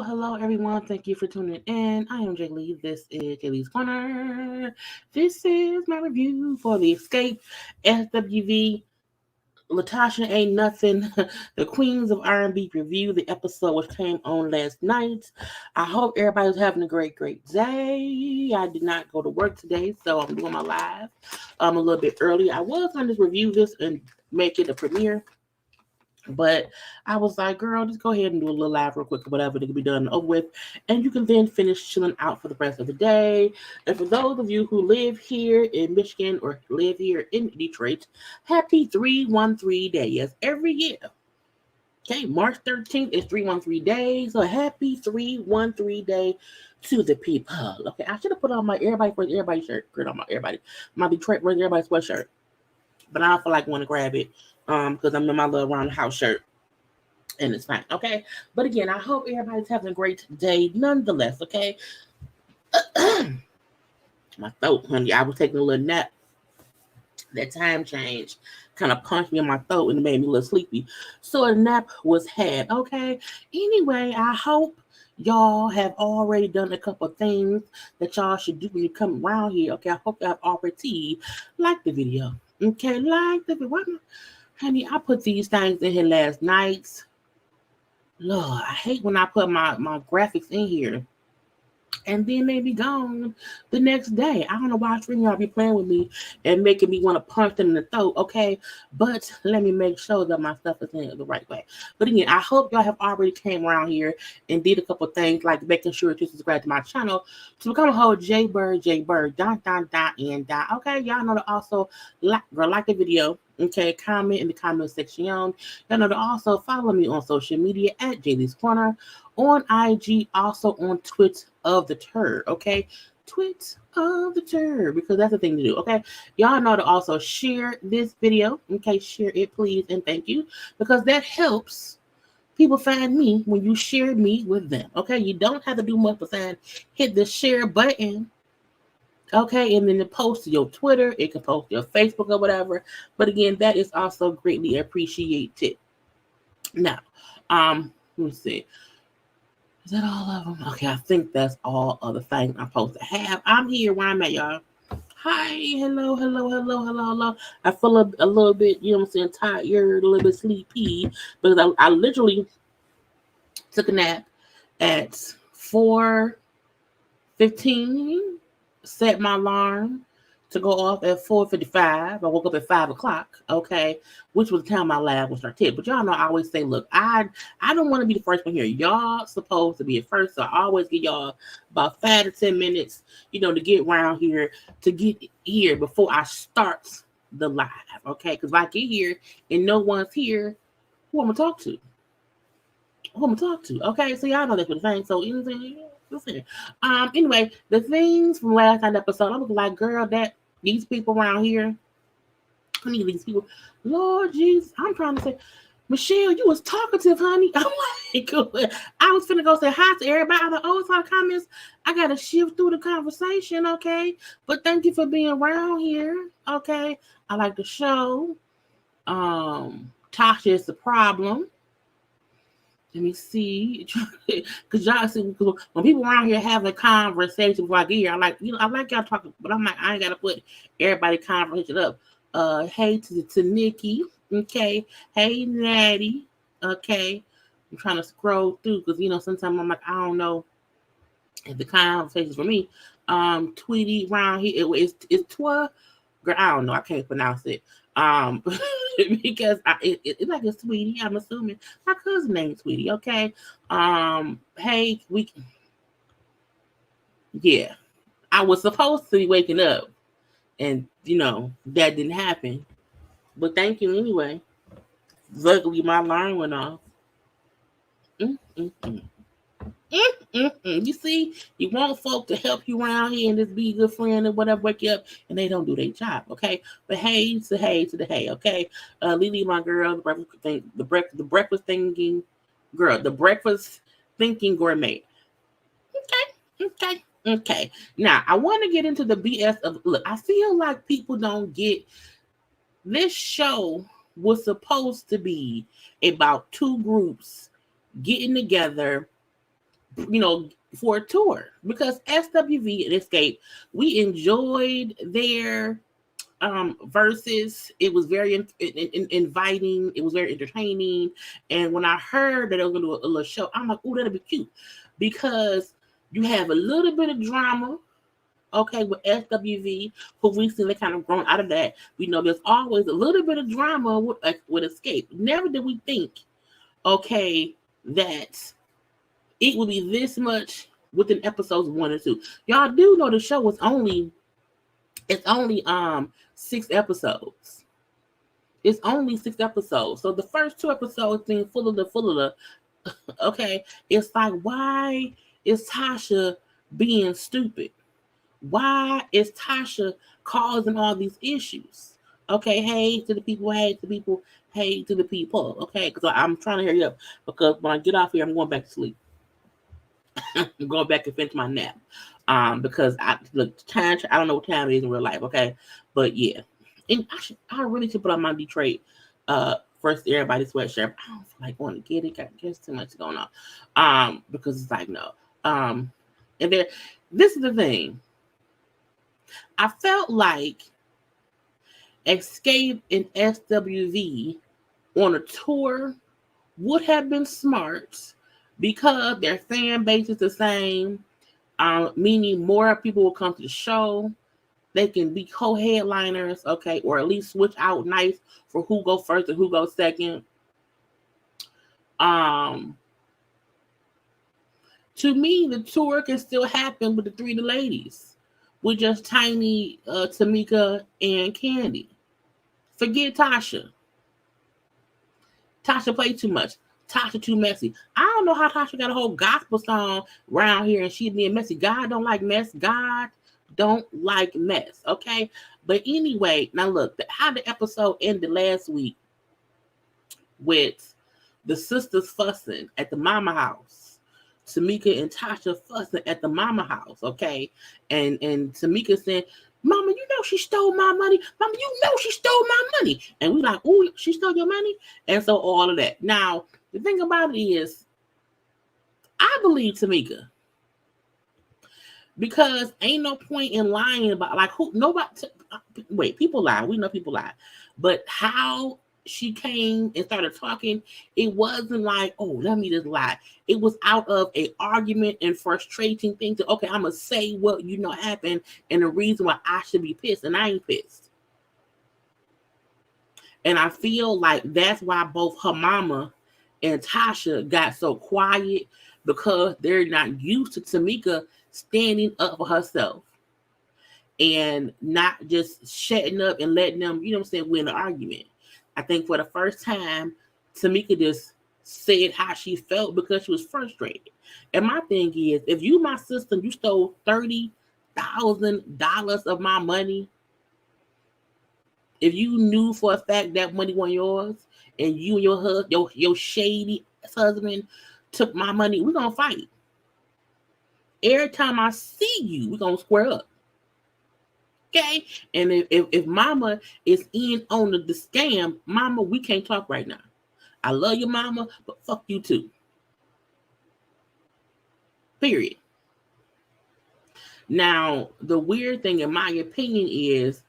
Hello, everyone. Thank you for tuning in. I am Jaylee. This is JayLeesCorner. This is my review for the Xscape SWV LaTocha Ain't Nothing, the Queens of R&B review, the episode which came on last night. I hope everybody's having a great day. I did not go to work today, so I'm doing my live a little bit early. I was going to just review this and make it a premiere, but I was like, girl, just go ahead and do a little live real quick or whatever that can be done and over with. And you can then finish chilling out for the rest of the day. And for those of you who live here in Michigan or live here in Detroit, happy 313 day. Yes, every year. Okay, March 13th is 313 days. So happy 313 day to the people. Okay, I should have put on my Everybody First Everybody shirt. Girl, on my Detroit First Everybody sweatshirt. But I don't feel like want to grab it. Because I'm in my little around the house shirt, and it's fine, okay? But again, I hope everybody's having a great day nonetheless, okay? My throat, honey, I was taking a little nap. That time change kind of punched me in my throat and it made me a little sleepy. So a nap was had, okay? Anyway, I hope y'all have already done a couple of things that y'all should do when you come around here, okay? I hope y'all have already liked the video, okay? Like the video. Honey, I put these things in here last night. Lord, I hate when I put my graphics in here and then they be gone the next day. I don't know why y'all be playing with me and making me want to punch them in the throat, okay? But let me make sure that my stuff is in the right way. But again, I hope y'all have already came around here and did a couple things like making sure to subscribe to my channel to become a whole JayBird, and. Okay, y'all know to also like the video. Okay, comment in the comment section. Y'all know to also follow me on social media at JayLeesCorner, on IG, also on Twit of the Turd. Okay, Twit of the Turd, because that's the thing to do. Okay, y'all know to also share this video. Okay, share it, please, and thank you, because that helps people find me when you share me with them. Okay, you don't have to do much besides hit the share button. Okay, and then it post to your Twitter, it can post to your Facebook or whatever. But again, that is also greatly appreciated. Now, let me see. Is that all of them? Okay, I think that's all of the things I'm supposed to have. I'm here where I'm at, y'all. Hi, hello. I feel a little bit, you know what I'm saying, tired, a little bit sleepy, because I literally took a nap at 4:15. Set my alarm to go off at 4:55. I woke up at 5 o'clock, okay, which was the time my lab was started. But y'all know I always say, look, I don't want to be the first one here. Y'all supposed to be at first, so I always give y'all about 5 to 10 minutes, to get around here, to get here before I start the live, okay? Because if I get here and no one's here, who I'm gonna talk to? Okay, so y'all know that's what I'm saying. So anything. Listen. Anyway, the things from last night episode, I was like, girl, that these people around here, I need these people. Lord Jesus, I'm trying to say, Michelle, you was talkative, honey. I'm like, I was finna go say hi to everybody on the old side comments. I gotta shift through the conversation, okay? But thank you for being around here, okay? I like the show. Tasha is the problem. Let me see, because y'all see, when people around here having a conversation before I get here, I like y'all talking, but I'm like, I ain't gotta put everybody conversation up. Hey to Nikki, okay. Hey Natty, okay. I'm trying to scroll through because sometimes I'm like, I don't know if the conversation's for me. Tweety around here, it's Twa. Girl, I don't know. I can't pronounce it. Because it's like a Sweetie. I'm assuming my cousin named Sweetie. Okay. Hey, yeah. I was supposed to be waking up, and that didn't happen. But thank you anyway. Luckily, my alarm went off. You see, you want folk to help you around here and just be a good friend and whatever, wake you up, and they don't do their job, okay? But hey to the hey, okay? Lily, my girl, the breakfast thinking girl, the breakfast thinking gourmet. Okay. Now I want to get into the BS of look. I feel like people don't get this show was supposed to be about two groups getting together, for a tour, because SWV and Xscape, we enjoyed their verses. It was very inviting. It was very entertaining. And when I heard that they were going to do a little show, I'm like, oh, that'll be cute, because you have a little bit of drama, okay, with SWV, who recently kind of grown out of that. We know there's always a little bit of drama with Xscape. Never did we think, okay, that it would be this much within episodes 1 and 2. Y'all do know the show was only 6 episodes. It's only 6 episodes. So the first 2 episodes being full of the okay. It's like, why is Tasha being stupid? Why is Tasha causing all these issues? Okay, hey to the people, hey to the people, hey to the people. Okay, because I'm trying to hurry up, because when I get off here, I'm going back to sleep. I'm going back and finish my nap. Because I don't know what time it is in real life, okay? But yeah. And I really should put on my Detroit first everybody sweatshirt. I don't feel like going to get it. There's too much going on. Because it's like, no. And this is the thing. I felt like Xscape and SWV on a tour would have been smart, because their fan base is the same, meaning more people will come to the show. They can be co-headliners, okay, or at least switch out nice for who go first and who goes second. To me, the tour can still happen with the 3 ladies, with just Tiny, Tamika, and Candy. Forget Tasha. Tasha played too much. Tasha too messy. I don't know how Tasha got a whole gospel song around here and she being messy. God don't like mess. God don't like mess. Okay. But anyway, now look, how the episode ended last week with the sisters fussing at the mama house. Tamika and Tasha fussing at the mama house. Okay. And Tamika saying, Mama, you know she stole my money. Mama, you know she stole my money. And we like, oh, she stole your money? And so all of that. Now, the thing about it is, I believe Tamika. Because ain't no point in lying about, like, who, nobody, wait, people lie. We know people lie. But how she came and started talking, it wasn't like, oh, let me just lie. It was out of a argument and frustrating things. Okay, I'm gonna say what happened and the reason why I should be pissed, and I ain't pissed. And I feel like that's why both her mama and Tasha got so quiet, because they're not used to Tamika standing up for herself and not just shutting up and letting them, win the argument. I think for the first time, Tamika just said how she felt because she was frustrated. And my thing is, if you my sister, you stole $30,000 of my money, if you knew for a fact that money wasn't yours, and you and your husband, your shady husband took my money, we're gonna fight. Every time I see you, we're gonna square up. Okay? And if mama is in on the scam, mama, we can't talk right now. I love you, mama, but fuck you too. Period. Now, the weird thing, in my opinion, is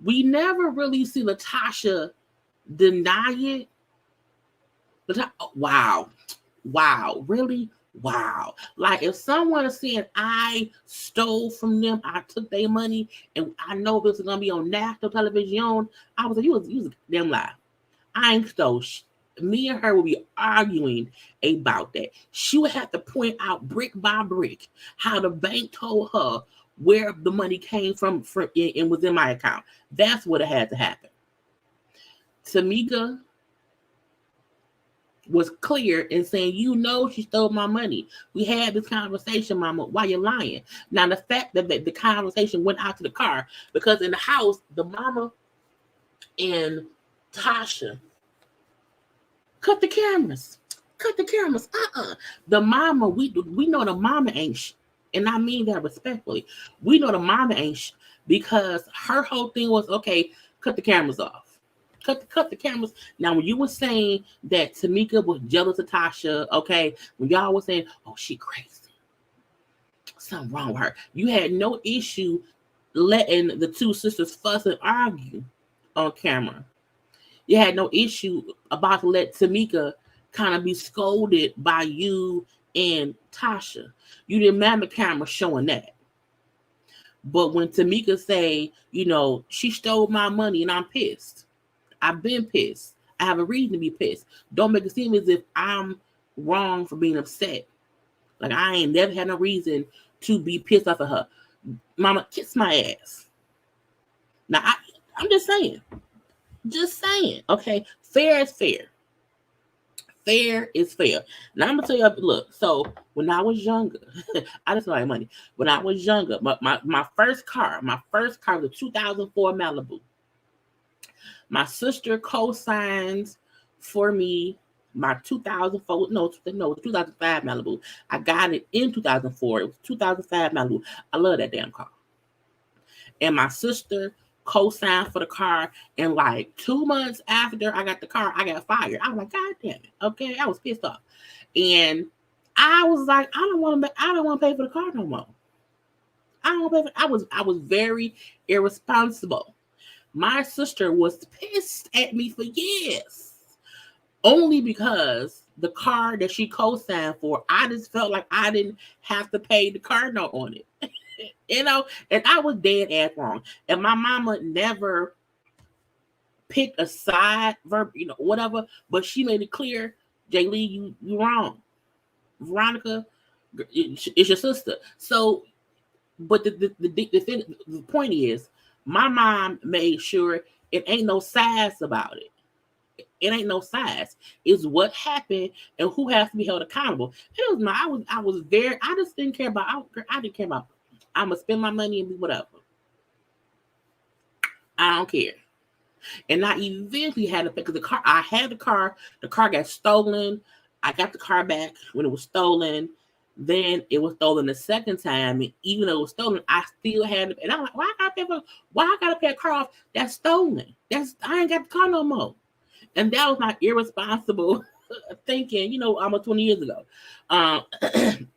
we never really see LaTocha deny it. Wow, really? Wow. Like, if someone is saying I stole from them, I took their money, and I know this is gonna be on national television, I was like, you was a damn lie. I ain't stole. Me and her will be arguing about that. She would have to point out brick by brick how the bank told her where the money came from and was in my account. That's what it had to happen. Tamika was clear in saying, she stole my money. We had this conversation, mama. Why you lying? Now, the fact that the conversation went out to the car, because in the house, the mama and Tasha cut the cameras. The mama, we know the mama ain't and I mean that respectfully. We know the mama ain't because her whole thing was, okay, cut the cameras off. Cut the cameras. Now, when you were saying that Tamika was jealous of Tasha, okay, when y'all were saying, oh, she crazy, something wrong with her, you had no issue letting the two sisters fuss and argue on camera. You had no issue about to let Tamika kind of be scolded by you and Tasha. You didn't mind the camera showing that. But when Tamika say, she stole my money and I'm pissed. I've been pissed. I have a reason to be pissed. Don't make it seem as if I'm wrong for being upset. Like, I ain't never had no reason to be pissed off of her. Mama, kiss my ass. Now, I'm just saying. Okay? Fair is fair. Fair is fair. Now, I'm going to tell you, look, so when I was younger, I just like money. When I was younger, my first car was a 2004 Malibu. My sister co-signs for me my 2004, 2005 Malibu. I got it in 2004. It was 2005 Malibu. I love that damn car. And my sister co-signed for the car, and like 2 months after I got the car, I got fired. I was like, God damn it. Okay, I was pissed off. And I was like, I don't want to pay for the car no more. I was very irresponsible. My sister was pissed at me for years, only because the car that she co-signed for, I just felt like I didn't have to pay the car note on it. And I was dead ass wrong. And my mama never picked a side, whatever, but she made it clear, Jaylee, you wrong. Veronica, it's your sister. So, but the point is, my mom made sure it ain't no size about it. It ain't no size. It's what happened and who has to be held accountable. It was I just didn't care about. I didn't care about. I'm gonna spend my money and do whatever. I don't care. And I eventually had to pick because the car. I had the car. The car got stolen. I got the car back when it was stolen. Then it was stolen the second time, and even though it was stolen, I still had to. And I'm like, why I gotta pay a car off that's stolen? I ain't got the car no more. And that was my irresponsible thinking. Almost 20 years ago. I'm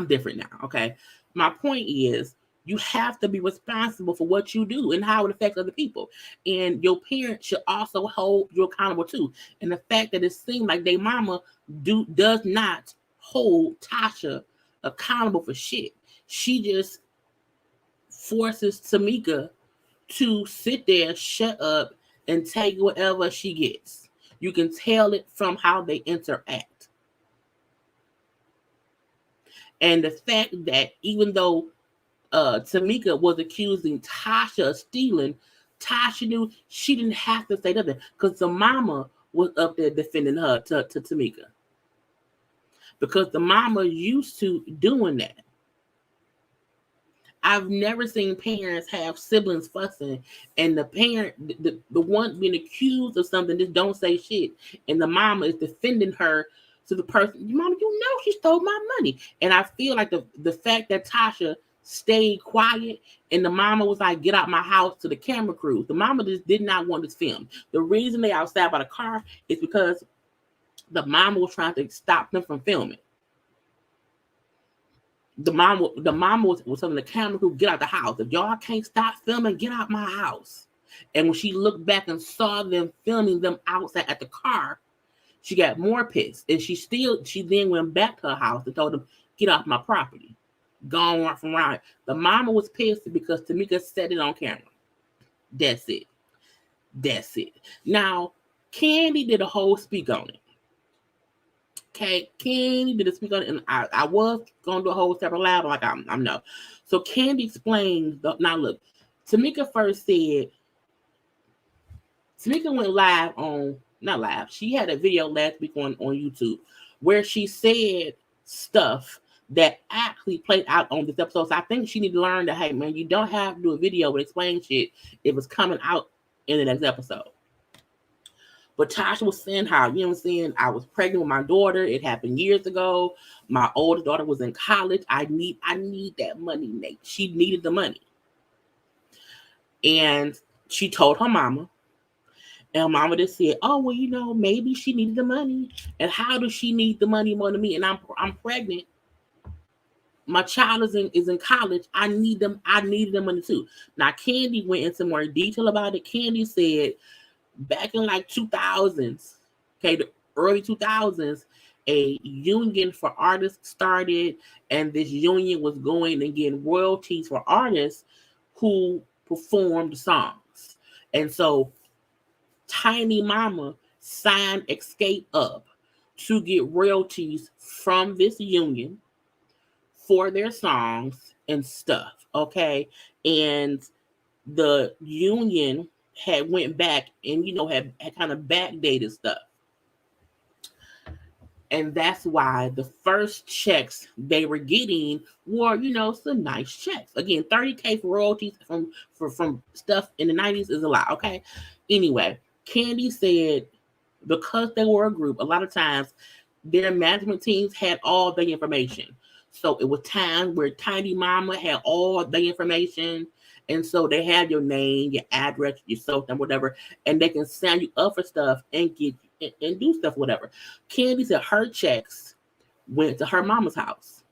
different now. Okay, my point is, You have to be responsible for what you do and how it affects other people. And your parents should also hold you accountable too. And the fact that it seems like their mama does not hold Tasha accountable for shit. She just forces Tamika to sit there, shut up, and take whatever she gets. You can tell it from how they interact. And the fact that even though Tamika was accusing Tasha of stealing, Tasha knew she didn't have to say nothing because the mama was up there defending her to Tamika. Because the mama used to doing that. I've never seen parents have siblings fussing and the parent, the one being accused of something, just don't say shit. And the mama is defending her to the person, mama, you know she stole my money. And I feel like the fact that Tasha stayed quiet and the mama was like, get out my house to the camera crew. The mama just did not want this film. The reason they outside by the car is because the mama was trying to stop them from filming. The mama was telling the camera crew, get out the house. If y'all can't stop filming, get out my house. And when she looked back and saw them filming them outside at the car, she got more pissed. And she then went back to her house and told them, get off my property. Gone off from around. The mama was pissed because Tamika said it on camera. That's it. Now, Candy did a whole speak on it. Okay, Candy did a speak on it, and I was gonna do a whole separate live, like I'm no. So Candy explained. Now look, Tamika first said. Tamika went live on not live. She had a video last week on YouTube where she said stuff that actually played out on this episode. So I think she need to learn that, hey man, you don't have to do a video and explain shit if it's coming out in the next episode. But Tasha was saying how, you know what I'm saying, I was pregnant with my daughter. It happened years ago. My oldest daughter was in college. I need that money, Nate. She needed the money. And she told her mama. And mama just said, oh, well, you know, maybe she needed the money. And how does she need the money more than me? And I'm pregnant. My child is in college. I needed the money too. Now, Candy went into more detail about it. Candy said, back in like 2000s, okay, the early 2000s, a union for artists started, and this union was going and getting royalties for artists who performed songs. And so Tiny Mama signed Xscape up to get royalties from this union for their songs and stuff, okay? And the union had went back and, you know, had kind of backdated stuff. And that's why the first checks they were getting were, you know, some nice checks. Again, $30K for royalties from stuff in the 90s is a lot, okay? Anyway, Candy said because they were a group, a lot of times their management teams had all the information. So it was times where Tiny Mama had all the information. And so they have your name, your address, your social number, whatever, and they can sign you up for stuff and get and do stuff, whatever. Candy said her checks went to her mama's house.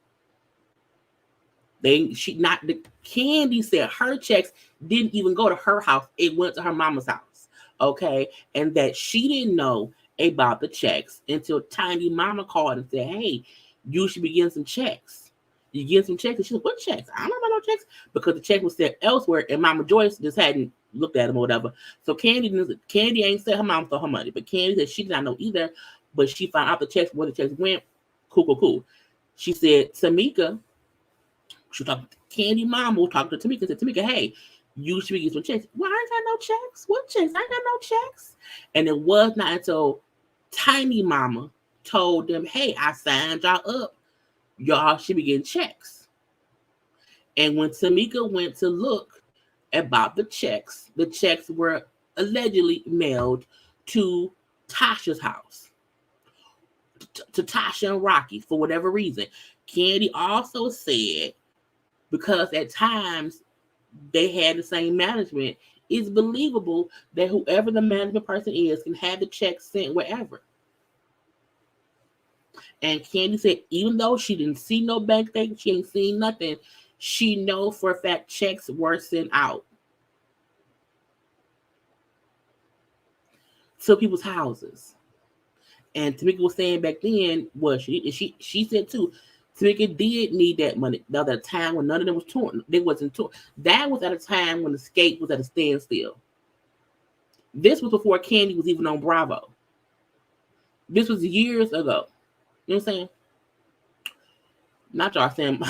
Candy said her checks didn't even go to her house. It went to her mama's house. Okay. And that she didn't know about the checks until Tiny Mama called and said, hey, you should be getting some checks. You get some checks. And she said, what checks? I don't know about no checks, because the check was sent elsewhere and Mama Joyce just hadn't looked at them or whatever. So Candy ain't said her mom stole her money, but Candy said she did not know either, but she found out the checks, where the checks went. Cool. She said, Tamika, she was talking to Candy Mama, was talking to Tamika, said, Tamika, hey, you should be getting some checks. Well, I ain't got no checks. What checks? I ain't got no checks. And it was not until Tiny Mama told them, hey, I signed y'all up. Y'all should be getting checks. And when Tamika went to look about the checks were allegedly mailed to Tasha's house, to Tasha and Rocky, for whatever reason. Candy also said, because at times they had the same management, it's believable that whoever the management person is can have the check sent wherever. And Candy said, even though she didn't see no bank statement, she ain't seen nothing, she know for a fact checks were sent out to people's houses. And Tamika was saying back then, well, she said too, Tamika did need that money. That was at a time when none of them was torn. They wasn't torn. That was at a time when Xscape was at a standstill. This was before Candy was even on Bravo. This was years ago. You know what I'm saying? Not y'all saying,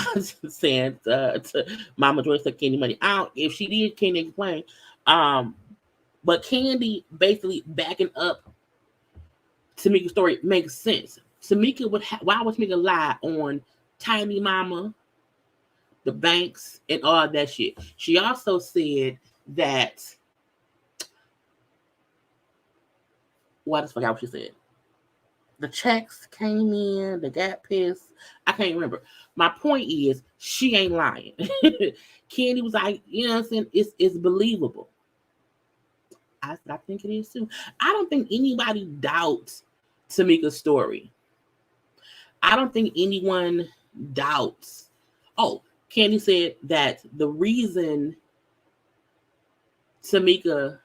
saying to Mama Joy took Candy money out. If she did, Candy explain. But Candy basically backing up Tamika's story makes sense. Tamika would why would Tamika lie on Tiny Mama, the banks, and all that shit? She also said that what the fuck what she said? The checks came in, the got pissed. I can't remember. My point is, she ain't lying. Candy was like, you know what I'm saying? It's believable. I think it is too. I don't think anybody doubts Tamika's story. I don't think anyone doubts. Oh, Candy said that the reason Tamika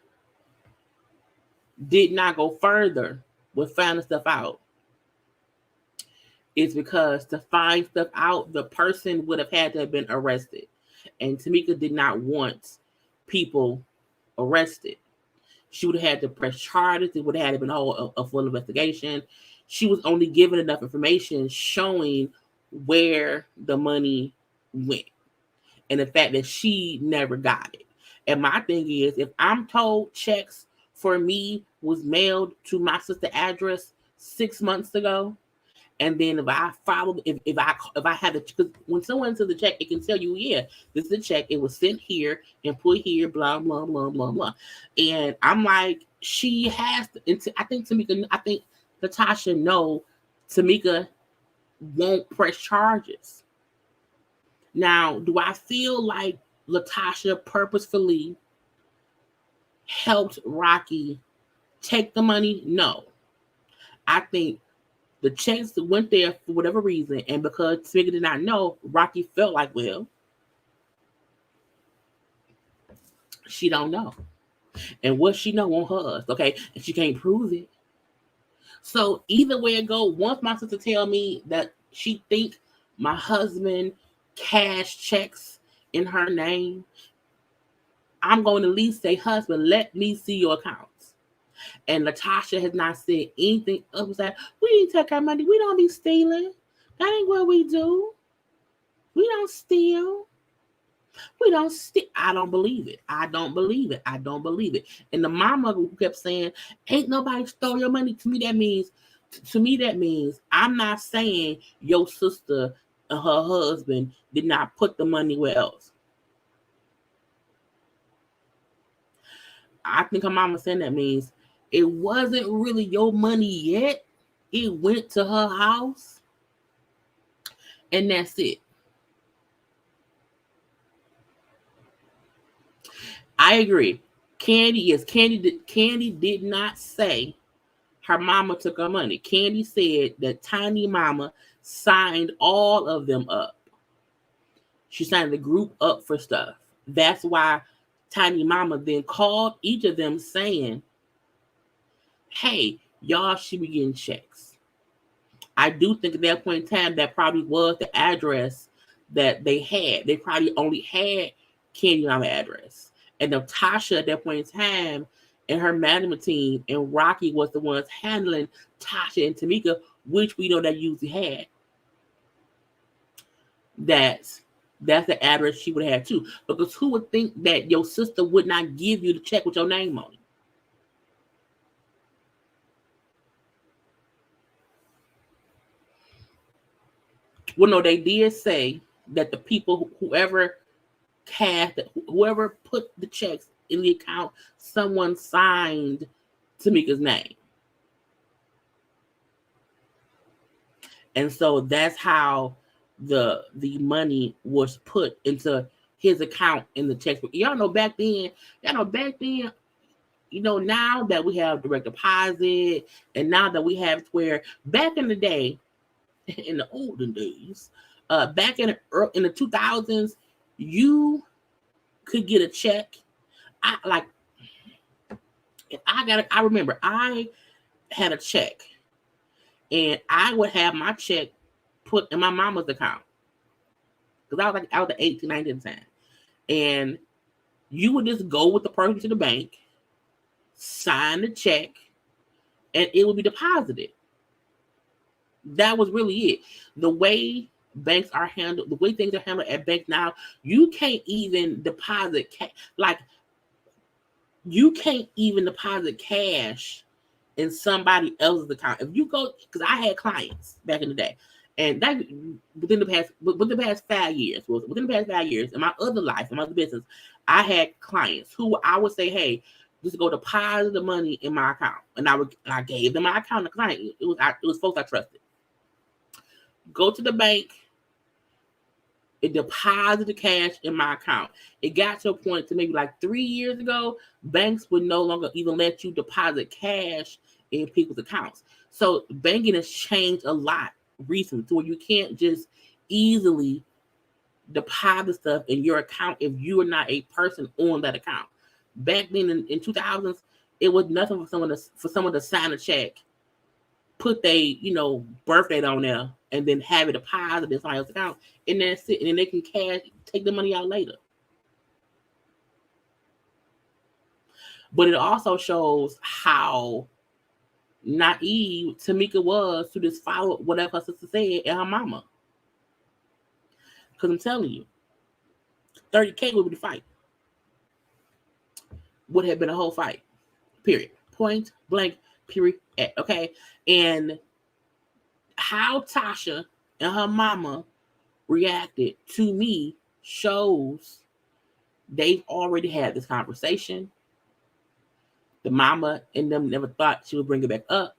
did not go further with finding stuff out is because to find stuff out, the person would have had to have been arrested. And Tamika did not want people arrested. She would have had to press charges. It would have had to been a full investigation. She was only given enough information showing where the money went and the fact that she never got it. And my thing is, if I'm told checks for me was mailed to my sister's address 6 months ago, and then if I follow, if I had to, because when someone sends a check, it can tell you, yeah, this is a check. It was sent here and put here, blah blah blah blah blah. And I'm like, she has to. I think LaTocha know Tamika won't press charges. Now, do I feel like LaTocha purposefully helped Rocky take the money? No. I think the checks went there for whatever reason, and because Tamika did not know, Rocky felt like, well, she don't know. And what she know on hers, okay? And she can't prove it. So either way it go, once my sister tell me that she think my husband cash checks in her name, I'm going to at least say, husband, let me see your accounts. And LaTocha has not said anything else. Like, we didn't take our money. We don't be stealing. That ain't what we do. We don't steal. We don't steal. I don't believe it. I don't believe it. I don't believe it. And the mama who kept saying, ain't nobody stole your money. To me, that means I'm not saying your sister and her husband did not put the money where else. I think her mama saying that means it wasn't really your money yet. It went to her house. And that's it. I agree. Candy did not say her mama took her money. Candy said that Tiny Mama signed all of them up. She signed the group up for stuff. That's why Tiny Mama then called each of them saying, hey, y'all should be getting checks. I do think at that point in time, that probably was the address that they had. They probably only had Candy Mama address. And LaTocha at that point in time and her management team and Rocky was the ones handling Tasha and Tamika, which we know they usually had. That's the address she would have too. Because who would think that your sister would not give you the check with your name on it? Well, no, they did say that the people, whoever put the checks in the account, someone signed Tamika's name. And so that's how the money was put into his account in the checkbook. Y'all know back then, now that we have direct deposit, and now that we have where back in the day, in the olden days, back in the 2000s, you could get a check. I remember I had a check, and I would have my check put in my mama's account because I was 18, 19 at the time, and you would just go with the person to the bank, sign the check, and it would be deposited. That was really it. The way banks are handled, the way things are handled at banks now, you can't even deposit you can't even deposit cash in somebody else's account. If you go, because I had clients back in the day, and that within the past 5 years in my other life, in my other business, I had clients who I would say, hey, just go deposit the money in my account, and I gave them my account. The client, it was folks I trusted. Go to the bank. It deposited the cash in my account. It got to a point to maybe like 3 years ago, banks would no longer even let you deposit cash in people's accounts. So banking has changed a lot recently to where you can't just easily deposit stuff in your account if you are not a person on that account. Back then in 2000s, it was nothing for someone to sign a check, put their birthday on there, and then have it deposited in somebody's account, and that's it. And then they can take the money out later. But it also shows how naive Tamika was to just follow whatever her sister said and her mama. Because I'm telling you, $30K would be the fight. Would have been a whole fight. Period. Point blank. Period. Okay. And how Tasha and her mama reacted to me shows they've already had this conversation. The mama and them never thought she would bring it back up.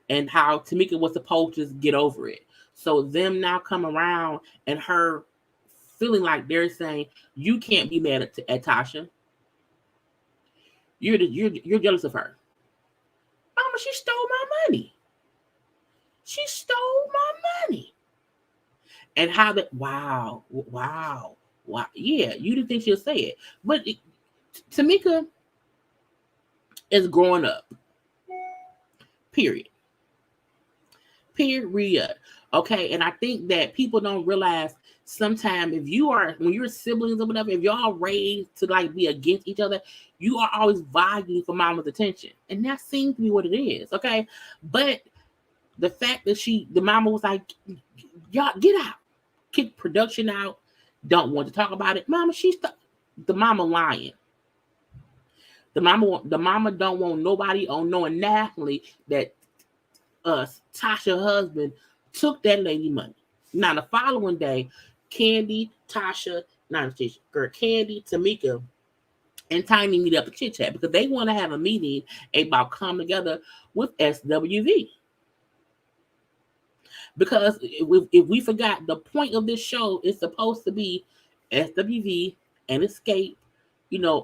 And how Tamika was supposed to just get over it. So them now come around and her feeling like they're saying, you can't be mad at Tasha. You're jealous of her. Mama, she stole my money. She stole my money. And how that, wow. Yeah, you didn't think she'll say it. But Tamika is growing up. Period. Okay, and I think that people don't realize sometimes when you're siblings or whatever, if y'all raised to like be against each other, you are always vying for mama's attention. And that seems to be what it is, okay? But the fact that the mama was like, y'all get out, kick production out, don't want to talk about it. Mama, the mama lying. The mama don't want nobody on knowing nationally that Tasha's husband took that lady money. Now the following day, Tamika, and Tiny meet up to chit chat because they want to have a meeting about coming together with SWV. Because if we forgot, the point of this show is supposed to be SWV and Xscape,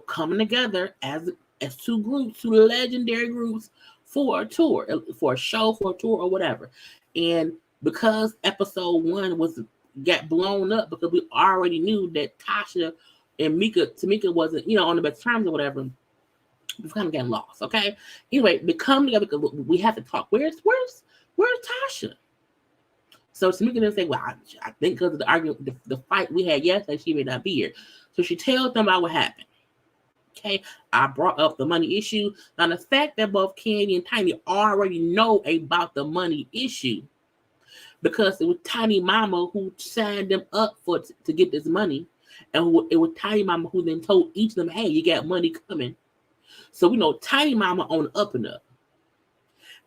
coming together as two legendary groups for a tour, for a show, for a tour, or whatever. And because episode 1 got blown up because we already knew that Tasha and Tamika wasn't, on the best terms or whatever, we've kind of gotten lost. Okay. Anyway, we come together because we have to talk. Where's Tasha? So Tamika didn't say, well, I think because of the argument, the fight we had yesterday, she may not be here. So she tells them about what happened. Okay, I brought up the money issue. Now, the fact that both Candy and Tiny already know about the money issue, because it was Tiny Mama who signed them up to get this money, and it was Tiny Mama who then told each of them, hey, you got money coming. So we know Tiny Mama on the up and up,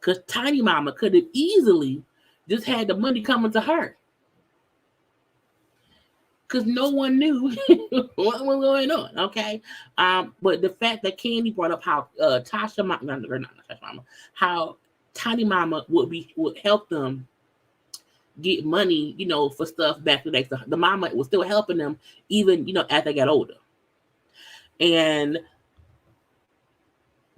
because Tiny Mama could have easily just had the money coming to her, because no one knew what was going on, okay? But the fact that Candy brought up how how Tiny Mama would help them get money, for stuff back in the day. So the mama was still helping them even, as they got older. And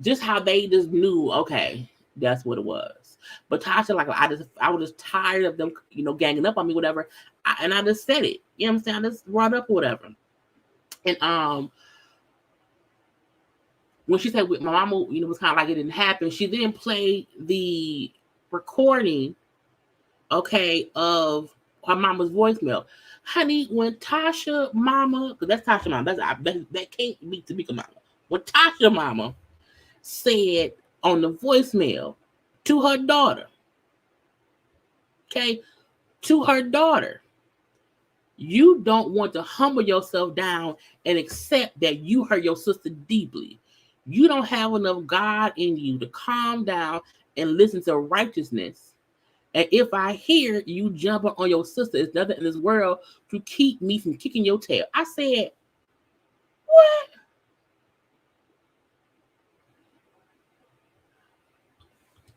just how they just knew, okay, That's what it was. But Tasha, like, I was just tired of them, ganging up on me, whatever. And I just said it. You know what I'm saying? I just brought up or whatever. And when she said my mama, was kind of like it didn't happen, she then played the recording, okay, of her mama's voicemail. Honey, when Tasha mama, because that's Tasha mama, that can't be Tamika mama. When Tasha mama said on the voicemail to her daughter, okay, to her daughter, you don't want to humble yourself down and accept that you hurt your sister deeply. You don't have enough God in you to calm down and listen to righteousness. And if I hear you jumping on your sister, it's nothing in this world to keep me from kicking your tail. I said, what?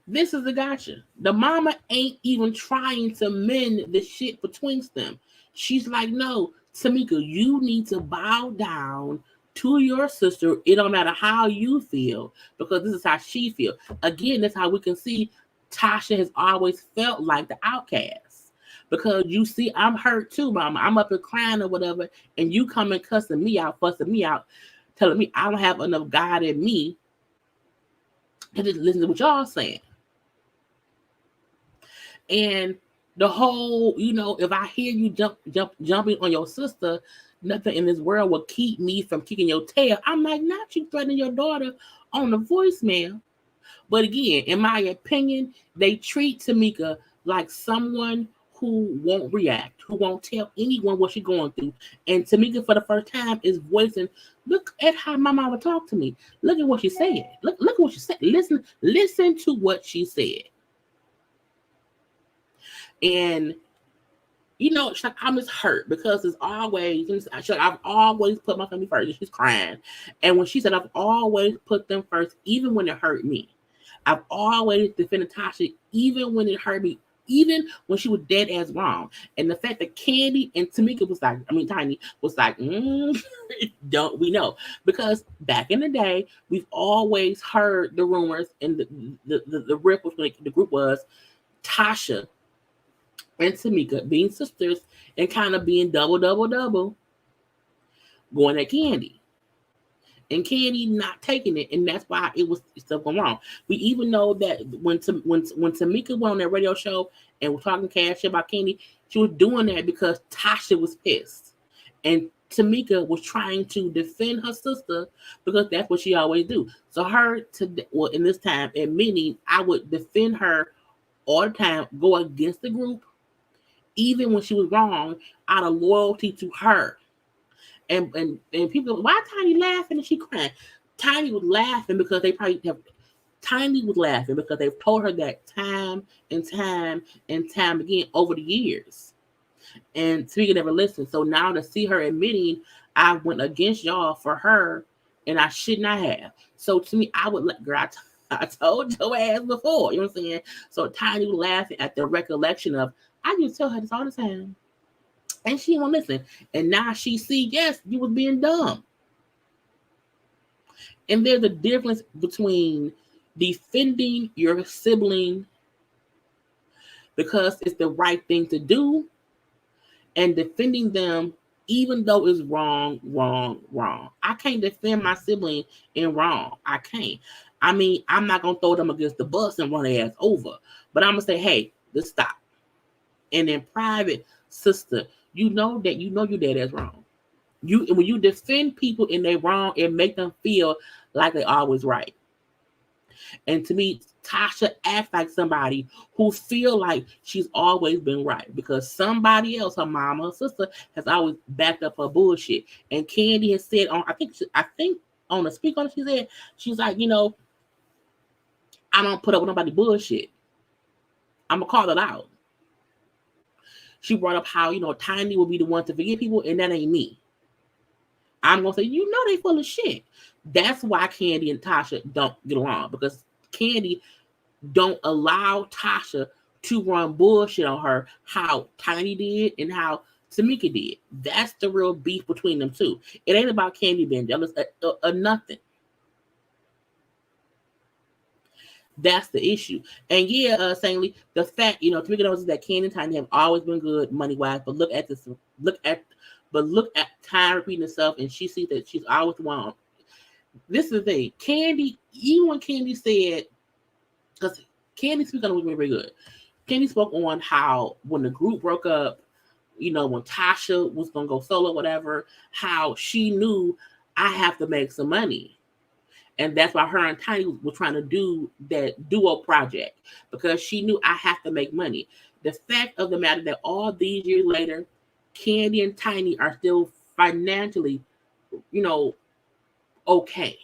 This is the gotcha. The mama ain't even trying to mend the shit between them. She's like, no, Tamika, you need to bow down to your sister. It don't matter how you feel, because this is how she feels. Again, that's how we can see Tasha has always felt like the outcast. Because you see, I'm hurt too, mama. I'm up here crying or whatever, and you come and cussing me out, fussing me out, telling me I don't have enough God in me to just listen to what y'all saying. And the whole, if I hear you jumping on your sister, nothing in this world will keep me from kicking your tail. I'm like, not you threatening your daughter on the voicemail. But again, in my opinion, they treat Tamika like someone who won't react, who won't tell anyone what she's going through. And Tamika, for the first time, is voicing, look at how my mama talked to me. Look at what she said. Look at what she said. Listen to what she said. And she's like, I'm just hurt because it's always, she's like, I've always put my family first. And she's crying. And when she said, I've always put them first, even when it hurt me. I've always defended Tasha, even when it hurt me, even when she was dead as wrong. And the fact that Candy and Tamika Tiny was like, don't we know? Because back in the day, we've always heard the rumors, and the ripples when the group was Tasha and Tamika being sisters and kind of being double, going at Candy. And Candy not taking it, and that's why it was stuff going wrong. We even know that when Tamika went on that radio show and was talking cash about Candy, she was doing that because Tasha was pissed. And Tamika was trying to defend her sister because that's what she always do. So in this time, admitting I would defend her all the time, go against the group, even when she was wrong, out of loyalty to her. And people, why Tiny laughing and she crying? Tiny was laughing because they've told her that time and time again over the years. And Tamika never listened. So now to see her admitting I went against y'all for her and I should not have. So to me, I would let girl, I told your ass before, you know what I'm saying? So Tiny was laughing at the recollection of, I used to tell her this all the time. And she won't listen. And now she see, yes, you was being dumb. And there's a difference between defending your sibling because it's the right thing to do and defending them even though it's wrong. I can't defend my sibling in wrong. I can't. I'm not going to throw them against the bus and run their ass over. But I'm going to say, hey, let's stop. And in private, sister, you know your dad is wrong. When you defend people in their wrong, it make them feel like they always right. And to me, Tasha acts like somebody who feel like she's always been right because somebody else, her mama or sister, has always backed up her bullshit. And Candy has said on, I think on the speak on it, she said, she's like, I don't put up with nobody bullshit. I'm gonna call it out. She brought up how, Tiny will be the one to forgive people, and that ain't me. I'm going to say, they full of shit. That's why Candy and Tasha don't get along, because Candy don't allow Tasha to run bullshit on her how Tiny did and how Tamika did. That's the real beef between them two. It ain't about Candy being jealous or nothing. That's the issue. And yeah, Saintly, the fact, Tamika knows that Candy and Tiny have always been good money wise, but look at look at time repeating itself, and she sees that she's always wrong. This is the thing. Candy, even when Candy said, because Candy speaks on it was very, very good. Candy spoke on how when the group broke up, when Tasha was gonna go solo, whatever, how she knew I have to make some money. And that's why her and Tiny were trying to do that duo project, because she knew I have to make money. The fact of the matter that all these years later, Candy and Tiny are still financially, okay.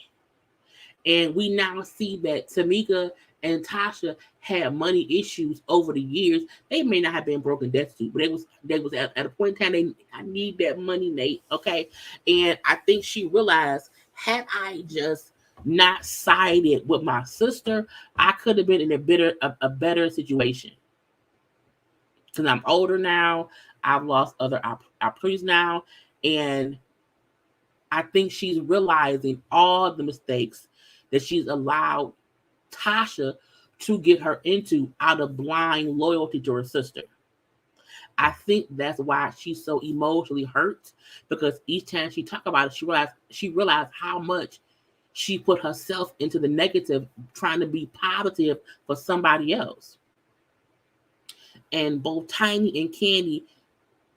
And we now see that Tamika and Tasha had money issues over the years. They may not have been broken destitute, but they was at a point in time, I need that money, Nate. Okay. And I think she realized, had I just not sided with my sister, I could have been in a better situation. Because I'm older now, I've lost other opportunities now, and I think she's realizing all the mistakes that she's allowed Tasha to get her into out of blind loyalty to her sister. I think that's why she's so emotionally hurt, because each time she talked about it, she realized how much she put herself into the negative, trying to be positive for somebody else. And both Tiny and Candy,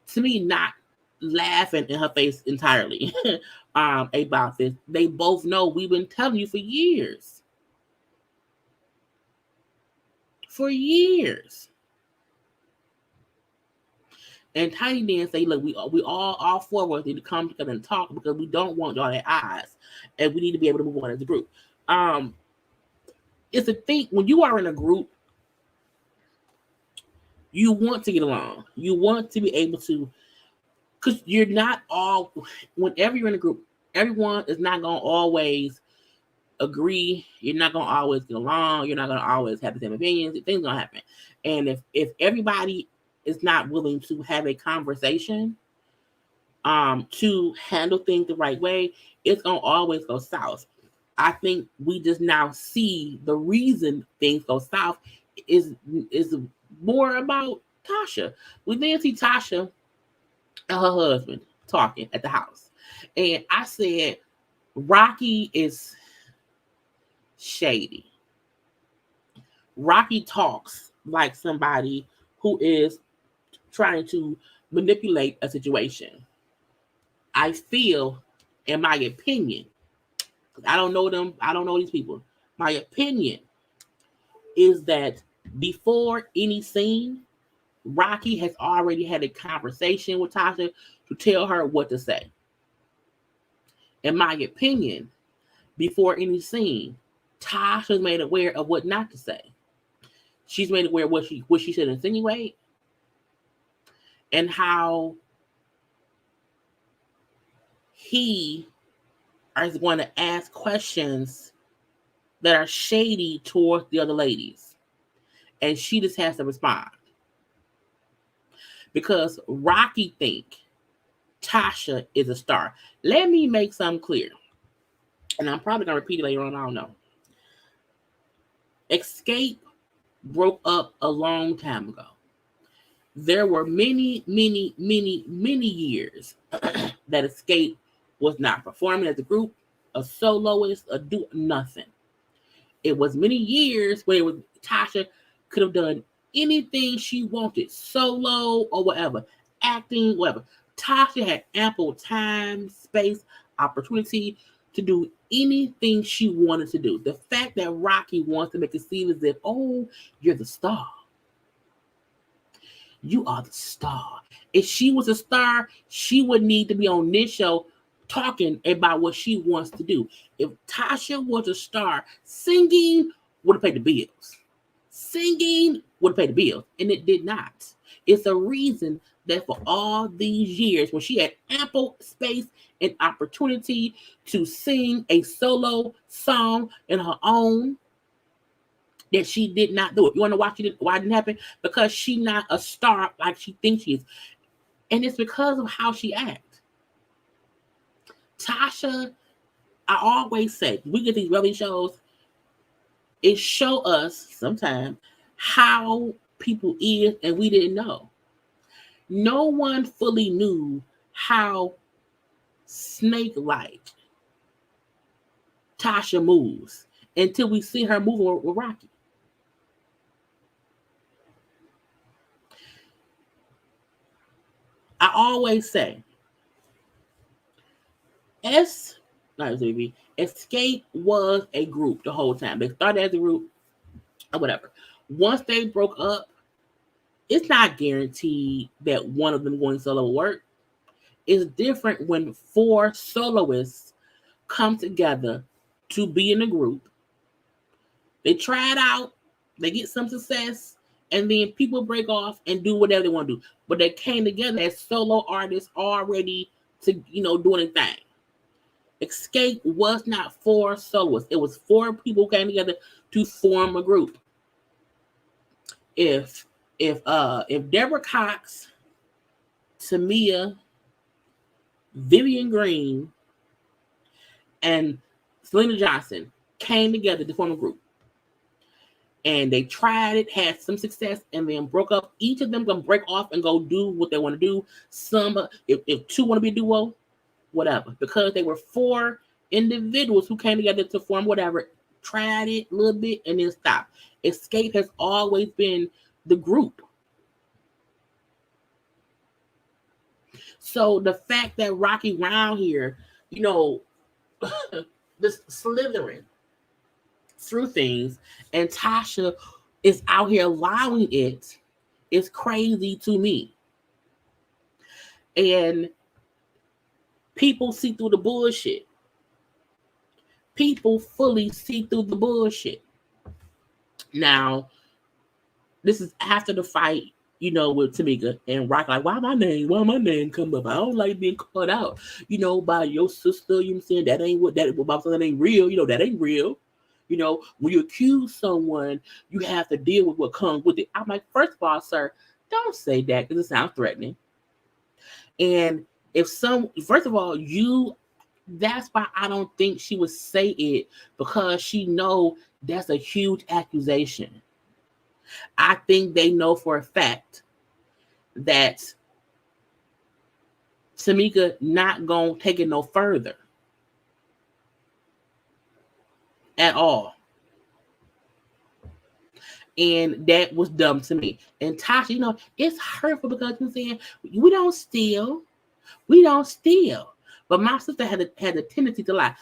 to me, not laughing in her face entirely about this. They both know we've been telling you for years. For years. And Tiny then say, look, we all four of us need to come together and talk, because we don't want y'all at odds, and we need to be able to move on as a group. It's a thing when you are in a group, you want to get along. You want to be able to, because you're not all, whenever you're in a group, everyone is not going to always agree. You're not going to always get along. You're not going to always have the same opinions. Things going to happen. And if everybody is not willing to have a conversation to handle things the right way, it's going to always go south. I think we just now see the reason things go south is more about Tasha. We then see Tasha and her husband talking at the house. And I said, Rocky is shady. Rocky talks like somebody who is trying to manipulate a situation. I feel, in my opinion, I don't know them, I don't know these people. My opinion is that before any scene, Rocky has already had a conversation with Tasha to tell her what to say. In my opinion, before any scene, Tasha's made aware of what not to say. She's made aware of what she should insinuate, and how he is going to ask questions that are shady towards the other ladies. And she just has to respond. Because Rocky think Tasha is a star. Let me make something clear. And I'm probably going to repeat it later on, I don't know. Xscape broke up a long time ago. There were many, many, many, many years that Xscape was not performing as a group, a soloist, a do nothing. It was many years where Tasha could have done anything she wanted, solo or whatever, acting, whatever. Tasha had ample time, space, opportunity to do anything she wanted to do. The fact that Rocky wants to make it seem as if, oh, you're the star. You are the star. If she was a star, she would need to be on this show talking about what she wants to do. If Tasha was a star, singing would have paid the bills. Singing would have paid the bills, and it did not. It's a reason that for all these years, when she had ample space and opportunity to sing a solo song in her own, that she did not do it. You want to know why it didn't happen? Because she's not a star like she thinks she is. And it's because of how she acts. Tasha, I always say, we get these reality shows, it show us sometimes how people is, and we didn't know. No one fully knew how snake-like Tasha moves until we see her moving with Rocky. I always say, SWV, Xscape was a group the whole time. They started as a group or whatever. Once they broke up, it's not guaranteed that one of them going solo will work. It's different when 4 soloists come together to be in a group. They try it out, they get some success, and then people break off and do whatever they want to do. But they came together as solo artists already to, doing a thing. Xscape was not 4 soloists. It was 4 people who came together to form a group. If Deborah Cox, Tamia, Vivian Green, and Selena Johnson came together to form a group, and they tried it, had some success, and then broke up, each of them gonna break off and go do what they want to do. Some, if 2 want to be a duo, whatever, because they were 4 individuals who came together to form whatever, tried it a little bit and then stopped. Xscape has always been the group. So the fact that Rocky Round here, this slithering through things, and Tasha is out here allowing it, is crazy to me. And people see through the bullshit. People fully see through the bullshit. Now, this is after the fight, with Tamika and Rock. Like, why my name come up? I don't like being caught out, by your sister. You know what I'm saying? That ain't what that ain't real. That ain't real. When you accuse someone, you have to deal with what comes with it. I'm like, first of all, sir, don't say that because it sounds threatening. And first of all, that's why I don't think she would say it, because she know that's a huge accusation. I think they know for a fact that Tamika not gonna take it no further at all. And that was dumb to me. And Tasha, it's hurtful because I'm saying we don't steal. But my sister had a tendency to lie.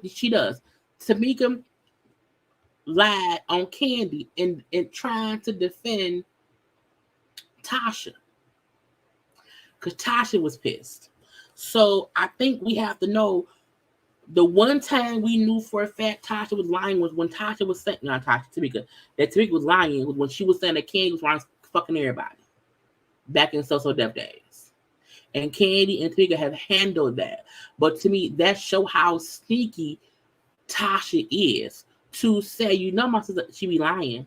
She does. Tamika lied on Candy and trying to defend Tasha, because Tasha was pissed. So I think we have to know, the one time we knew for a fact Tasha was lying was when Tasha was saying, not Tasha, Tamika, that Tamika was lying was when she was saying that Candy was lying, fucking everybody back in So Def days. And Candy and Tamika have handled that. But to me, that show how sneaky Tasha is to say, my sister, she be lying.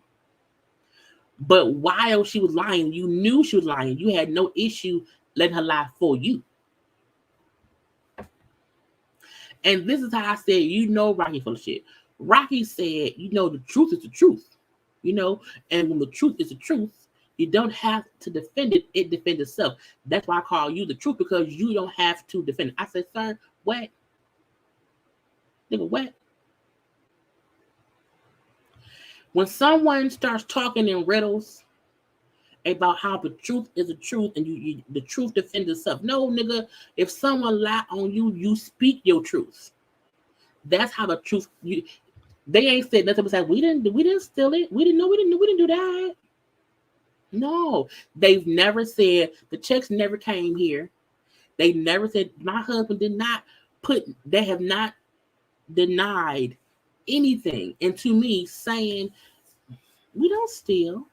But while she was lying, you knew she was lying. You had no issue letting her lie for you. And this is how I said, Rocky full of shit. Rocky said, the truth is the truth. And when the truth is the truth, you don't have to defend it. It defends itself. That's why I call you the truth, because you don't have to defend it. I said, sir, what? Nigga, what? When someone starts talking in riddles about how the truth is the truth and the truth defends itself. No, nigga, if someone lie on you, you speak your truth. That's how the truth. They ain't said nothing but we didn't steal it. We didn't do that. No, they've never said the checks never came here. They never said my husband did not they have not denied anything. And to me, saying we don't steal.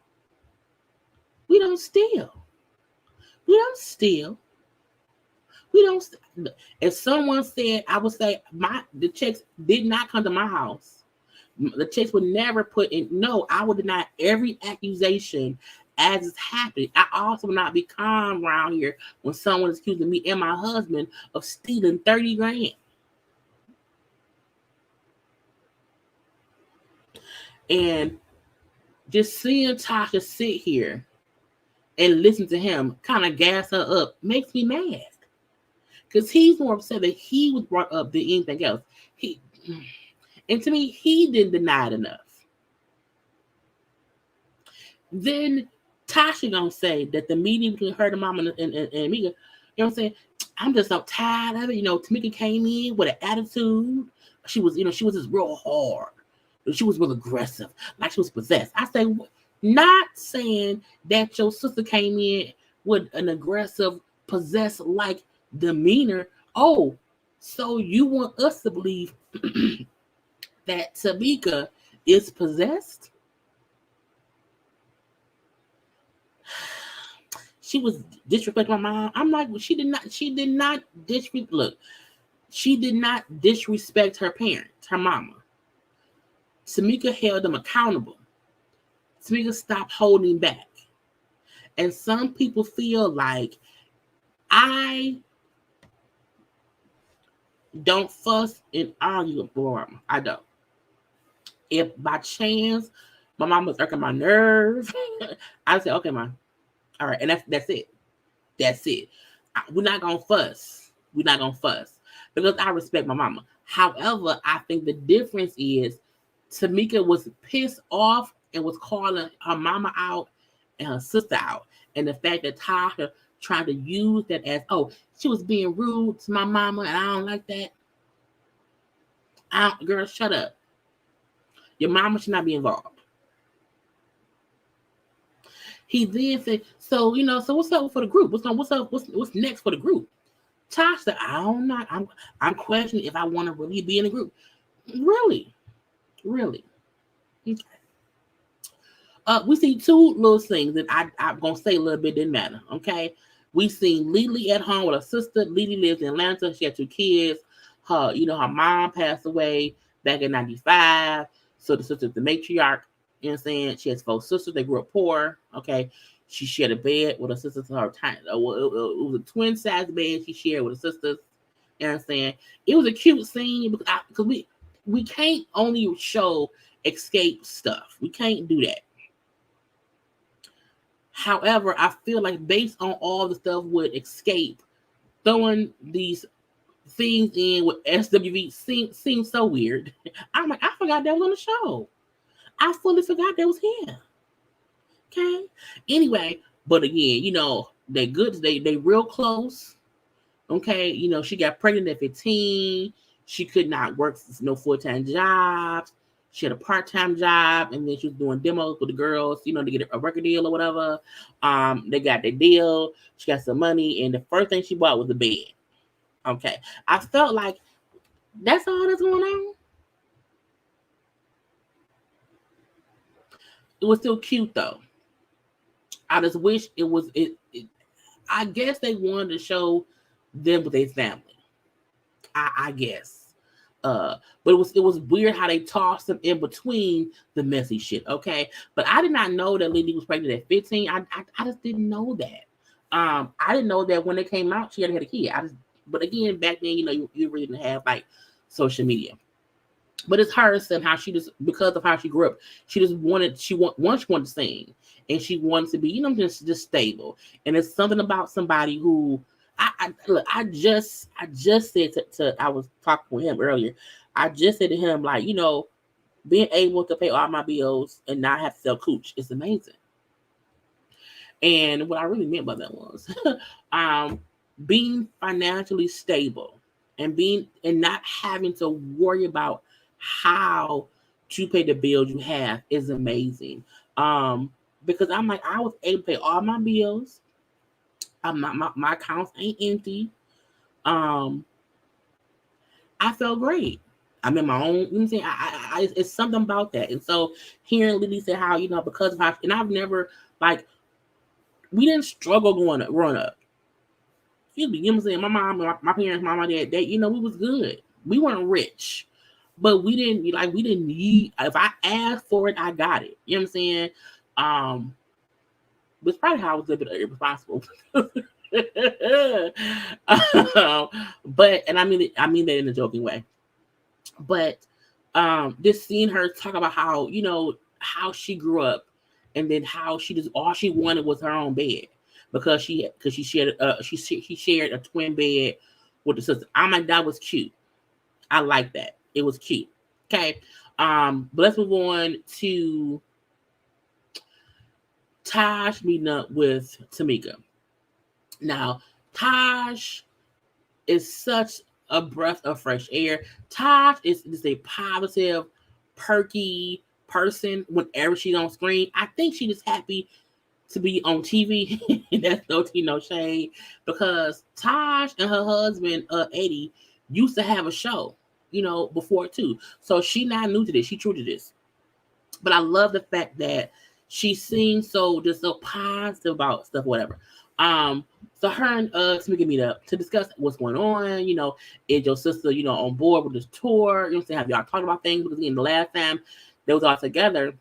We don't steal. We don't steal. We don't. If someone said, I would say the checks did not come to my house. The checks were never put in. No, I would deny every accusation as it's happening. I also will not be calm around here when someone is accusing me and my husband of stealing 30 grand. And just seeing Tasha sit here and listen to him kind of gas her up makes me mad. Because he's more upset that he was brought up than anything else. And to me, he didn't deny it enough. Then Tasha gonna say that the meeting between her and Mama and Mika, you know what I'm saying? I'm just so tired of it. You know, Tamika came in with an attitude. She was just real hard. She was real aggressive, like she was possessed. I say, not saying that your sister came in with an aggressive, possessed-like demeanor. Oh, so you want us to believe that Tamika is possessed? She was disrespecting my mom. I'm like, she did not disrespect. Look, she did not disrespect her parents, her mama. Tamika held them accountable. Tamika stopped holding back. And some people feel like I don't fuss and argue with mama. I don't. If by chance my mama's irking my nerve, I say, okay, mom. All right, and that's it. That's it. We're not gonna fuss. We're not gonna fuss because I respect my mama. However, I think the difference is Tamika was pissed off and was calling her mama out and her sister out, and the fact that Tasha tried to use that as, oh, she was being rude to my mama, and I don't like that. Girl, shut up. Your mama should not be involved. He then said, so what's up for the group? What's next for the group? Tasha said, I don't know. I'm questioning if I want to really be in the group. Really? Okay. We see two little things that I'm gonna say a little bit didn't matter. Okay. We seen Lily at home with her sister. Lily lives in Atlanta. She had 2 kids. Her mom passed away back in 95. So the sister's the matriarch. You know what I'm saying? She has 4 sisters. They grew up poor. Okay. She shared a bed with her sisters. It was a twin size bed she shared with her sisters. You know what I'm saying? It was a cute scene because we can't only show Xscape stuff. We can't do that. However, I feel like based on all the stuff with Xscape, throwing these things in with SWV seems so weird. I'm like, I forgot that was on the show. I fully forgot that was here. Okay. Anyway, but again, they good. They real close. Okay. She got pregnant at 15. She could not work no full-time jobs. She had a part-time job, and then she was doing demos with the girls, to get a record deal or whatever. They got their deal. She got some money, and the first thing she bought was a bed. Okay. I felt like that's all that's going on. It was still cute though. I just wish it was it. I guess they wanted to show them with their family. I guess. But it was weird how they tossed them in between the messy shit. Okay, but I did not know that Lily was pregnant at 15. I just didn't know that. I didn't know that when they came out, she had a kid. But again, back then, you really didn't have like social media. But it's her and how she just, because of how she grew up, she wanted to sing, and she wanted to be, just stable. And it's something about somebody who I just said to I was talking with him earlier. I just said to him, like, being able to pay all my bills and not have to sell cooch is amazing. And what I really meant by that was being financially stable and not having to worry about how to pay the bills you have is amazing. Because I'm like, I was able to pay all my bills. My accounts ain't empty. I felt great. I'm in my own, you know what I'm saying? It's something about that. And so hearing Lily say how, because of how, and I've never, like, we didn't struggle growing up. Excuse me, you know what I'm saying? My mom, my parents, my dad, we was good. We weren't rich. But we didn't need, if I asked for it, I got it. You know what I'm saying? It's probably how I was a bit irresponsible. But, and I mean that in a joking way. But Just seeing her talk about how, you know, how she grew up, and then how she just all she wanted was her own bed because she shared she shared a twin bed with the sister. I'm like, that was cute. I like that. It was cute. Okay. But let's move on to Taj meeting up with Tamika. Now, Taj is such a breath of fresh air. Taj is just a positive, perky person whenever she's on screen. I think she's just happy to be on TV. That's no tea, no shade. Because Taj and her husband, Eddie, used to have a show, you know, before too. So she not new to this. She true to this. But I love the fact that she seems so just so positive about stuff, whatever. So her and Tamika meet up to discuss what's going on. You know, is your sister, you know, on board with this tour? You know what I'm saying? Have y'all talked about things? Because the last time they was all together,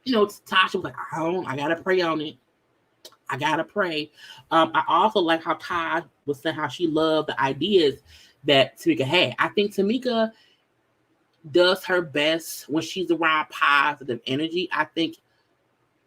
you know, Tasha was like, I gotta pray on it. I gotta pray. I also like how Todd was saying how she loved the ideas that Tamika had. I think Tamika does her best when she's around positive energy. I think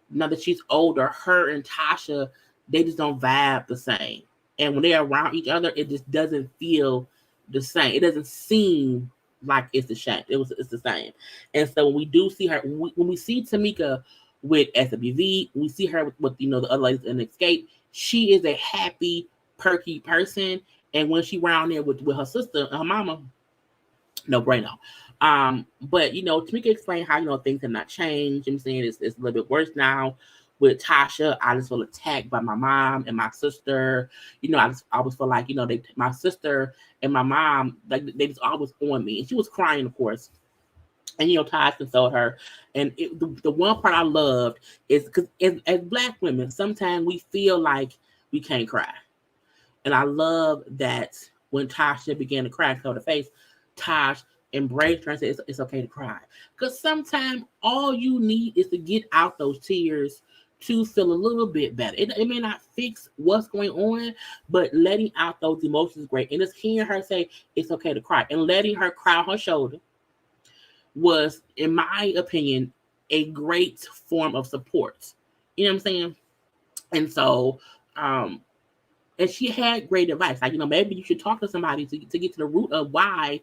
now that she's older, her and Tasha, they just don't vibe the same. And when they're around each other, it just doesn't feel the same. It doesn't seem like it's it's the same. And so when we do see her, when we see Tamika with SWV, we see her with you know the other ladies in Xscape, she is a happy, perky person. And when she around there with her sister and her mama, no brainer. But you know, Tamika explained how you know things have not changed. I'm saying it's a little bit worse now with Tasha. I just feel attacked by my mom and my sister. You know, I always feel like you know my sister and my mom like they just always on me, and she was crying, of course. And you know, Tasha consoled her. And the one part I loved is because as Black women, sometimes we feel like we can't cry, and I love that when Tasha began to cry, cover the face, Tosh embraced her and said, it's okay to cry. Because sometimes all you need is to get out those tears to feel a little bit better. It may not fix what's going on, but letting out those emotions is great. And just hearing her say, it's okay to cry, and letting her cry on her shoulder was, in my opinion, a great form of support. You know what I'm saying? And so, and she had great advice. Like, you know, maybe you should talk to somebody to get to the root of why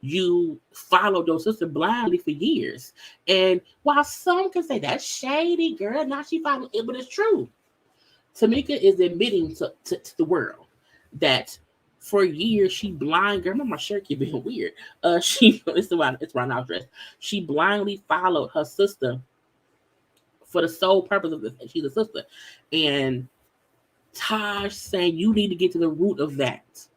you followed your sister blindly for years. And while some can say that's shady, girl, now she followed it, but it's true. Tamika is admitting to the world that for years she blind girl. My shirt keep being weird. It's around our dress. She blindly followed her sister for the sole purpose of this. She's a sister, and Taj saying you need to get to the root of that.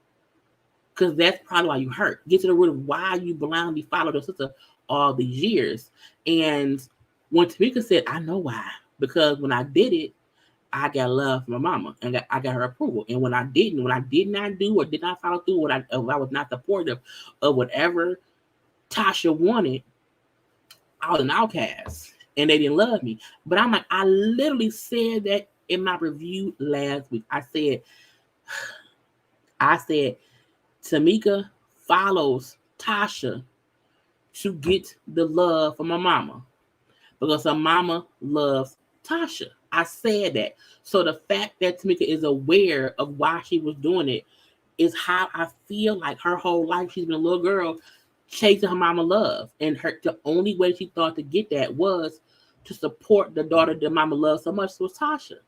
Because that's probably why you hurt. Get to the root of why you blindly followed your sister all these years. And when Tamika said, I know why. Because when I did it, I got love from my mama and I got her approval. And when I did not do or did not follow through, if I was not supportive of whatever Tasha wanted, I was an outcast and they didn't love me. But I'm like, I literally said that in my review last week. I said, Tamika follows Tasha to get the love from her mama because her mama loves Tasha. I said that. So the fact that Tamika is aware of why she was doing it is how I feel like her whole life she's been a little girl chasing her mama love. And the only way she thought to get that was to support the daughter that mama loves so much was Tasha.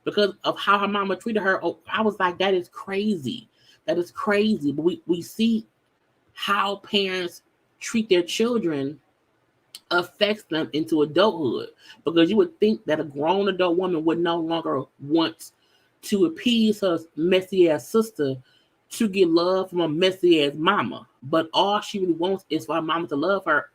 Because of how her mama treated her, I was like, that is crazy. That is crazy. But we see how parents treat their children affects them into adulthood. Because you would think that a grown adult woman would no longer want to appease her messy ass sister to get love from a messy ass mama. But all she really wants is for her mama to love her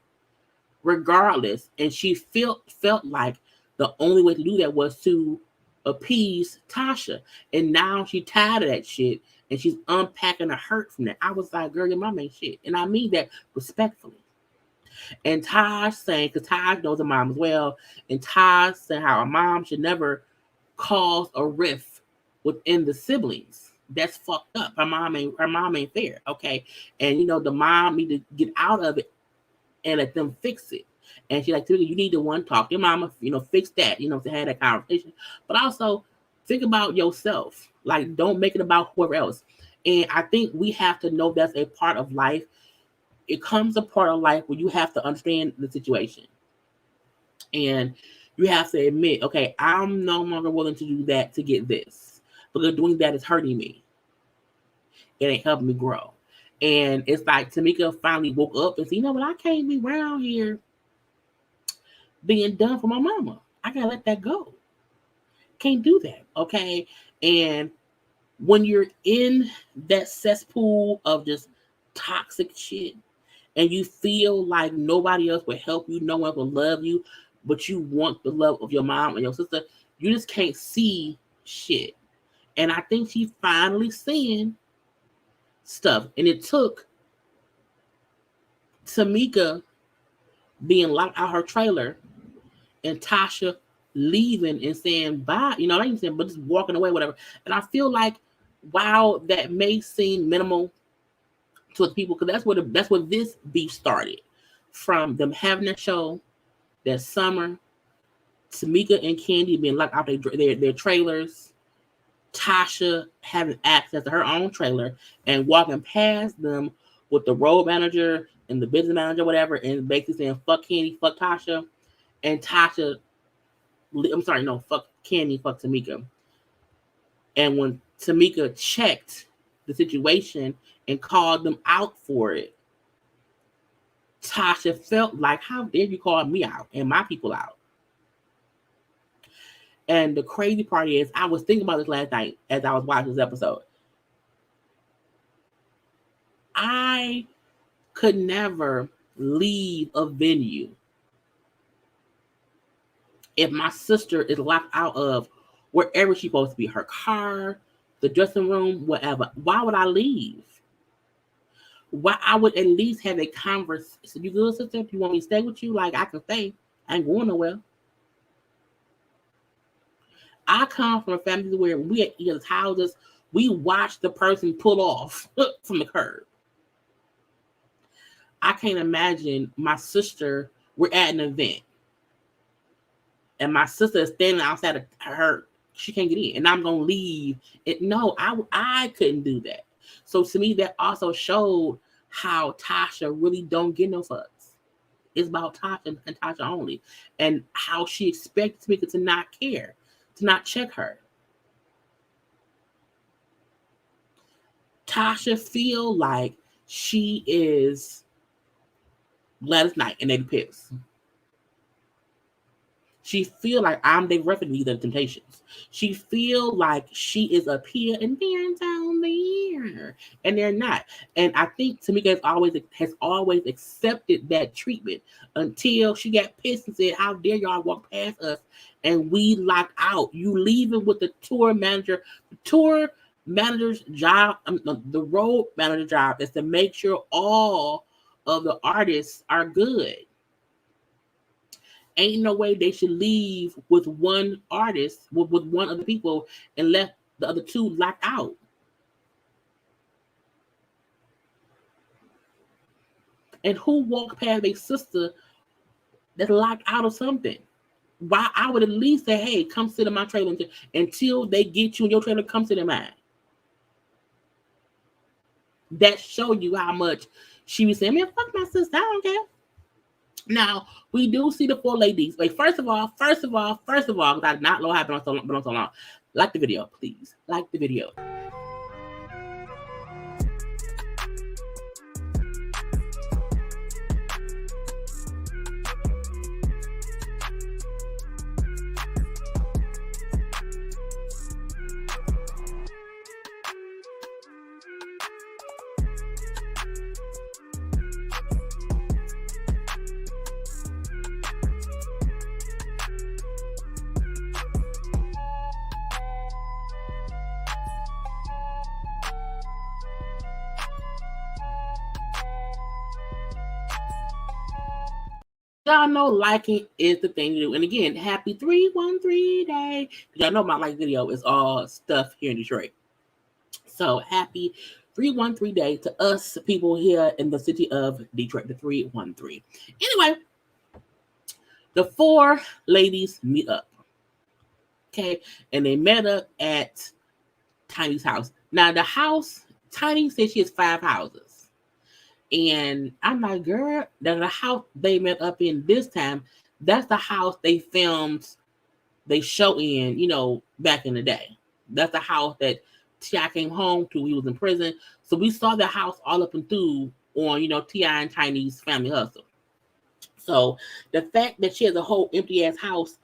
regardless. And she felt like the only way to do that was to appease Tasha. And now she's tired of that shit and she's unpacking the hurt from that. I was like, girl, your mom ain't shit. And I mean that respectfully. And Taj saying, because Taj knows her mom as well, and Taj saying how a mom should never cause a rift within the siblings. That's fucked up. Her mom ain't fair, okay? And the mom need to get out of it and let them fix it. And she's like, you need to talk to your mama, fix that, to have that conversation. But also think about yourself. Like, don't make it about whoever else. And I think we have to know that's a part of life. It comes a part of life where you have to understand the situation. And you have to admit, okay, I'm no longer willing to do that to get this. Because doing that is hurting me. It ain't helping me grow. And it's like Tamika finally woke up and said, but I can't be around here being done for my mama. I gotta let that go. Can't do that, okay? And when you're in that cesspool of just toxic shit and you feel like nobody else will help you, no one will love you, but you want the love of your mom and your sister, you just can't see shit. And I think she's finally seeing stuff. And it took Tamika being locked out her trailer and Tasha leaving and saying bye, not even saying, but just walking away, whatever. And I feel like, while that may seem minimal to the people, because that's where this beef started, from them having a show that summer, Tamika and Candy being locked out their trailers, Tasha having access to her own trailer and walking past them with the road manager and the business manager, whatever, and basically saying fuck Candy, fuck Tasha, and Tasha, fuck Candy, fuck Tamika. And when Tamika checked the situation and called them out for it, Tasha felt like, how dare you call me out and my people out? And the crazy part is, I was thinking about this last night as I was watching this episode. I could never leave a venue if my sister is locked out of wherever she's supposed to be, her car, the dressing room, whatever. Why would I leave? Why I would at least have a conversation. You good, sister? If you want me to stay with you, like, I can stay. I ain't going nowhere. I come from a family where we at each other's houses, we watch the person pull off from the curb. I can't imagine my sister, we're at an event, and my sister is standing outside of her, she can't get in, and I'm going to leave. No, I couldn't do that. So to me, that also showed how Tasha really don't get no fucks. It's about Tasha and Tasha only, and how she expects Tamika to not care, to not check her. Tasha feel like she is Gladys Knight and Eddie Pitts. She feel like I'm the referee of the Temptations. She feel like she is up here and they're down there, and they're not. And I think Tamika has always accepted that treatment until she got pissed and said, "How dare y'all walk past us?" And we locked out. You leaving with the tour manager. The tour manager's job, the road manager job, is to make sure all of the artists are good. Ain't no way they should leave with one artist, with one of the people, and left the other two locked out. And who walked past their sister that's locked out of something? Why? I would at least say, hey, come sit in my trailer until they get you in your trailer, come sit in mine. That show you how much she was saying, man, fuck my sister, I don't care. Now, we do see the four ladies. Like, first of all, because I did not know how been on so long. Like the video, please. Like the video. Y'all know liking is the thing to do. And again, happy 313 day. Y'all know my like video is all stuff here in Detroit. So happy 313 day to us people here in the city of Detroit, the 313. Anyway, the four ladies meet up. Okay, and they met up at Tiny's house. Now the house, Tiny said she has 5 houses. And I'm like, girl, that's the house they met up in this time. That's the house they filmed, they show in, back in the day. That's the house that T.I. came home to. He was in prison. So we saw the house all up and through on, T.I. and Tiny's Family Hustle. So the fact that she has a whole empty ass house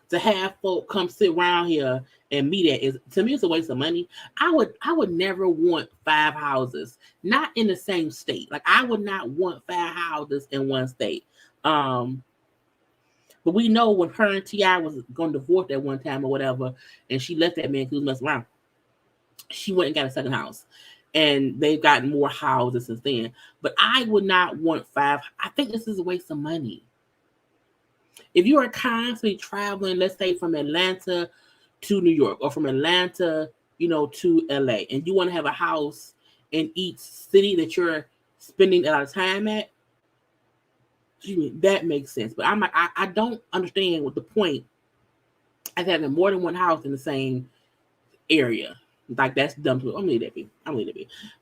to have folk come sit around here and meet at is, to me, it's a waste of money. I would never want 5 houses, not in the same state. Like I would not want 5 houses in one state. But we know when her and T.I. was going to divorce at one time or whatever, and she left that man because he was messing around, she went and got a second house. And they've gotten more houses since then. But I would not want 5. I think this is a waste of money. If you are constantly traveling, let's say from Atlanta to New York, or from Atlanta, to LA, and you want to have a house in each city that you're spending a lot of time at, that makes sense. But I'm like, I don't understand what the point of having more than one house in the same area. Like that's dumb. I'm gonna leave that be.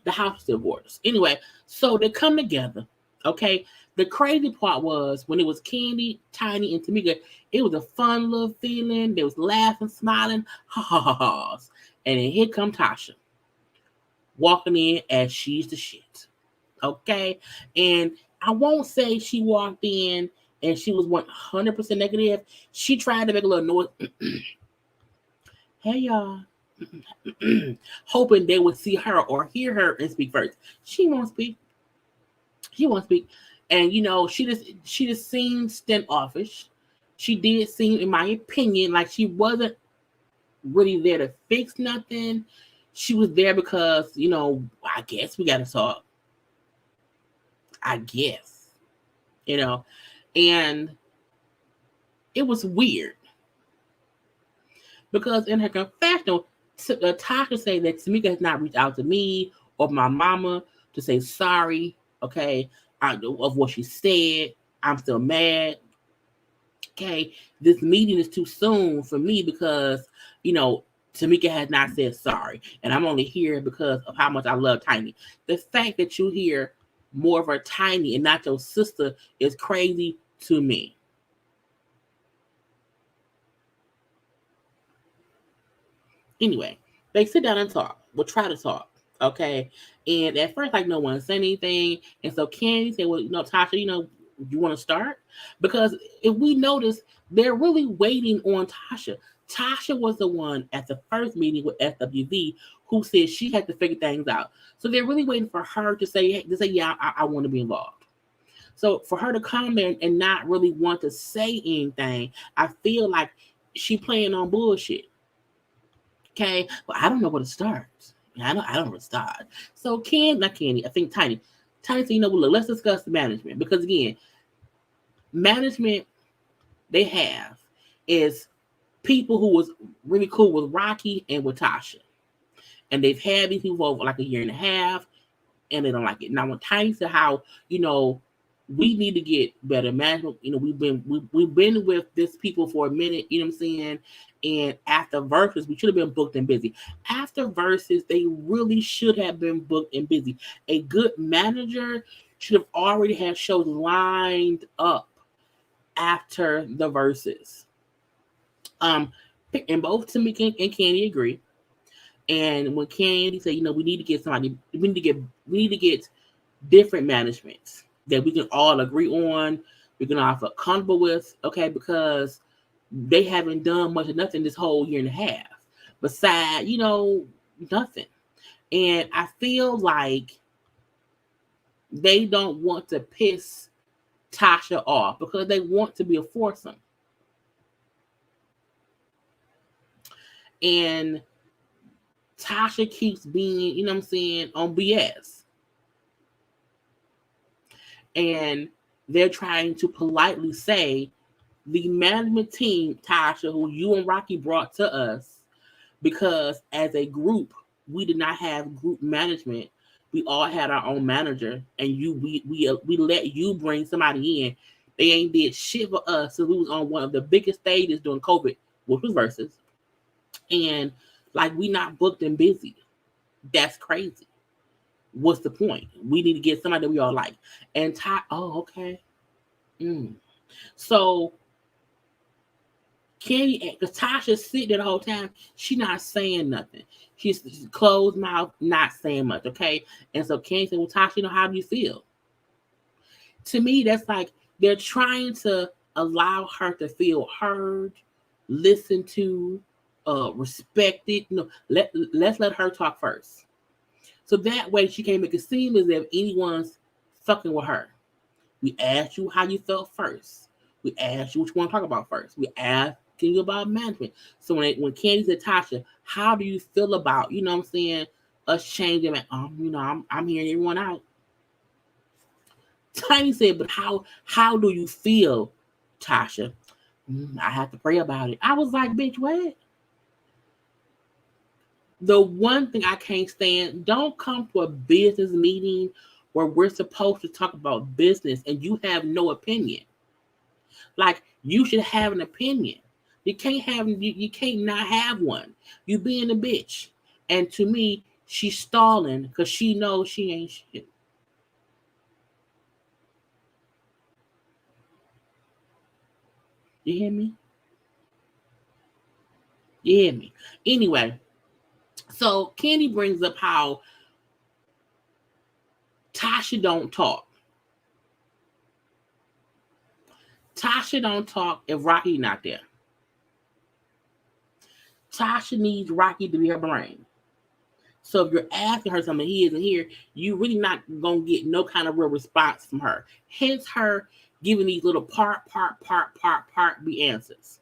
The house still borders. Anyway, so they come together. Okay. The crazy part was when it was Candy, Tiny, and Tamika, it was a fun little feeling. They was laughing, smiling, ha ha ha ha's. And then here come Tasha, walking in as she's the shit. Okay. And I won't say she walked in and she was 100% negative. She tried to make a little noise. Hey y'all. Hoping they would see her or hear her and speak first. She won't speak. And she just seemed standoffish. She did seem, in my opinion, like she wasn't really there to fix nothing. She was there because, I guess we gotta talk. I guess. And it was weird. Because in her confessional, Tasha said that Tamika has not reached out to me or my mama to say sorry, okay, of what she said. I'm still mad. Okay, this meeting is too soon for me because, Tamika has not said sorry. And I'm only here because of how much I love Tiny. The fact that you hear more of her Tiny and not your sister is crazy to me. Anyway, they sit down and talk. We'll try to talk. Okay. And at first, like, no one said anything. And so Candy said, well, Tasha, you want to start? Because if we notice, they're really waiting on Tasha. Tasha was the one at the first meeting with SWV who said she had to figure things out. So they're really waiting for her to say, yeah, I want to be involved. So for her to come in and not really want to say anything, I feel like she playing on bullshit. Okay, well, I don't know where to start. I don't know where to start. So not Candy, I think Tiny said, look, let's discuss the management. Because again, management they have is people who was really cool with Rocky and with Tasha. And they've had these people over like a year and a half, and they don't like it. Now when Tiny said how, we need to get better management. We've been with this people for a minute, you know what I'm saying? And after Versus, we should have been booked and busy. After Versus, they really should have been booked and busy. A good manager should have already had shows lined up after the Versus. And both Tamika and Candy agree. And when Candy said, we need to get somebody, we need to get different managements that we can all agree on, we can all feel comfortable with, okay, because they haven't done much of nothing this whole year and a half. Besides, nothing. And I feel like they don't want to piss Tasha off because they want to be a foursome. And Tasha keeps being, on BS. And they're trying to politely say, the management team, Tasha, who you and Rocky brought to us, because as a group, we did not have group management. We all had our own manager, and we let you bring somebody in. They ain't did shit for us. So we was on one of the biggest stages during COVID, which was Versus, and like we not booked and busy. That's crazy. What's the point? We need to get somebody that we all like. And oh, okay. So Candy, because Tasha's sitting there the whole time, she not saying nothing. She's closed mouth, not saying much, okay? And so Candy said, well, Tasha, how do you feel? To me, that's like they're trying to allow her to feel heard, listened to, respected. Let's let her talk first. So that way she can't make it seem as if anyone's fucking with her. We asked you how you felt first. We asked you what you want to talk about first. We asked you about management. So when Candy said, Tasha, how do you feel about, you know what I'm saying, us changing? I'm hearing everyone out. Tiny said, but how do you feel, Tasha? I have to pray about it. I was like, bitch, what? The one thing I can't stand, don't come to a business meeting where we're supposed to talk about business and you have no opinion. Like, you should have an opinion. You can't not have one. You being a bitch. And to me, she's stalling because she knows she ain't shit. You hear me? You hear me? Anyway, so Candy brings up how Tasha don't talk. Tasha don't talk if Rocky not there. Tasha needs Rocky to be her brain. So if you're asking her something, he isn't here, you really not gonna get no kind of real response from her. Hence her giving these little part B answers.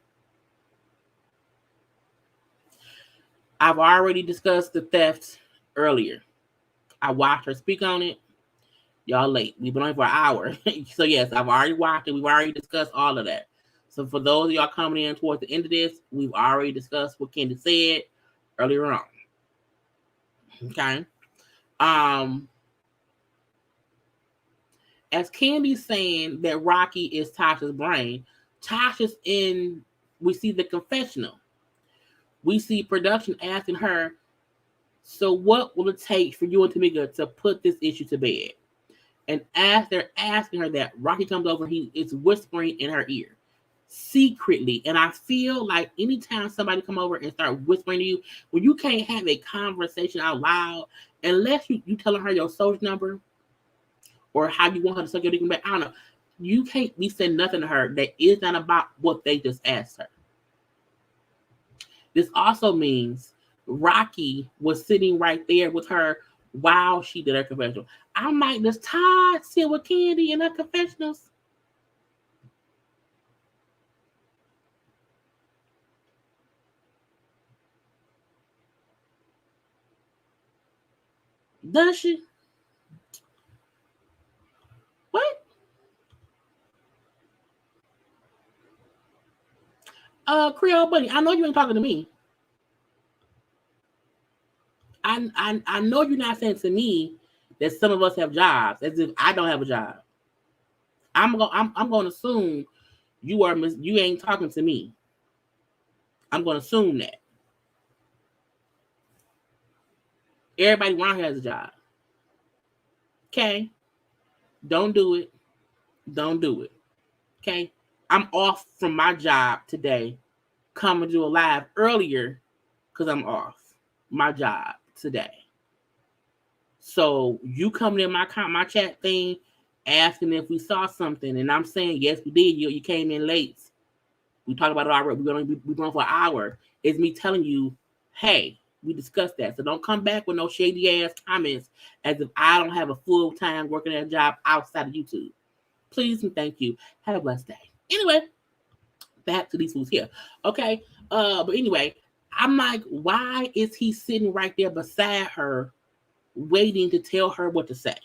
I've already discussed the theft earlier. I watched her speak on it. Y'all late. We've been on for an hour. So yes, I've already watched it. We've already discussed all of that. So for those of y'all coming in towards the end of this, we've already discussed what Candy said earlier on. Okay. As Candy's saying that Rocky is Tasha's brain, Tasha's in, we see the confessional. We see production asking her, so what will it take for you and Tamika to put this issue to bed? And as they're asking her that, Rocky comes over, he is whispering in her ear secretly. And I feel like anytime somebody come over and start whispering to you, when you can't have a conversation out loud, unless you telling her your social number or how you want her to suck your dick back, I don't know. You can't be saying nothing to her that is not about what they just asked her. This also means Rocky was sitting right there with her while she did her confessional. I might just Todd sit with Candy in her confessionals. Does she? What? Creole Bunny, I know you ain't talking to me. I know you're not saying to me that some of us have jobs, as if I don't have a job. I'm going to assume you ain't talking to me. I'm going to assume that everybody around here has a job. Okay, don't do it. Don't do it. Okay, I'm off from my job today. Come and do a live earlier because I'm off my job today. So you coming in my chat thing asking if we saw something, and I'm saying yes, we did. You came in late. We talked about it already. We're going for an hour. It's me telling you, hey, we discussed that. So don't come back with no shady ass comments as if I don't have a full time working at a job outside of YouTube. Please and thank you. Have a blessed day. Anyway, back to these foods here. Okay. But anyway, I'm like, why is he sitting right there beside her, waiting to tell her what to say?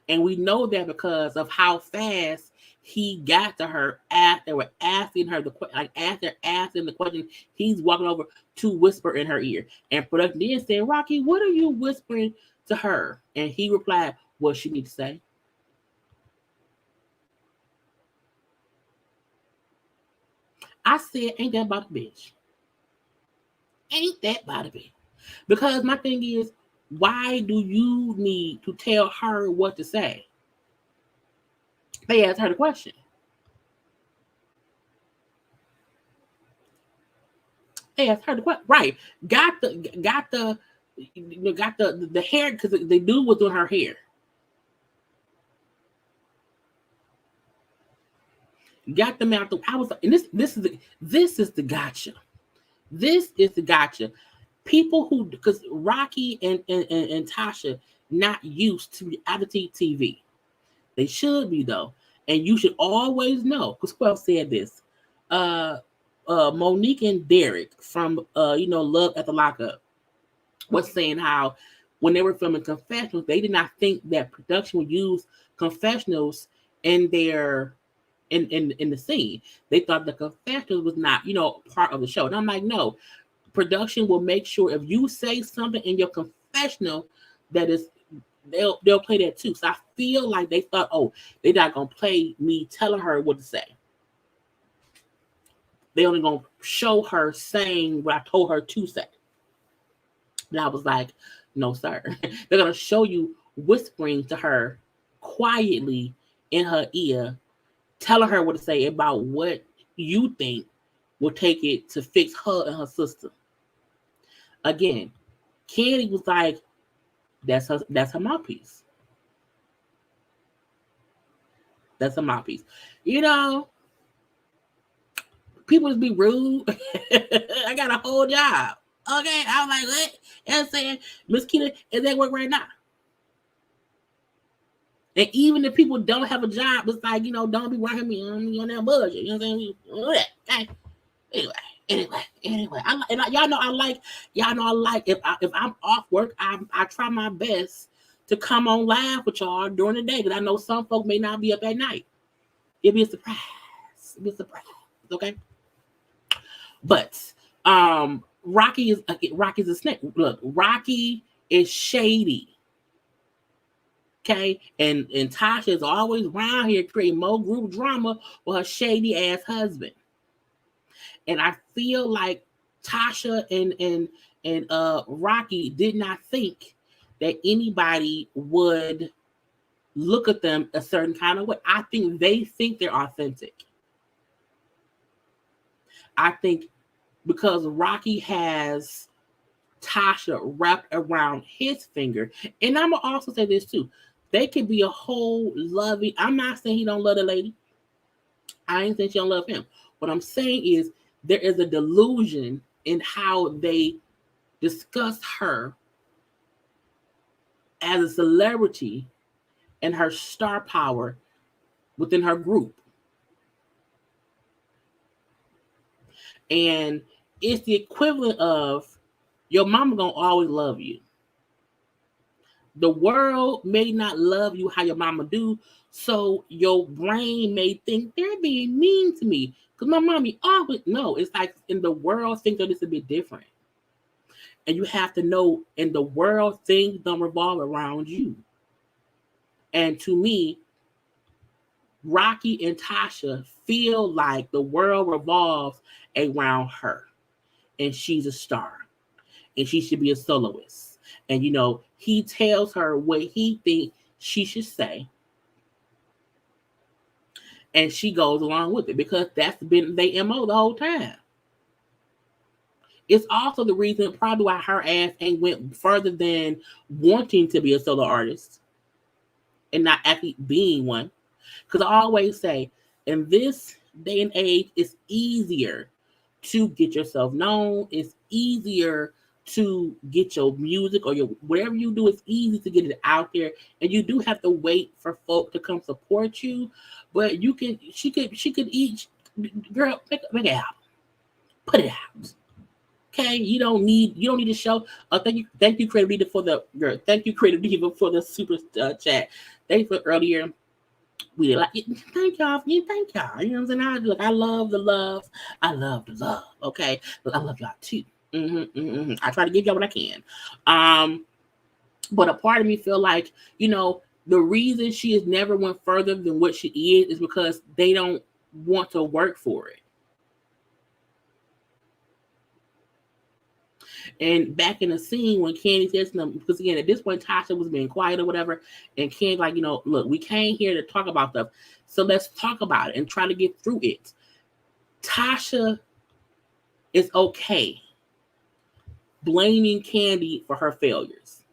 And we know that because of how fast he got to her after they were asking her the question, like after asking the question, he's walking over to whisper in her ear. And production then said, Rocky, what are you whispering to her? And he replied, what she need to say. I said, ain't that about a bitch? Ain't that about a bitch? Because my thing is, why do you need to tell her what to say? They asked her the question. They asked her the question. Right. Got the hair, because the dude was doing her hair. Got them out the. I was, and this is the gotcha. This is the gotcha. People who, because Rocky and Tasha not used to reality TV. They should be though, and you should always know. Because who else said this? Monique and Derek from Love at the Lockup was saying how when they were filming confessionals, they did not think that production would use confessionals in their in the scene. They thought the confessionals was not part of the show. And I'm like, no, production will make sure if you say something in your confessional that is, they'll play that too. So I feel like they thought, oh, they're not gonna play me telling her what to say. They only gonna show her saying what I told her to say. And I was like, no, sir. They're gonna show you whispering to her quietly in her ear, telling her what to say about what you think will take it to fix her and her sister. Again, Candy was like, that's her mouthpiece. That's her mouthpiece. People just be rude. I got a whole job. Okay, I was like, what? I'm saying, Miss Keita is at work right now. And even if people don't have a job, it's like, don't be working me on that budget. You know what I'm saying? Okay. Anyway. Y'all know I like. If I'm off work, I try my best to come on live with y'all during the day, because I know some folk may not be up at night. It'll be a surprise. Okay. But Rocky's a snake. Look, Rocky is shady. Okay, and Tasha is always around here creating more group drama with her shady ass husband. And I feel like Tasha and Rocky did not think that anybody would look at them a certain kind of way. I think they think they're authentic. I think because Rocky has Tasha wrapped around his finger, and I'm gonna also say this too. They could be a whole loving. I'm not saying he don't love the lady. I ain't saying she don't love him. What I'm saying is there is a delusion in how they discuss her as a celebrity and her star power within her group. And it's the equivalent of your mama gonna always love you. The world may not love you how your mama do, so your brain may think they're being mean to me because my mommy always. No, it's like in the world things are just a bit different, and you have to know in the world things don't revolve around you. And to me, Rocky and Tasha feel like the world revolves around her, and she's a star, and she should be a soloist. And he tells her what he thinks she should say, and she goes along with it because that's been their MO the whole time. It's also the reason probably why her ass ain't went further than wanting to be a solo artist and not actually being one. Because I always say, in this day and age, it's easier to get yourself known. It's easier to get your music or your whatever you do. It's easy to get it out there, and you do have to wait for folk to come support you. But she could each girl make an album, put it out. Okay, you don't need to show. Thank you, Creative Diva, for the girl. Thank you, Creative Diva, for the super chat. Thank you for earlier. We like, thank y'all. Thank y'all. You know what I'm saying? Look, I love the love. I love the love. Okay. Look, I love y'all too. I try to give y'all what I can. But a part of me feel like, the reason she has never went further than what she is because they don't want to work for it. And back in the scene when Candy says to them, because again, at this point, Tasha was being quiet or whatever, and Candy like, look, we came here to talk about stuff, so let's talk about it and try to get through it. Tasha is okay blaming Candy for her failures.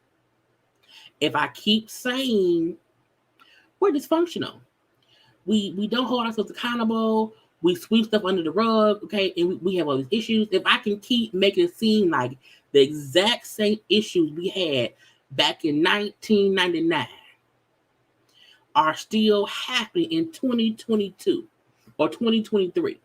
If I keep saying we're dysfunctional, we don't hold ourselves accountable, we sweep stuff under the rug, okay, and we have all these issues. If I can keep making it seem like the exact same issues we had back in 1999 are still happening in 2022 or 2023,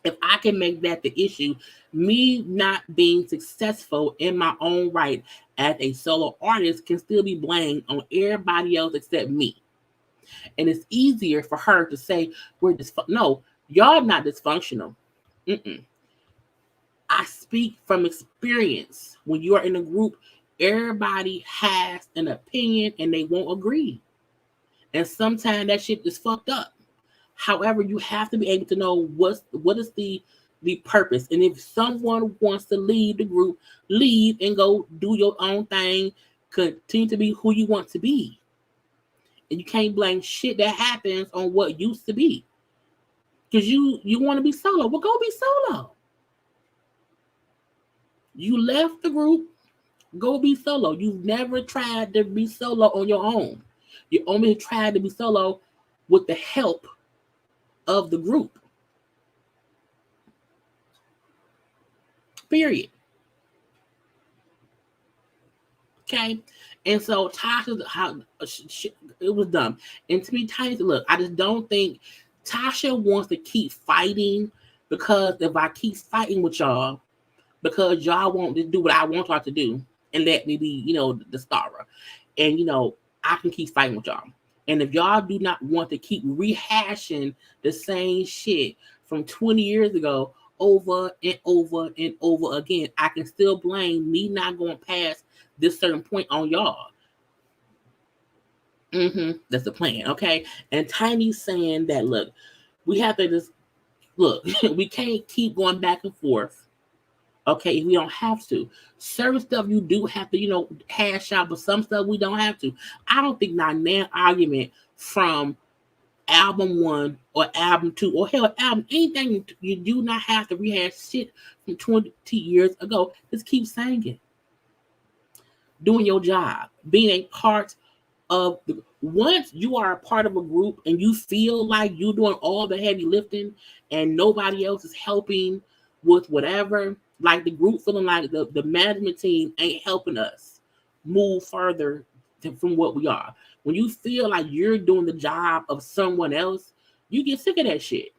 if I can make that the issue, me not being successful in my own right as a solo artist can still be blamed on everybody else except me. And it's easier for her to say, we're dysfunctional. No, y'all not dysfunctional. I speak from experience. When you are in a group, everybody has an opinion and they won't agree. And sometimes that shit is fucked up. However, you have to be able to know what is the purpose. And if someone wants to leave the group, leave and go do your own thing. Continue to be who you want to be. And you can't blame shit that happens on what used to be. Because you want to be solo. Well, go be solo. You left the group, go be solo. You've never tried to be solo on your own. You only tried to be solo with the help of the group. Period. Okay. And so Tasha, it was dumb. And to me, Tiny said, look, I just don't think Tasha wants to keep fighting, because if I keep fighting with y'all, because y'all won't do what I want y'all to do and let me be, the star. And, I can keep fighting with y'all. And if y'all do not want to keep rehashing the same shit from 20 years ago over and over and over again, I can still blame me not going past this certain point on y'all. That's the plan, okay? And Tiny's saying that, look, we have to just, we can't keep going back and forth. Okay, if we don't have to. Certain stuff you do have to, hash out, but some stuff we don't have to. I don't think not an argument from album 1 or album 2 or hell, album anything, you do not have to rehash shit from 20 years ago. Just keep singing. Doing your job. Being a part of the, once you are a part of a group and you feel like you're doing all the heavy lifting and nobody else is helping with whatever, like the group feeling like the management team ain't helping us move further from what we are. When you feel like you're doing the job of someone else, you get sick of that shit.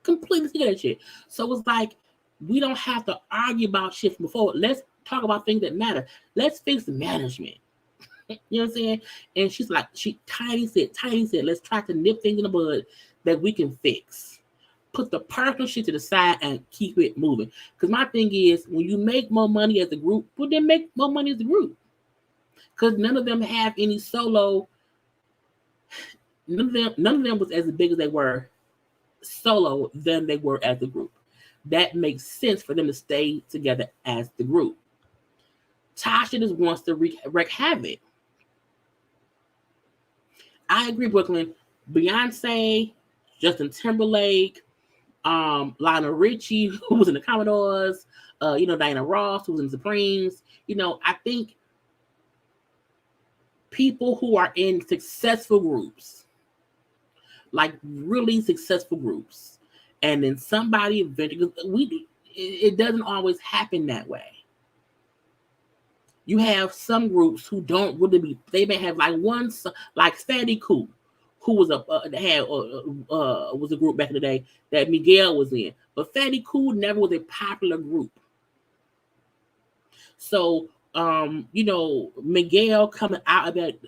Completely sick of that shit. So it's like, we don't have to argue about shit from before. Let's talk about things that matter. Let's fix the management. You know what I'm saying? And she's like, Tiny said, let's try to nip things in the bud that we can fix. Put the personal shit to the side and keep it moving. Because my thing is, when you make more money as a group, well, then make more money as a group. Because none of them have any solo. None of them was as big as they were solo than they were as a group. That makes sense for them to stay together as the group. Tasha just wants to wreak havoc. I agree, Brooklyn. Beyonce, Justin Timberlake, Lionel Richie, who was in the Commodores, Diana Ross, who was in the Supremes. I think people who are in successful groups, like really successful groups, and then somebody eventually, it doesn't always happen that way. You have some groups who don't really they may have like one, like Fatty Cool, who was was a group back in the day that Miguel was in. But Fatty Cool never was a popular group. So, Miguel coming out of that,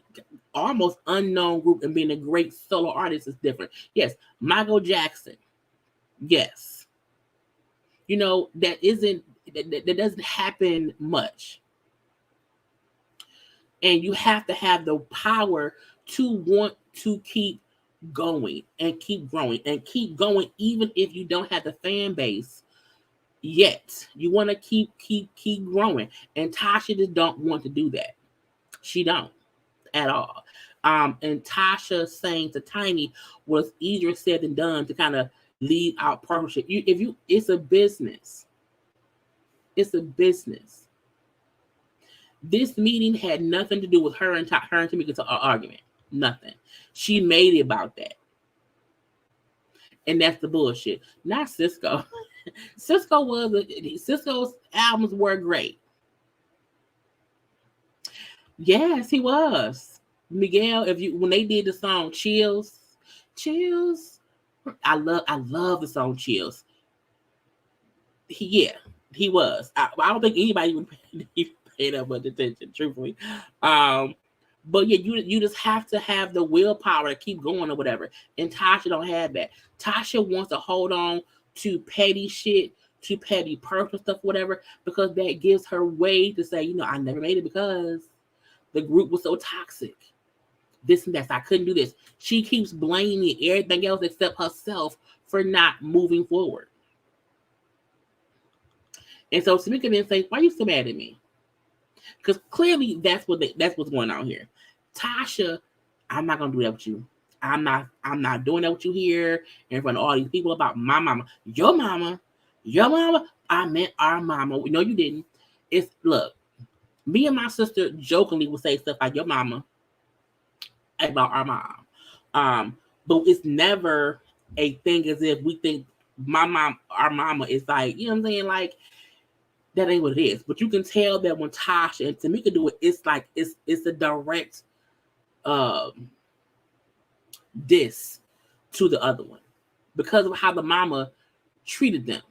almost unknown group and being a great solo artist is different. Yes, Michael Jackson. Yes. You know, that doesn't happen much. And you have to have the power to want to keep going and keep growing and keep going, even if you don't have the fan base yet. You want to keep growing. And Tasha just don't want to do that. She don't at all. And Tasha saying to Tiny was easier said than done to kind of lead out partnership. It's a business. It's a business. This meeting had nothing to do with her and Tamika's argument. Nothing. She made it about that. And that's the bullshit. Not Cisco. Cisco's albums were great. Yes, he was. Miguel, when they did the song Chills, I love the song Chills. He was. I don't think anybody would pay that much attention, truthfully. But yeah, you just have to have the willpower to keep going or whatever. And Tasha don't have that. Tasha wants to hold on to petty shit, to petty personal stuff, whatever, because that gives her way to say, you know, I never made it because the group was so toxic. This and that. I couldn't do this. She keeps blaming everything else except herself for not moving forward. And so Tamika then says, why are you so mad at me? Because clearly that's what's going on here. Tasha, I'm not gonna do that with you. I'm not doing that with you here in front of all these people about my mama. Your mama. I meant our mama. No, you didn't. Look, me and my sister jokingly would say stuff like your mama about our mom. But it's never a thing as if we think our mama is like, you know what I'm saying? Like, that ain't what it is. But you can tell that when Tasha and Tamika do it, it's like it's a direct diss to the other one because of how the mama treated them.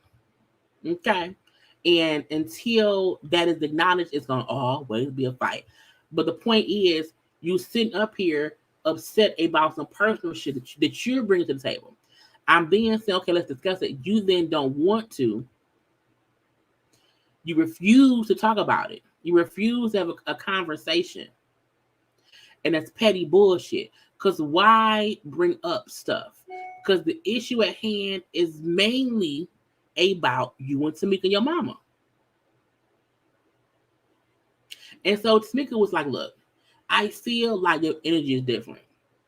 Okay. And until that is acknowledged, it's gonna always be a fight. But the point is, you sitting up here upset about some personal shit that you're bringing to the table. I'm being said, okay, let's discuss it. You then don't want to. You refuse to talk about it. You refuse to have a conversation. And that's petty bullshit. Because why bring up stuff? Because the issue at hand is mainly about you and Tamika and your mama. And so Tamika was like, look, I feel like your energy is different.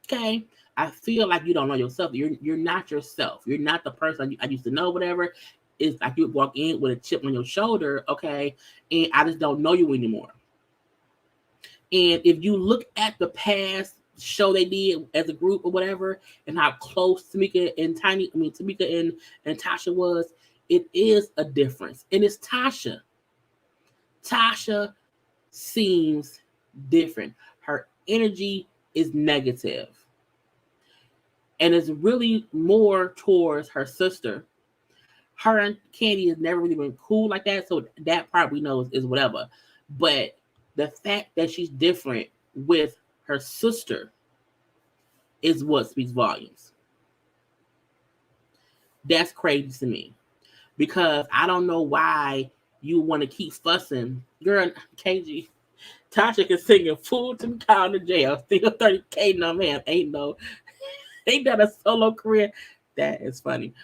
Okay? I feel like you don't know yourself. You're not yourself. You're not the person I used to know, whatever. It's like you walk in with a chip on your shoulder, okay, and I just don't know you anymore. And if you look at the past show they did as a group or whatever, and how close Tamika and Tasha was, it is a difference. And it's Tasha. Tasha seems different. Her energy is negative. And it's really more towards her sister. Her and Candy has never really been cool like that, so that part we know is whatever. But the fact that she's different with her sister is what speaks volumes. That's crazy to me. Because I don't know why you want to keep fussing. Girl, KG, Tasha can sing a fool to the cow in the jail. Still 30K, no man. Ain't that a solo career? That is funny.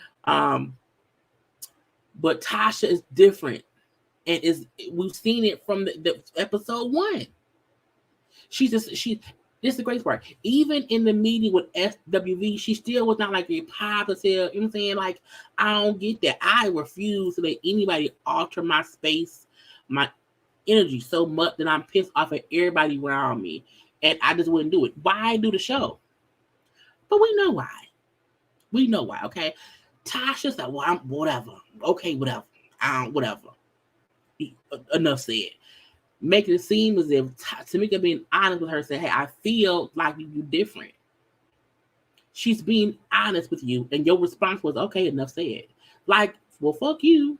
But Tasha is different. And we've seen it from the episode 1. This is the great part. Even in the meeting with SWV, she still was not like a positive, you know what I'm saying? Like, I don't get that. I refuse to let anybody alter my space, my energy so much that I'm pissed off at everybody around me. And I just wouldn't do it. Why do the show? But we know why. Okay? Tasha said, well, whatever. Okay, whatever. Whatever. Enough said. Making it seem as if Tamika being honest with her, saying, hey, I feel like you're different. She's being honest with you, and your response was, okay, enough said. Like, well, fuck you.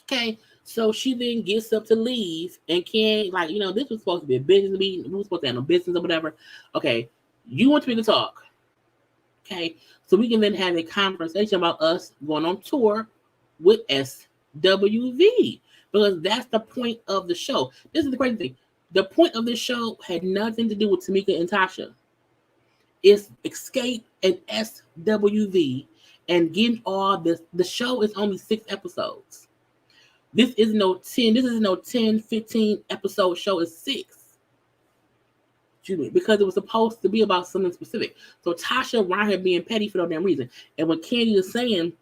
Okay, So she then gets up to leave and can't, like, this was supposed to be a business meeting. We were supposed to have no business or whatever. Okay, you want me to talk. Okay, so we can then have a conversation about us going on tour with SWV, because that's the point of the show. This is the crazy thing. The point of this show had nothing to do with Tamika and Tasha. It's Xscape and SWV and getting all this. The show is only 6 episodes. This is no 10, 15 episode show. It's 6. Because it was supposed to be about something specific. So Tasha around here being petty for no damn reason. And when Candy is saying,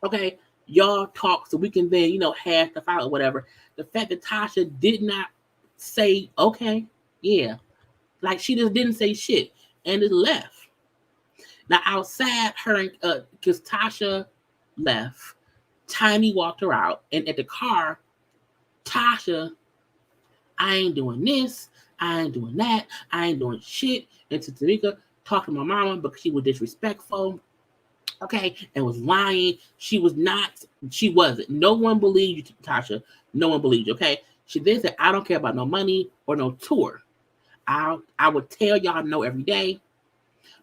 okay, y'all talk so we can then, hash the file or whatever, the fact that Tasha did not say, okay, yeah, like she just didn't say shit and just left. Now outside her, because Tasha left, Tiny walked her out, and at the car, Tasha, I ain't doing this, I ain't doing that, I ain't doing shit. And to Tamika, talked to my mama because she was disrespectful, okay, and was lying. She wasn't. No one believed you, Tasha. No one believed you, okay? She then said, I don't care about no money or no tour. I would tell y'all no every day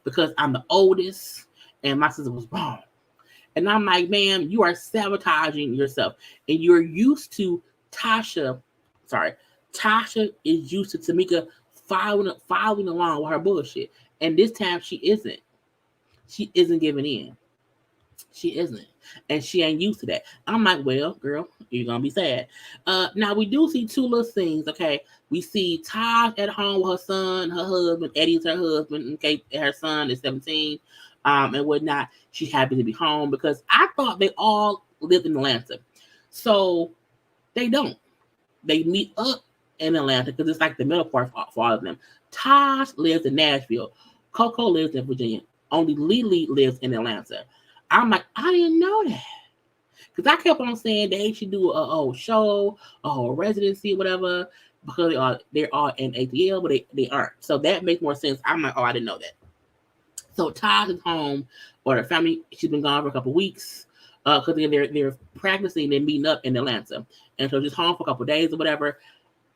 because I'm the oldest and my sister was wrong. And I'm like, ma'am, you are sabotaging yourself. And you're used to Tasha is used to Tamika following along with her bullshit. And this time she isn't. She isn't giving in. She isn't. And she ain't used to that. I'm like, well, girl, you're going to be sad. Now, we do see 2 little things, okay? We see Taj at home with her son, her husband. Eddie's her husband, okay? Her son is 17 and whatnot. She's happy to be home because I thought they all lived in Atlanta. So they don't. They meet up in Atlanta because it's like the middle part for all of them. Taj lives in Nashville. Coco lives in Virginia. Only Lily lives in Atlanta. I'm like, I didn't know that. Because I kept on saying they should do a whole show, a whole residency, whatever, because they're all in ATL, but they aren't. So that makes more sense. I'm like, oh, I didn't know that. So Taj is home, or her family, she's been gone for a couple of weeks, because they're practicing, they're meeting up in Atlanta. And so she's home for a couple of days or whatever.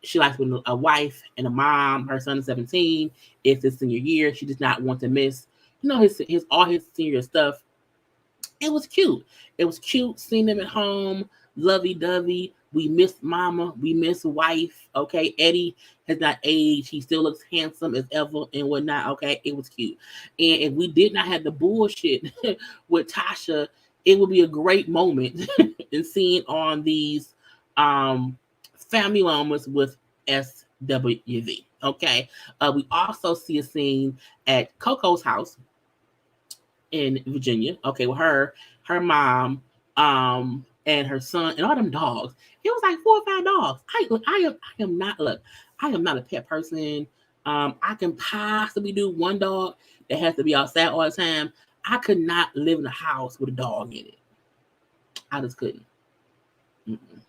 She likes being a wife and a mom. Her son is 17. It's his senior year. She does not want to miss, his all his senior stuff. It was cute. It was cute seeing them at home, lovey-dovey. We miss mama. We miss wife. Okay, Eddie has not aged. He still looks handsome as ever and whatnot. Okay, it was cute. And if we did not have the bullshit with Tasha, it would be a great moment in seeing on these family moments with SWV. Okay, we also see a scene at Coco's house in Virginia, okay, with her mom, and her son, and all them dogs. It was like 4 or 5 dogs. I am not a pet person. I can possibly do one dog that has to be outside all the time. I could not live in a house with a dog in it. I just couldn't. Mm-mm.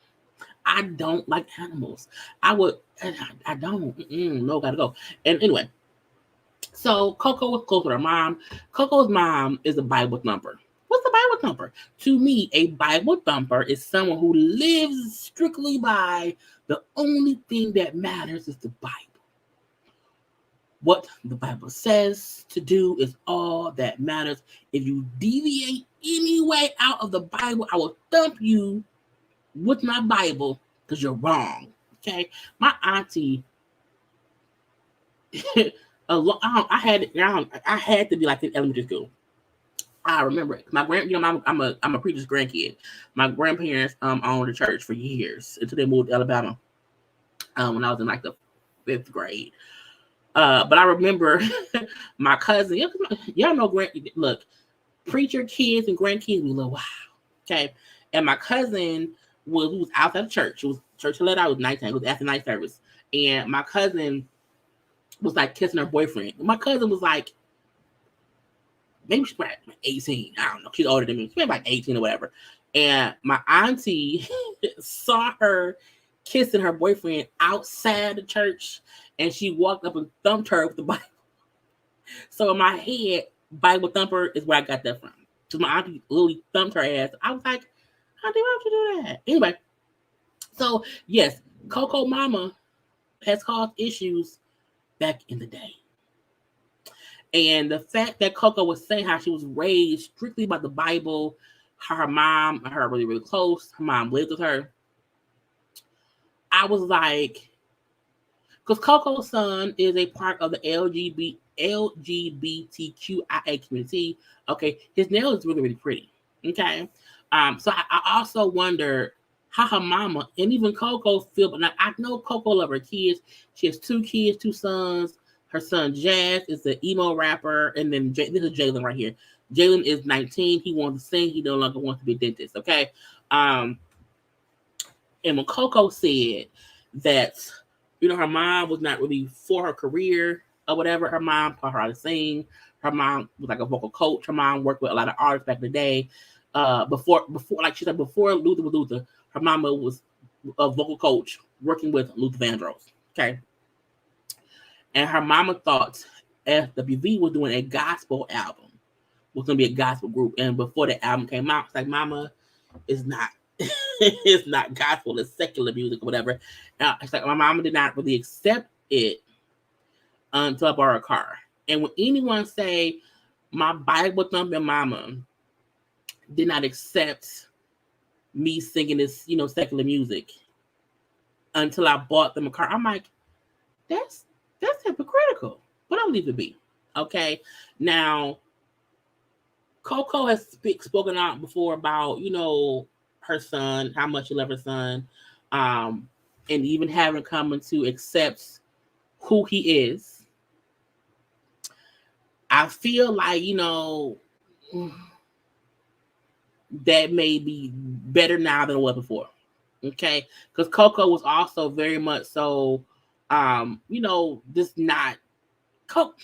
I don't like animals. I don't. No, gotta go. And anyway, so Coco was close with her mom. Coco's mom is a Bible thumper. What's a Bible thumper? To me, a Bible thumper is someone who lives strictly by the only thing that matters is the Bible. What the Bible says to do is all that matters. If you deviate any way out of the Bible, I will thump you with my Bible because you're wrong. Okay? My auntie I had to be like in elementary school. I remember it. My I'm a preacher's grandkid. My grandparents owned a church for years until they moved to Alabama. When I was in like the 5th grade. But I remember my cousin. Y'all know look, preacher kids and grandkids, we love, wow. Okay, and my cousin was outside the church. It was church let out. It was nighttime. It was after night service, and my cousin was like kissing her boyfriend. My cousin was like, maybe she's like 18. I don't know. She's older than me. She's maybe like 18 or whatever. And my auntie saw her kissing her boyfriend outside the church, and she walked up and thumped her with the Bible. So in my head, Bible thumper is where I got that from. Because my auntie literally thumped her ass. I was like, Auntie, why don't you do that? Anyway, So yes, Coco Mama has caused issues back in the day. And the fact that Coco was saying how she was raised strictly by the Bible, how her mom and her are really, really close, her mom lived with her. I was like, because Coco's son is a part of the LGBTQIA community. Okay, his nail is really, really pretty. Okay, so I also wonder how her mama and even Coco feel. But I know Coco love her kids. She has 2 kids, 2 sons. Her son Jazz is the emo rapper, and then this is Jalen right here. Jalen is 19. He wants to sing. He no longer wants to be a dentist. Okay, and when Coco said that, her mom was not really for her career or whatever, her mom taught her how to sing. Her mom was like a vocal coach. Her mom worked with a lot of artists back in the day. Before, like she said, before Luther was Luther, her mama was a vocal coach working with Luther Vandross. Okay. And her mama thought SWV was doing a gospel album, was going to be a gospel group. And before the album came out, it's like, Mama, it's not. It's not gospel, it's secular music or whatever. It's like my mama did not really accept it until I bought her a car. And when anyone say my Bible thumping mama did not accept me singing this, secular music until I bought them a car, I'm like, that's hypocritical. But I'll leave it be. Okay. Now, Coco has spoken out before about, her son, how much she loves her son, and even having come to accept who he is. I feel like, that may be better now than it was before. Okay? Because Coco was also very much so, just not Coco.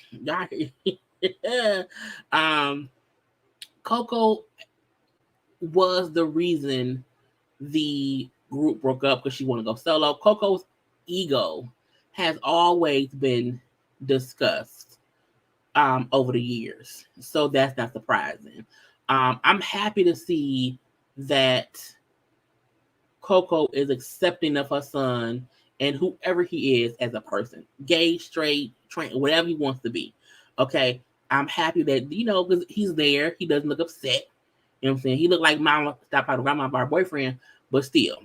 Coco was the reason the group broke up because she wanted to go solo. Coco's ego has always been discussed over the years, so that's not surprising. I'm happy to see that Coco is accepting of her son and whoever he is as a person, gay, straight, trans, whatever he wants to be. Okay, I'm happy that because he's there. He doesn't look upset. You know what I'm saying? He looked like mama stopped by the grandma by her boyfriend, but still,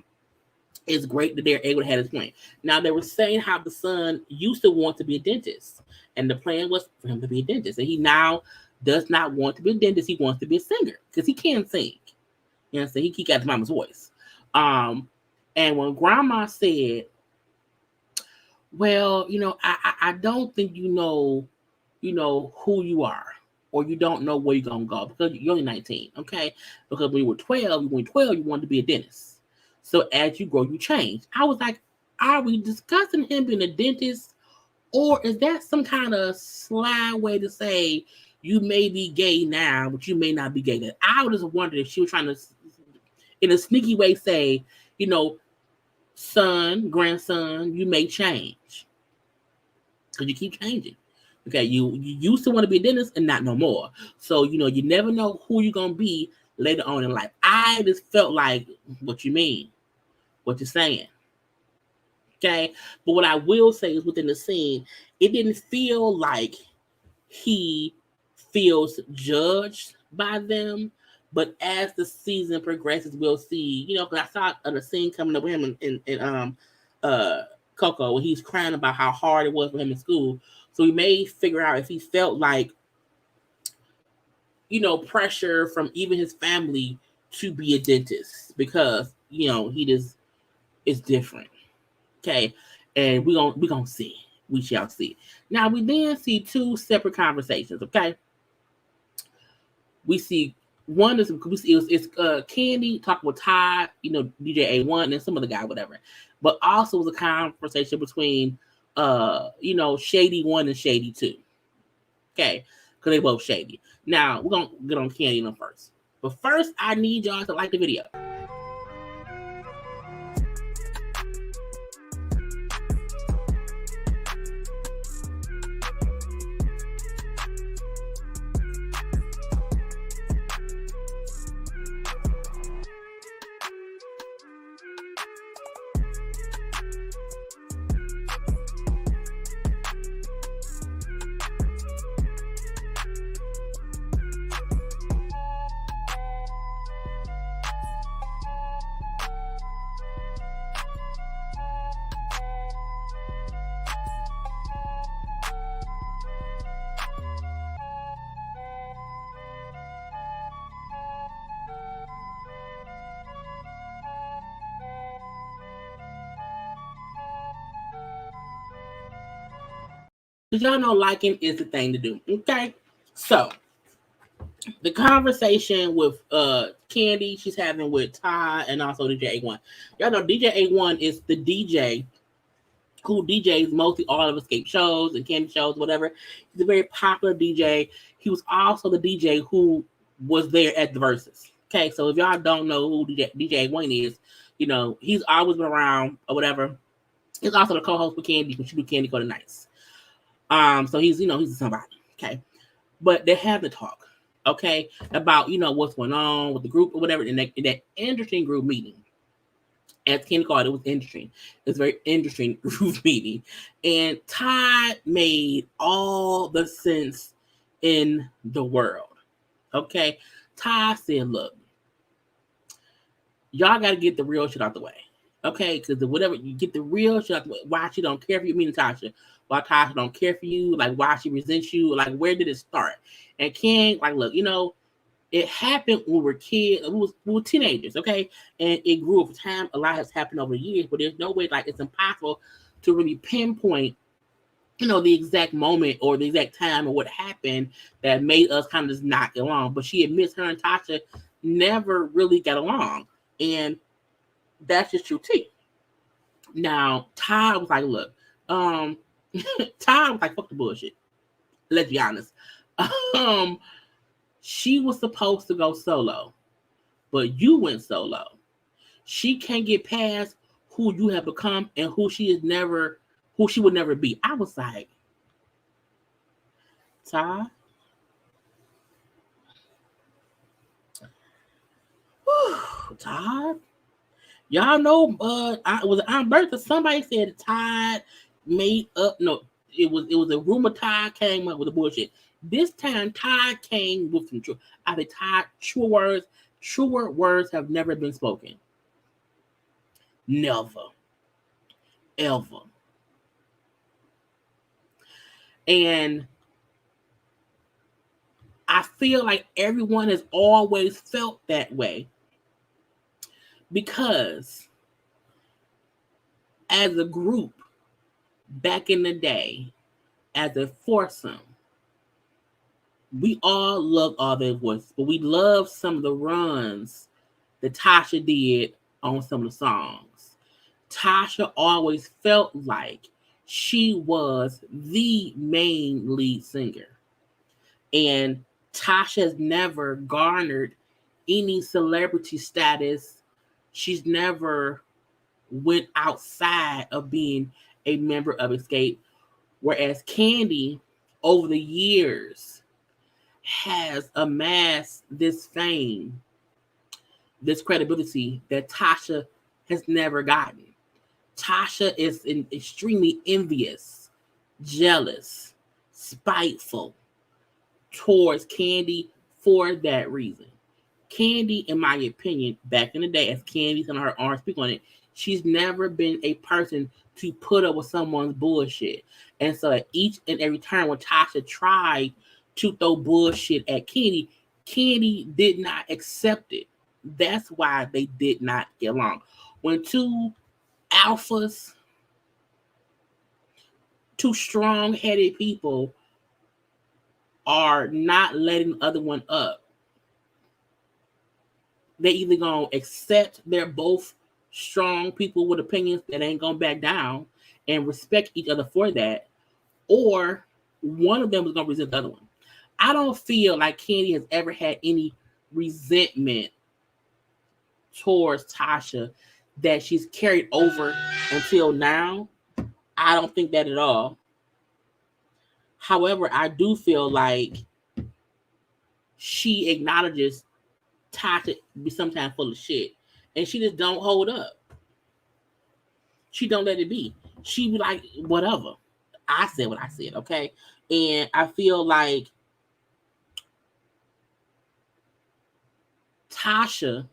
it's great that they're able to have his point. Now, they were saying how the son used to want to be a dentist, and the plan was for him to be a dentist. And he now does not want to be a dentist. He wants to be a singer because he can sing. You know what I'm saying? He got his mama's voice. And when grandma said, well, I don't think you know who you are, or you don't know where you're going to go because you're only 19, okay? Because when you were 12, you wanted to be a dentist. So as you grow, you change. I was like, are we discussing him being a dentist, or is that some kind of sly way to say you may be gay now, but you may not be gay then? I was just wondering if she was trying to, in a sneaky way, say, son, grandson, you may change. Because you keep changing. Okay, you used to want to be a dentist and not no more. So, you never know who you're going to be later on in life. I just felt like, what you mean? What you're saying? Okay? But what I will say is within the scene, it didn't feel like he feels judged by them. But as the season progresses, we'll see, because I saw the scene coming up with him in Coco when he's crying about how hard it was for him in school. So we may figure out if he felt like, pressure from even his family to be a dentist because, he just is different. Okay. And we're gonna see. We shall see. Now we then see 2 separate conversations. Okay. We see one is it's Candy talking with Todd, DJ A1 and some other guy, whatever. But also was a conversation between Shady 1 and Shady 2. Okay, because they both shady. Now we're gonna get on Candy first. But first, I need y'all to like the video. Because y'all know liking is the thing to do. Okay. So the conversation with Candy she's having with Ty and also DJ A1. Y'all know DJ A1 is the DJ who DJs mostly all of Xscape shows and Candy shows, whatever. He's a very popular DJ. He was also the DJ who was there at the Versus. Okay, so if y'all don't know who DJ A1 is, you know, he's always been around or whatever. He's also the co-host for Candy when she do Candy Go to Nights. So he's, you know, he's somebody. Okay. But they have to talk, okay, about, you know, what's going on with the group or whatever in that interesting group meeting. As Candy called it was interesting. It's a very interesting group meeting. And Todd made all the sense in the world. Okay. Todd said, look, y'all got to get the real shit out the way. Okay, because whatever you get the real shit out the way. Why she don't care for you, meaning Tasha. Why Tasha don't care for you, like why she resents you, like where did it start? And Ken, like, look, you know, it happened when we were kids, we were teenagers, okay? And it grew over time. A lot has happened over the years, but there's no way, like, it's impossible to really pinpoint, you know, the exact moment or the exact time or what happened that made us kind of just not get along. But she admits her and Tasha never really got along. And that's just true too. Now, Ty was like, look, Ty was like, fuck the bullshit. Let's be honest. She was supposed to go solo, but you went solo. She can't get past who you have become and who she would never be. I was like, Ty, Todd, y'all know, was it Aunt Bertha? Somebody said Todd made up. No, it was a rumor. Todd came up with the bullshit. This time, Todd came with some truth. I said, Todd, truer words have never been spoken. Never, ever. And I feel like everyone has always felt that way because as a group back in the day, as a foursome, we all love all their voices, but we love some of the runs that Tasha did on some of the songs. Tasha always felt like she was the main lead singer. And Tasha has never garnered any celebrity status. She's never went outside of being a member of Xscape. Whereas Candy, over the years, has amassed this fame, this credibility that Tasha has never gotten. Tasha is extremely envious, jealous, spiteful towards Candy for that reason. Candy, in my opinion, back in the day, as Candy's on her arm speak on it, she's never been a person to put up with someone's bullshit. And so at each and every time when Tasha tried to throw bullshit at Candy, Candy did not accept it. That's why they did not get along. When two alphas, two strong-headed people are not letting the other one up, they either gonna accept they're both strong people with opinions that ain't gonna back down and respect each other for that, or one of them is gonna resent the other one. I don't feel like Candy has ever had any resentment towards Tasha that she's carried over until now. I don't think that at all. However, I do feel like she acknowledges Tasha be sometimes full of shit, and she just don't hold up. She don't let it be. She be like, whatever. I said what I said, okay? And I feel like Tasha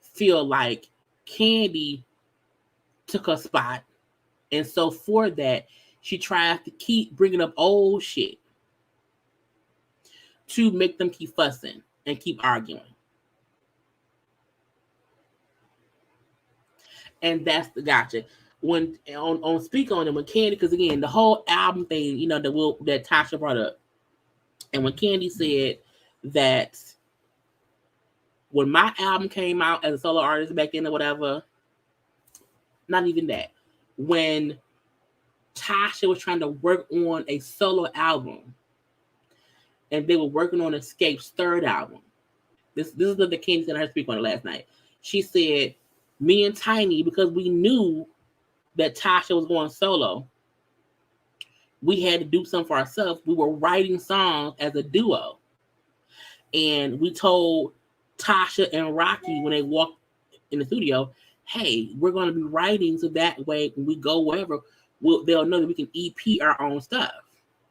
feel like Candy took her spot, and so for that, she tries to keep bringing up old shit to make them keep fussing and keep arguing. And that's the gotcha. when on Speak On It, when Candy, because again, the whole album thing, that Tasha brought up. And when Candy said that when my album came out as a solo artist back then or whatever, not even that. When Tasha was trying to work on a solo album and they were working on Xscape's third album. This is the Candy said her Speak On It last night. She said, me and Tiny, because we knew that Tasha was going solo, we had to do something for ourselves. We were writing songs as a duo. And we told Tasha and Rocky when they walked in the studio, hey, we're going to be writing so that way when we go wherever, they'll know that we can EP our own stuff.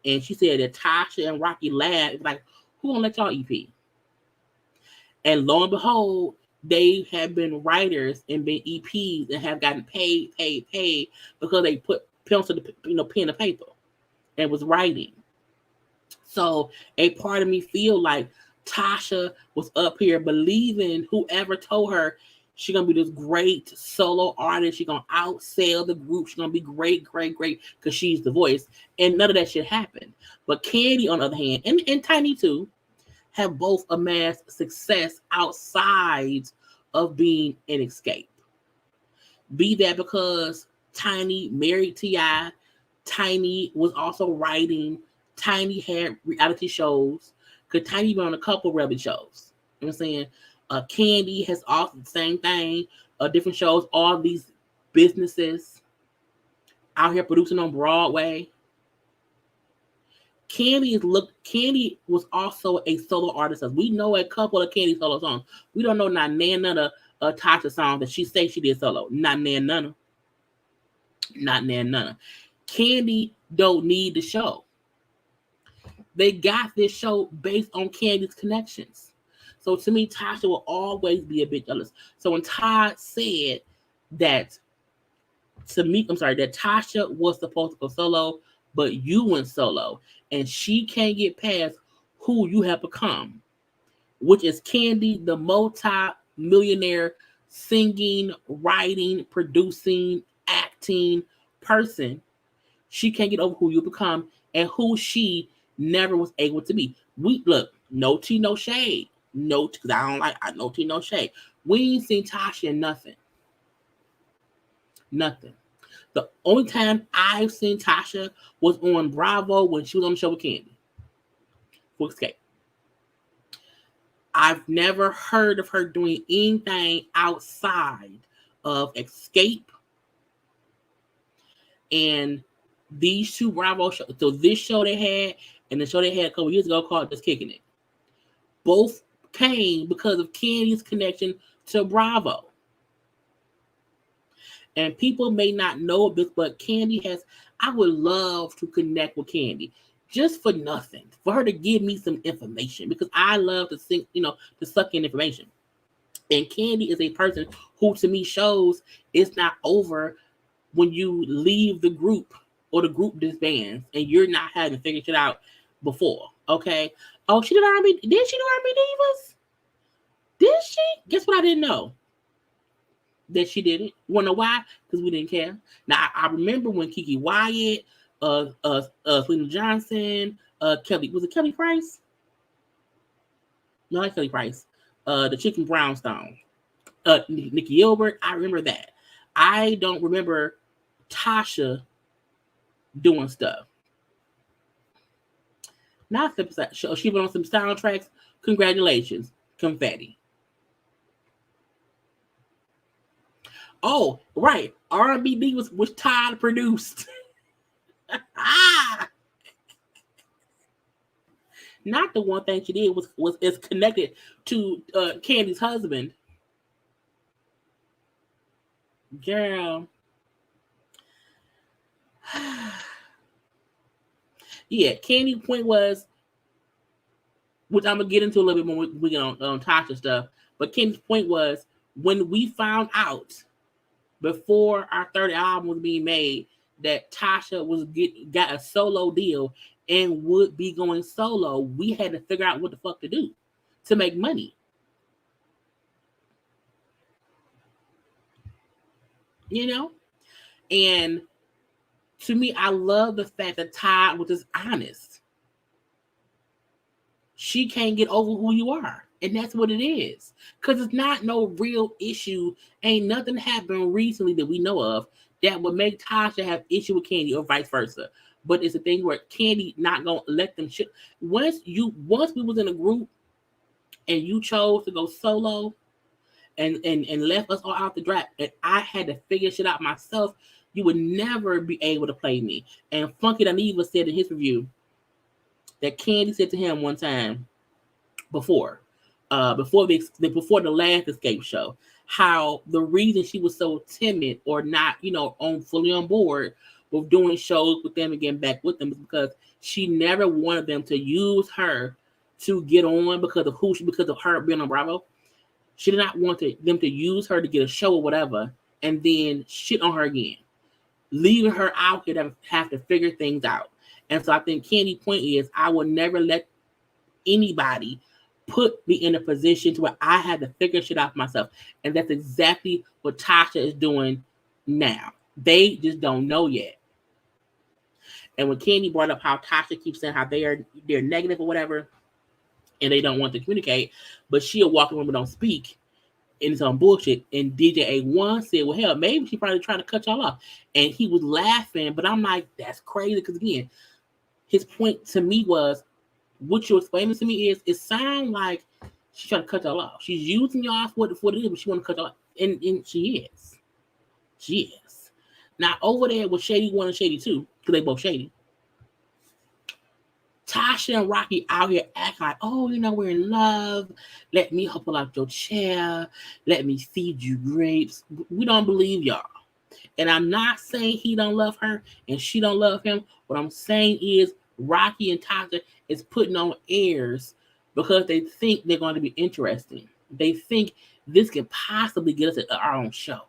And she said that Tasha and Rocky laughed, like, who gonna let y'all EP? And lo and behold, they have been writers and been EPs and have gotten paid because they put pencil to pen to paper and was writing. So a part of me feel like Tasha was up here believing whoever told her she's gonna be this great solo artist, she's gonna outsell the group, she's gonna be great, because she's the voice, and none of that shit happened. But Candy, on the other hand, and Tiny too, have both amassed success outside of being an Xscape. Be that because Tiny married T.I., Tiny was also writing, Tiny had reality shows, because Tiny been on a couple reality shows. You know what I'm saying? Candy has also the same thing, different shows, all these businesses out here producing on Broadway. Candy was also a solo artist. We know a couple of Candy solo songs. We don't know none of Tasha songs that she say she did solo. Not none. Candy don't need the show. They got this show based on Candy's connections. So to me, Tasha will always be a bit jealous. So when Todd said that that Tasha was supposed to go solo, but you went solo, and she can't get past who you have become, which is Candy, the multi-millionaire singing, writing, producing, acting person. She can't get over who you become and who she never was able to be. We look, no tea, no shade. No, because I no tea, no shade. We ain't seen Tasha in nothing. Nothing. The only time I've seen Tasha was on Bravo when she was on the show with Candy for Xscape. I've never heard of her doing anything outside of Xscape and these two Bravo shows. So this show they had and the show they had a couple years ago called Just Kicking It. Both came because of Candy's connection to Bravo. And people may not know this, but I would love to connect with Candy just for nothing, for her to give me some information, because I love to think, to suck in information. And Candy is a person who to me shows it's not over when you leave the group or the group disbands and you're not having figured it out before. Okay. Oh, she did R&B. Did she do R&B Divas? Did she? Guess what I didn't know? That she didn't. You wanna know why? Because we didn't care. Now I remember when Kiki Wyatt, Jaylee Johnson, Kelly, was it Kelly Price? No, not Kelly Price. The Chicken Brownstone. Nikki Gilbert. I remember that. I don't remember Tasha doing stuff. Now she went on some soundtracks. Congratulations, confetti. Oh, right. R&B Divas was Todd produced. Not the one thing she did is connected to Candy's husband. Girl. Yeah, Candy's point was, which I'm gonna get into a little bit more when we get on Tasha stuff. But Candy's point was, when we found out before our third album was being made that Tasha got a solo deal and would be going solo, we had to figure out what the fuck to do to make money. And to me, I love the fact that Todd was just honest. She can't get over who you are. And that's what it is. Because it's not no real issue. Ain't nothing happened recently that we know of that would make Tasha have issue with Candy or vice versa. But it's a thing where Candy not gonna let them shit. Once we was in a group and you chose to go solo and left us all out the draft, and I had to figure shit out myself, you would never be able to play me. And Funky Dineva said in his review that Candy said to him one time before the last Xscape show, how the reason she was so timid or not, fully on board with doing shows with them and getting back with them is because she never wanted them to use her to get on because of her being on Bravo. She did not want them to use her to get a show or whatever and then shit on her again, leaving her out here to have to figure things out. And so I think Candy's point is I will never let anybody put me in a position to where I had to figure shit out myself. And that's exactly what Tasha is doing now. They just don't know yet. And when Candy brought up how Tasha keeps saying how they're negative or whatever, and they don't want to communicate, but she'll walk in the room and don't speak, and it's on bullshit. And DJ A1 said, well, hell, maybe she probably trying to cut y'all off. And he was laughing, but I'm like, that's crazy. Because again, his point to me was, what you're explaining to me is, it sounds like she's trying to cut y'all off. She's using y'all for what it is, but she want to cut y'all off. And she is. She is. Now, over there with Shady 1 and Shady 2, because they both shady, Tasha and Rocky out here acting like, oh, we're in love. Let me pull out your chair. Let me feed you grapes. We don't believe y'all. And I'm not saying he don't love her and she don't love him. What I'm saying is Rocky and Tasha is putting on airs because they think they're going to be interesting. They think this can possibly get us our own show.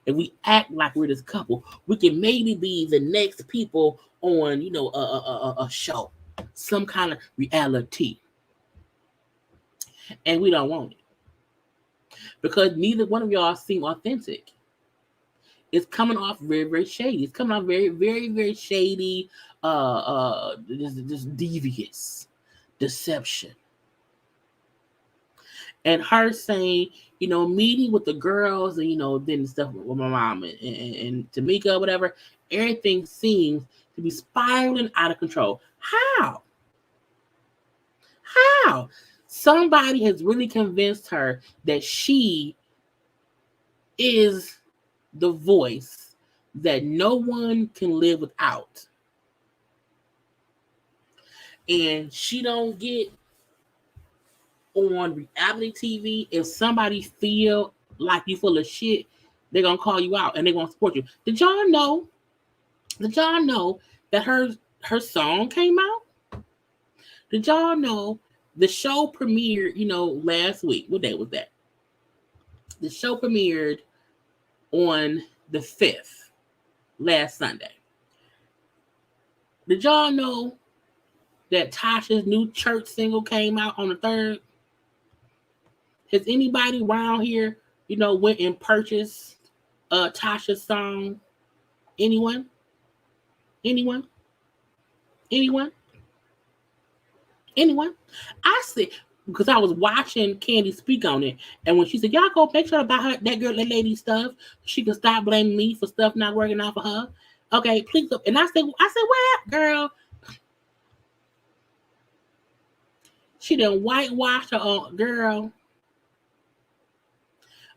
If we act like we're this couple, we can maybe be the next people on, a show, some kind of reality. And we don't want it. Because neither one of y'all seem authentic. It's coming off very, very shady. It's coming off very, very, very shady, just devious deception. And her saying, meeting with the girls and, then stuff with my mom and Tamika or whatever, everything seems to be spiraling out of control. How? Somebody has really convinced her that she is the voice that no one can live without. And she don't get on reality TV. If somebody feel like you full of shit, they're gonna call you out and they're gonna support you. Did y'all know that her song came out? Did y'all know the show premiered, last week? What day was that? The show premiered on the 5th, last Sunday. Did y'all know that Tasha's new church single came out on the 3rd? Has anybody around here, went and purchased Tasha's song? Anyone? I said, because I was watching Candy speak on it, and when she said, y'all go make sure about that lady stuff, she can stop blaming me for stuff not working out for her. Okay, please. And I said, what, girl? She done whitewashed her own girl.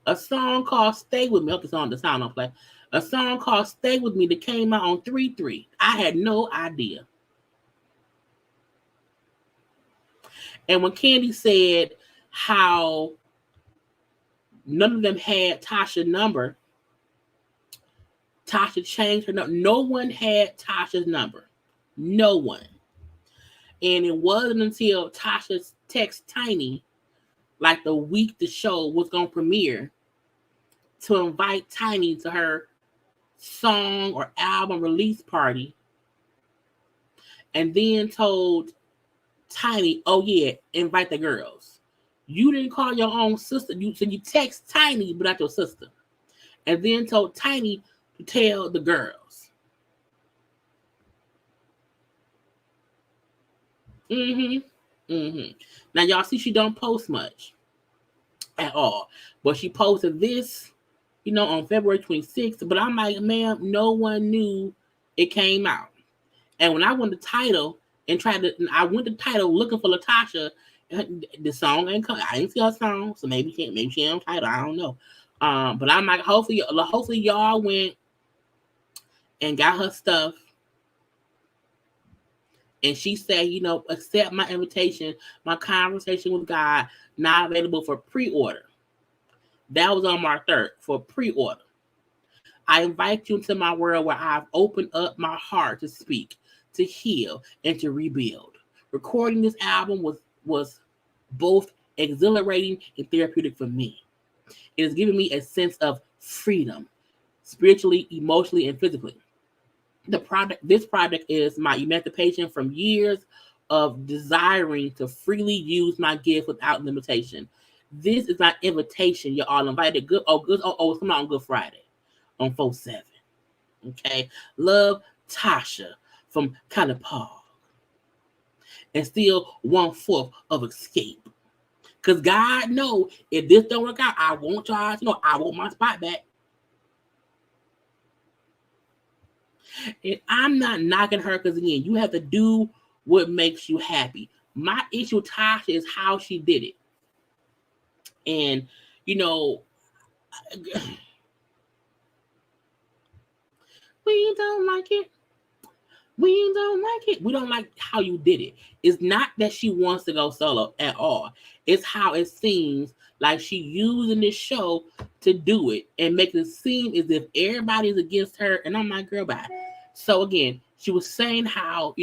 A song called Stay With Me. I hope the sound don't play. A song called Stay With Me that came out on 3/3. I had no idea. And when Candy said how none of them had Tasha's number, Tasha changed her number. No one had Tasha's number. No one. And it wasn't until Tasha texted Tiny, like the week the show was going to premiere, to invite Tiny to her song or album release party, and then told Tiny, oh yeah, invite the girls. You didn't call your own sister. So you text Tiny, but not your sister. And then told Tiny tell the girls. Now y'all see she don't post much at all, but she posted this, on February 26th. But I'm like, ma'am, no one knew it came out. And when I went to title and I went to title looking for LaTocha, the song ain't come. I didn't see her song, so maybe she ain't title. I don't know. But I'm like, hopefully y'all went and got her stuff. And she said, accept my invitation, my conversation with God, not available for pre-order. That was on March 3rd for pre-order. I invite you into my world where I've opened up my heart to speak, to heal, and to rebuild. Recording this album was both exhilarating and therapeutic for me. It has given me a sense of freedom, spiritually, emotionally, and physically. This project is my emancipation from years of desiring to freely use my gift without limitation. This is my invitation. You're all invited. It's coming out on Good Friday on 4/7. Okay. Love, Tasha from Karla Pace. And still 1/4 of Xscape. Because God know if this don't work out, I want y'all to know I want my spot back. And I'm not knocking her because, again, you have to do what makes you happy. My issue with Tasha is how she did it. And, we don't like it. We don't like it. We don't like how you did it. It's not that she wants to go solo at all. It's how it seems like she using this show to do it and make it seem as if everybody's against her. And I'm like, girl, bye. So again, she was saying how,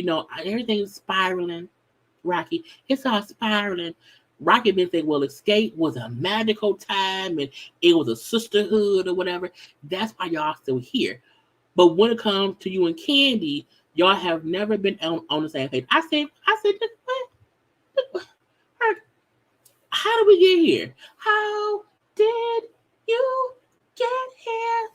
everything's spiraling, Rocky. It's all spiraling. Rocky been saying, well, Xscape was a magical time and it was a sisterhood or whatever. That's why y'all still here. But when it comes to you and Candy, y'all have never been on the same page. I said, what? How did we get here? How did you get here?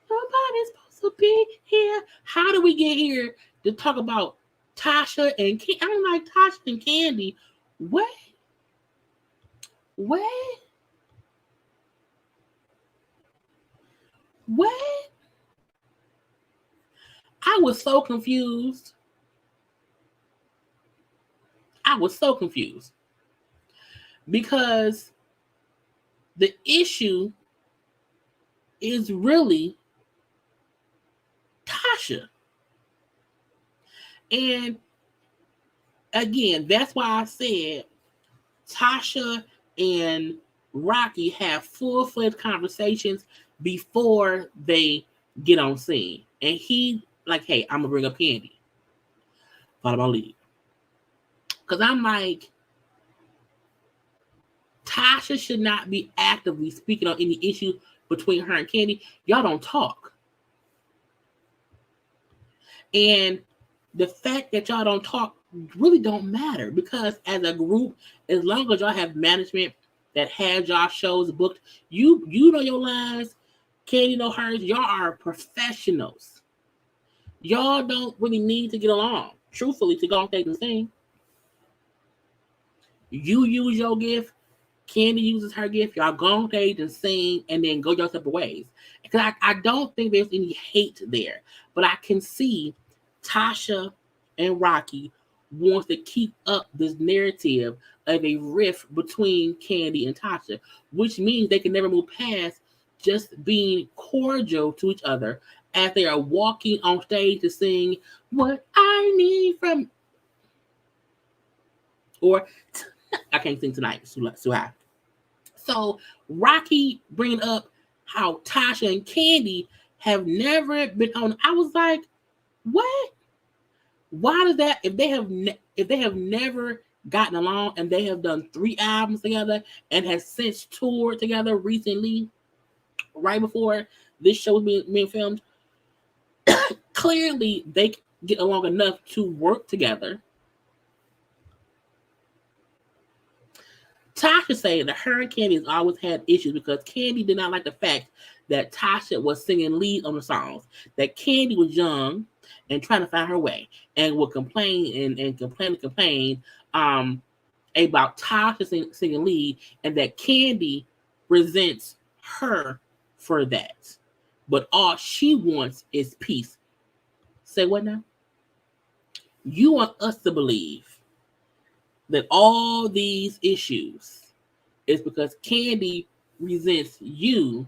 Nobody's supposed to be here. How did we get here to talk about Tasha and Candy? I'm like, Tasha and Candy. What? I was so confused. Because the issue is really Tasha. And again, that's why I said Tasha and Rocky have full-fledged conversations before they get on scene. And he like, hey, I'm gonna bring up Candy. Follow my lead. Because I'm like, Tasha should not be actively speaking on any issue between her and Candy. Y'all don't talk. And the fact that y'all don't talk really don't matter, because as a group, as long as y'all have management that has y'all shows booked, you know your lines, Candy know hers, y'all are professionals. Y'all don't really need to get along, truthfully, to go on stage and sing. You use your gift, Candy uses her gift, y'all go on stage and sing and then go your separate ways. Because I don't think there's any hate there, but I can see Tasha and Rocky wants to keep up this narrative of a rift between Candy and Tasha, which means they can never move past just being cordial to each other as they are walking on stage to sing What I Need From, or I can't sing tonight, it's too high. So Rocky bringing up how Tasha and Candy have never been on. I was like, what? Why does that? If they have never gotten along and they have done 3 albums together and has since toured together recently, right before this show was being filmed, clearly they get along enough to work together. Tasha saying that her and Candy has always had issues because Candy did not like the fact that Tasha was singing lead on the songs. That Candy was young and trying to find her way and would complain and complain about Tasha singing lead, and that Candy resents her for that. But all she wants is peace. Say what now? You want us to believe that all these issues is because Candy resents you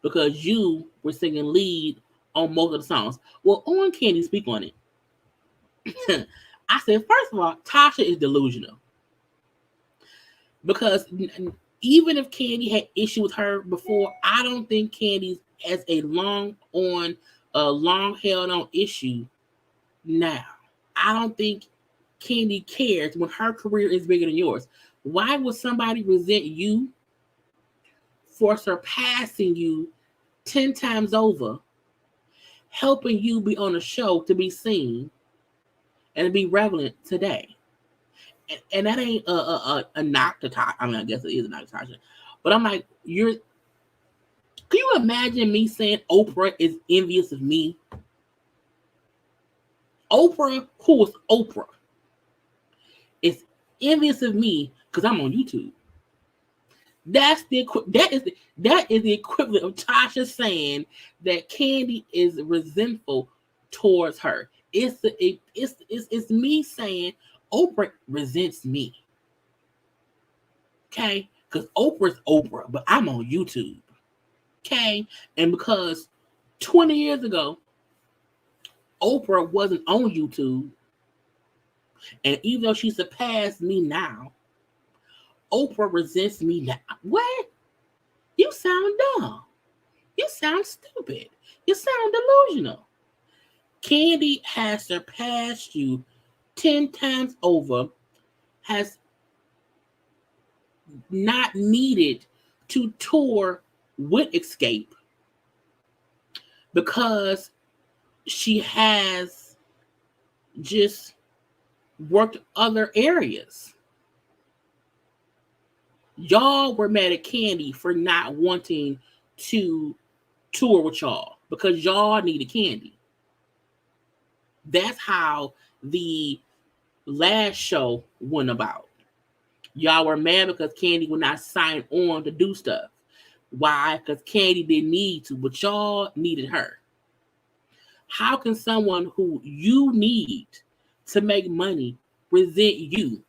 because you were singing lead on most of the songs. Well, on Candy, speak on it. I said, first of all, Tasha is delusional. Because even if Candy had issue with her before, I don't think Candy's as a long held on issue now. I don't think Candy cares when her career is bigger than yours. Why would somebody resent you for surpassing you 10 times over, helping you be on a show to be seen and to be relevant today? And that ain't a knock to Tasha. I mean, I guess it is a knock to Tasha. But I'm like, can you imagine me saying Oprah is envious of me? Oprah, who is Oprah, is envious of me because I'm on YouTube. That is the equivalent of Tasha saying that Candy is resentful towards her. It's me saying Oprah resents me. Okay? Because Oprah's Oprah, but I'm on YouTube. Okay? And because 20 years ago, Oprah wasn't on YouTube, and even though she surpassed me now, Oprah resents me now. What? You sound dumb. You sound stupid. You sound delusional. Candy has surpassed you 10 times over, has not needed to tour with Xscape because she has just worked other areas. Y'all were mad at Candy for not wanting to tour with y'all because y'all needed Candy. That's how the last show went about. Y'all were mad because Candy would not sign on to do stuff. Why? Because Candy didn't need to, but y'all needed her. How can someone who you need to make money resent you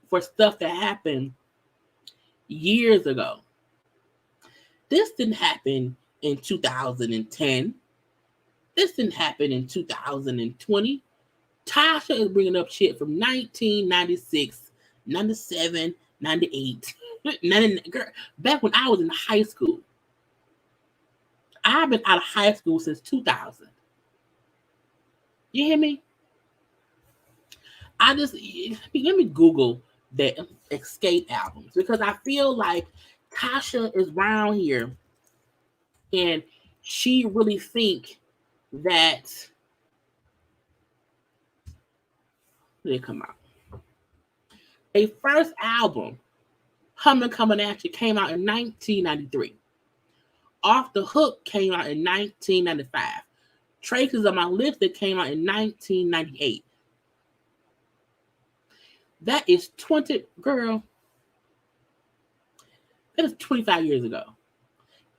for stuff that happened years ago? This didn't happen in 2010. This didn't happen in 2020. Tasha is bringing up shit from 1996, 97, 98, 99. Girl, back when I was in high school. I've been out of high school since 2000. You hear me? Let me Google the Xscape albums because I feel like Tasha is around here and she really think that they come out. A first album, Hummin' Coming At You, came out in 1993. Off the Hook came out in 1995. Traces of My Lips that came out in 1998. That is 25 years ago.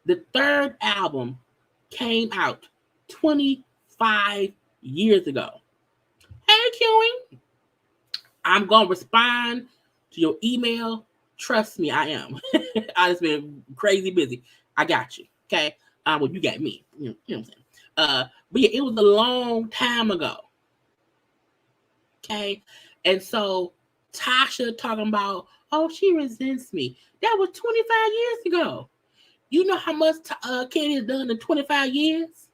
The third album came out 25 years ago. Hey, Qing, I'm going to respond to your email. Trust me, I am. I just been crazy busy. I got you. Okay. Well, you got me. You know what I'm saying? But yeah, it was a long time ago. Okay. And so Tasha talking about, oh, she resents me. That was 25 years ago. You know how much Candy has done in 25 years?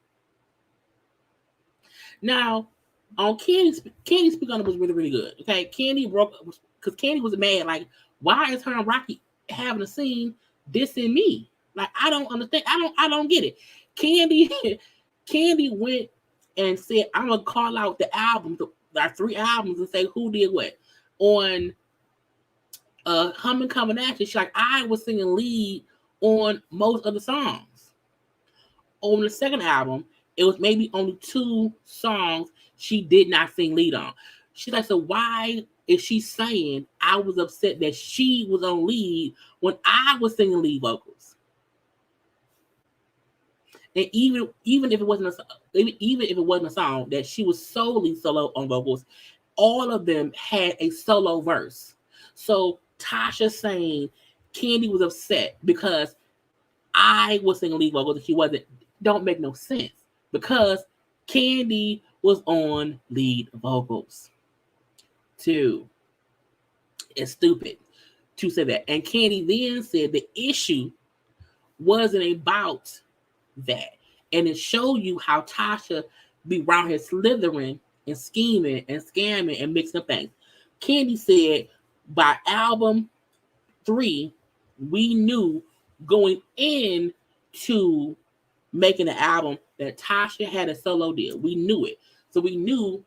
Now, on Candy Speak On It was really, really good. Okay. Candy broke because Candy was mad. Like, why is her and Rocky having a scene dissing me? Like, I don't understand. I don't get it. Candy went and said, I'm gonna call out the albums, our 3 albums, and say who did what. On Humming Coming At You, she's like, I was singing lead on most of the songs. On the second album, it was maybe only 2 songs she did not sing lead on. She's like, so why is she saying I was upset that she was on lead when I was singing lead vocals? And even if it wasn't a song that she was solely solo on vocals, all of them had a solo verse. So Tasha saying Candy was upset because I was singing lead vocals and she wasn't, don't make no sense, because Candy was on lead vocals. 2, it's stupid to say that. And Candy then said the issue wasn't about that. And it showed you how Tasha be around here slithering and scheming and scamming and mixing up things. Candy said by album 3, we knew going into making an album that Tasha had a solo deal. We knew it. So we knew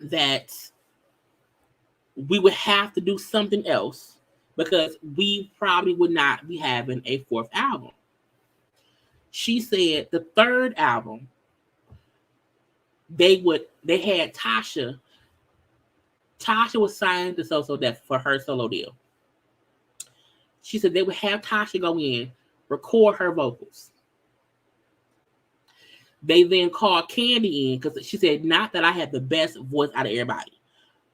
that we would have to do something else because we probably would not be having a 4th album. She said the 3rd album, they had Tasha. Tasha was signed to So Def for her solo deal. She said they would have Tasha go in, record her vocals. They then called Candy in because she said, not that I had the best voice out of everybody,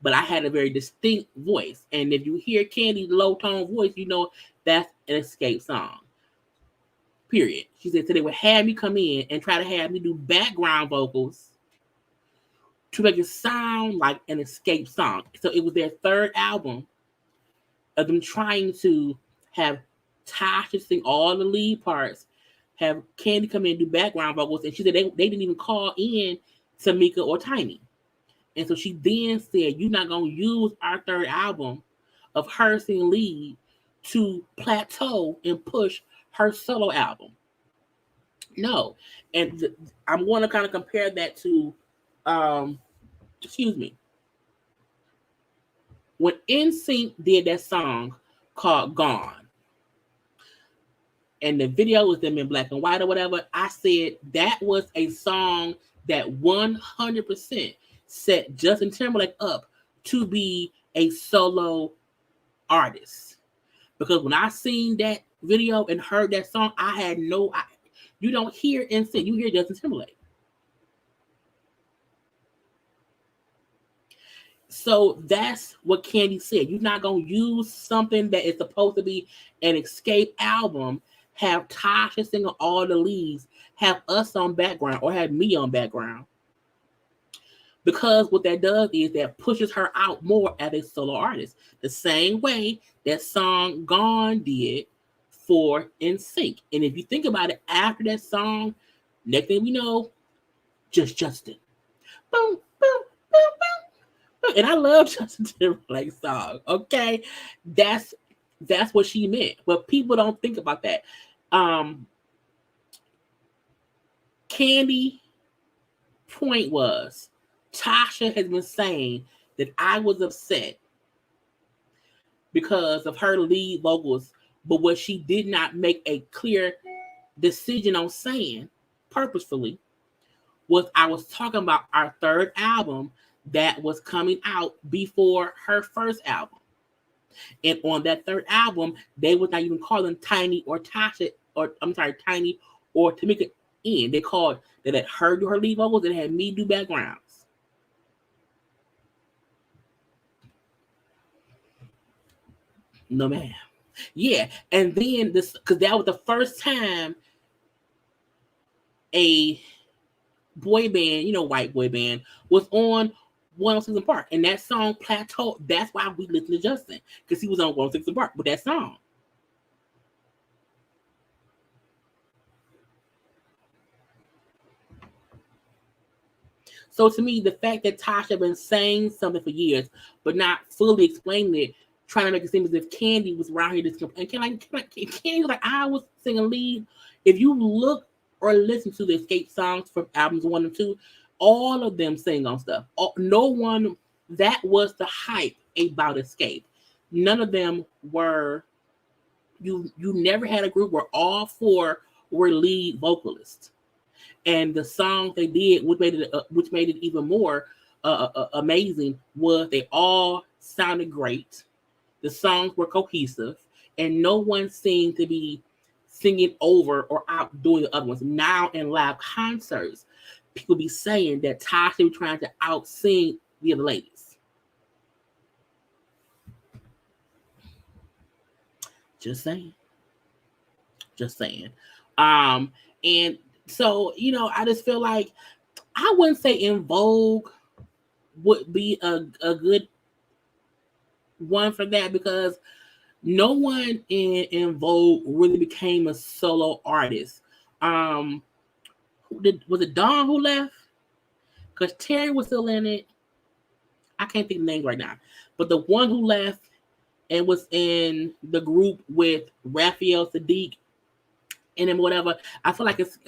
but I had a very distinct voice. And if you hear Candy's low tone voice, you know that's an Xscape song. Period. She said, so they would have me come in and try to have me do background vocals to make it sound like an Xscape song. So it was their 3rd album of them trying to have Tasha sing all the lead parts, have Candy come in and do background vocals, and she said they didn't even call in Tamika or Tiny. And so she then said, you're not going to use our 3rd album of her singing lead to plateau and push her solo album. No. And I'm going to kind of compare that to, when NSYNC did that song called Gone, and the video was them in black and white or whatever, I said that was a song that 100% set Justin Timberlake up to be a solo artist. Because when I seen that video and heard that song, I had you don't hear NSYNC, you hear Justin Timberlake. So that's what Candy said. You're not going to use something that is supposed to be an Xscape album, have Tasha singing all the leads, have us on background or have me on background. Because what that does is that pushes her out more as a solo artist. The same way that song Gone did for NSYNC. And if you think about it, after that song, next thing we know, Just Justin. Boom, boom, boom, boom. And I love Justin Timberlake's song. Okay, that's what she meant. But people don't think about that. Candy point was Tasha has been saying that I was upset because of her lead vocals, but what she did not make a clear decision on saying purposefully was I was talking about our 3rd album that was coming out before her 1st album. And on that 3rd album, they was not even calling Tiny or Tasha, or I'm sorry, Tiny or Tamika in. They called, they let her do her lead vocals and had me do backgrounds. No, ma'am. Yeah. And then this, because that was the first time a boy band, white boy band, was on 106 & Park. And that song Plateau, that's why we listened to Justin, because he was on 106 & Park with that song. So to me, the fact that Tasha been saying something for years, but not fully explaining it, trying to make it seem as if Candy was around here just and Candy was like, I was singing lead. If you look or listen to the Xscape songs from albums 1 and 2, all of them sing on stuff. No one, that was the hype about Xscape. none of them were. You never had a group where all four were lead vocalists, and the songs they did, which made it even more amazing, was they all sounded great. The songs were cohesive, and no one seemed to be singing over or outdoing the other ones. Now in live concerts, people be saying that Tasha be trying to out sing the other ladies. Just saying. Just saying. And so, I just feel like I wouldn't say In Vogue would be a good one for that, because no one in Vogue really became a solo artist. Was it Dawn who left? Because Terry was still in it. I can't think of the name right now. But the one who left and was in the group with Raphael Sadiq and then whatever, I feel like it's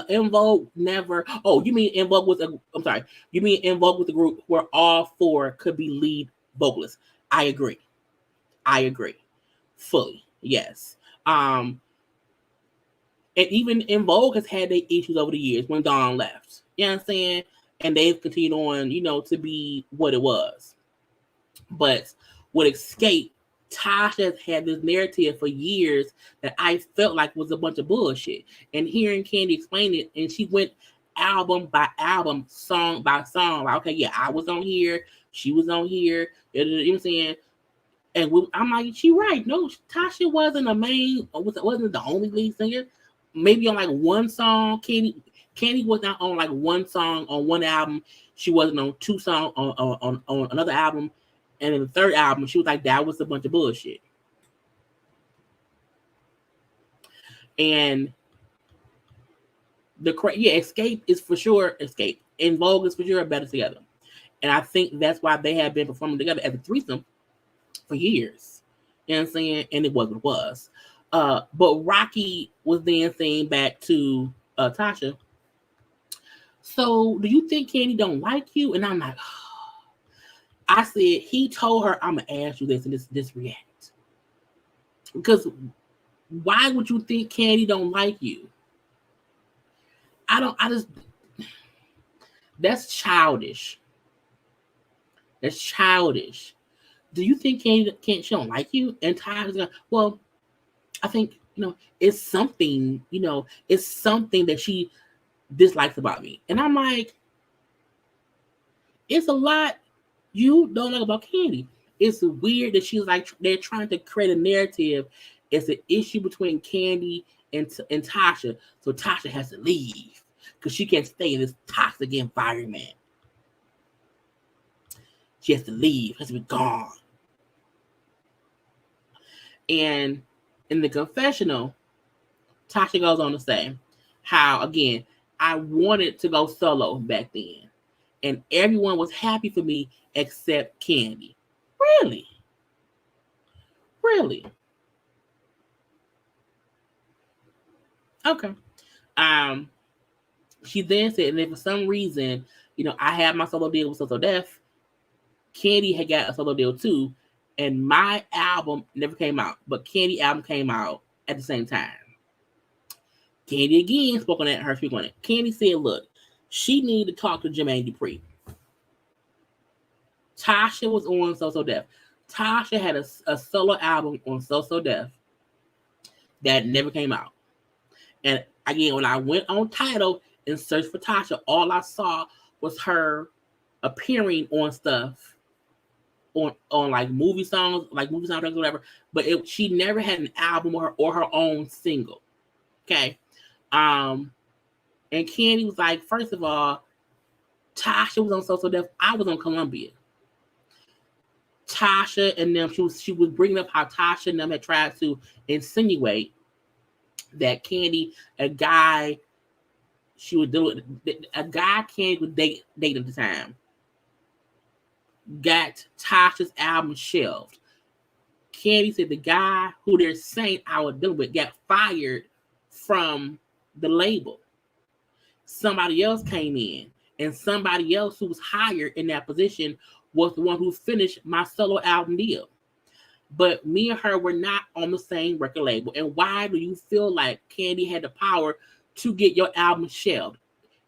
In Vogue never. Oh, you mean In Vogue was I'm sorry. You mean In Vogue with the group where all four could be lead vocalists? I agree fully. Yes. And even In Vogue has had their issues over the years when Dawn left. You know what I'm saying? And they've continued on, to be what it was. But with Xscape, Tasha had this narrative for years that I felt like was a bunch of bullshit. And hearing Candy explain it, and she went album by album, song by song, like, okay, yeah, I was on here, she was on here, you know what I'm saying? And I'm like, she right. No, Tasha wasn't wasn't the only lead singer. Maybe on like one song. Candy was not on like one song on one album. She wasn't on two songs on another album. And in the third album, she was like, that was a bunch of bullshit. And Xscape is for sure Xscape. In Vogue is for sure better together. And I think that's why they have been performing together as a threesome for years. You know what I'm saying? And it was what it was. But Rocky was then saying back to Tasha, so do you think Candy don't like you? And I'm like, I said, he told her, I'm going to ask you this and this react. Because why would you think Candy don't like you? That's childish. That's childish. Do you think Candy she don't like you? And Tyler's like, well, I think, it's something, it's something that she dislikes about me. And I'm like, it's a lot you don't like about Candy. It's weird that she's like, they're trying to create a narrative. It's an issue between Candy and Tasha. So Tasha has to leave because she can't stay in this toxic environment. She has to leave, has to be gone. And in the confessional, Tasha goes on to say how, again, I wanted to go solo back then. And everyone was happy for me except Candy. Really? Really? Okay. She then said, and then for some reason, I had my solo deal with So Def. Candy had got a solo deal too. And my album never came out, but Candy album came out at the same time. Candy again spoke on that, her speak on it. Candy said, look, she needed to talk to Jermaine Dupri. Tasha was on So Def. Tasha had a solo album on So Def that never came out. And again, when I went on Tidal and searched for Tasha, all I saw was her appearing on stuff on like movie songs, like movie soundtracks or whatever. But she never had an album or her own single. Okay. And Candy was like, first of all, Tasha was on So Def. I was on Columbia. Tasha and them, she was bringing up how Tasha and them had tried to insinuate that Candy, a guy she was dealing with, a guy Candy was dating at the time, got Tasha's album shelved. Candy said the guy who they're saying I was dealing with got fired from the label. Somebody else came in, and somebody else who was hired in that position was the one who finished my solo album deal. but me and her were not on the same record label. And why do you feel like Candy had the power to get your album shelved?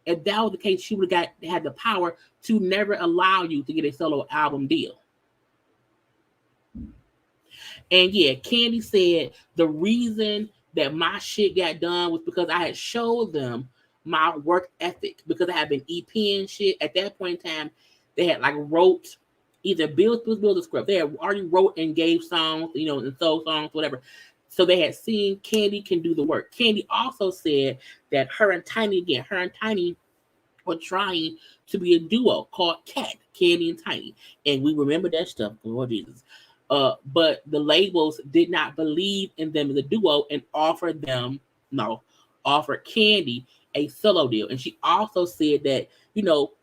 If that was the case, she would have had the power to never allow you to get a solo album deal. And yeah, Candy said the reason that my shit got done was because I had showed them my work ethic, because I had been EPing shit. At that point in time, they had like wrote either build the script. They had already wrote and gave songs, you know, and sold songs, whatever. So they had seen Candy can do the work. Candy also said that her and Tiny were trying to be a duo called Cat, Candy and Tiny. And we remember that stuff, Lord Jesus. But the labels did not believe in them as a duo and offered Candy a solo deal. And she also said that, you know,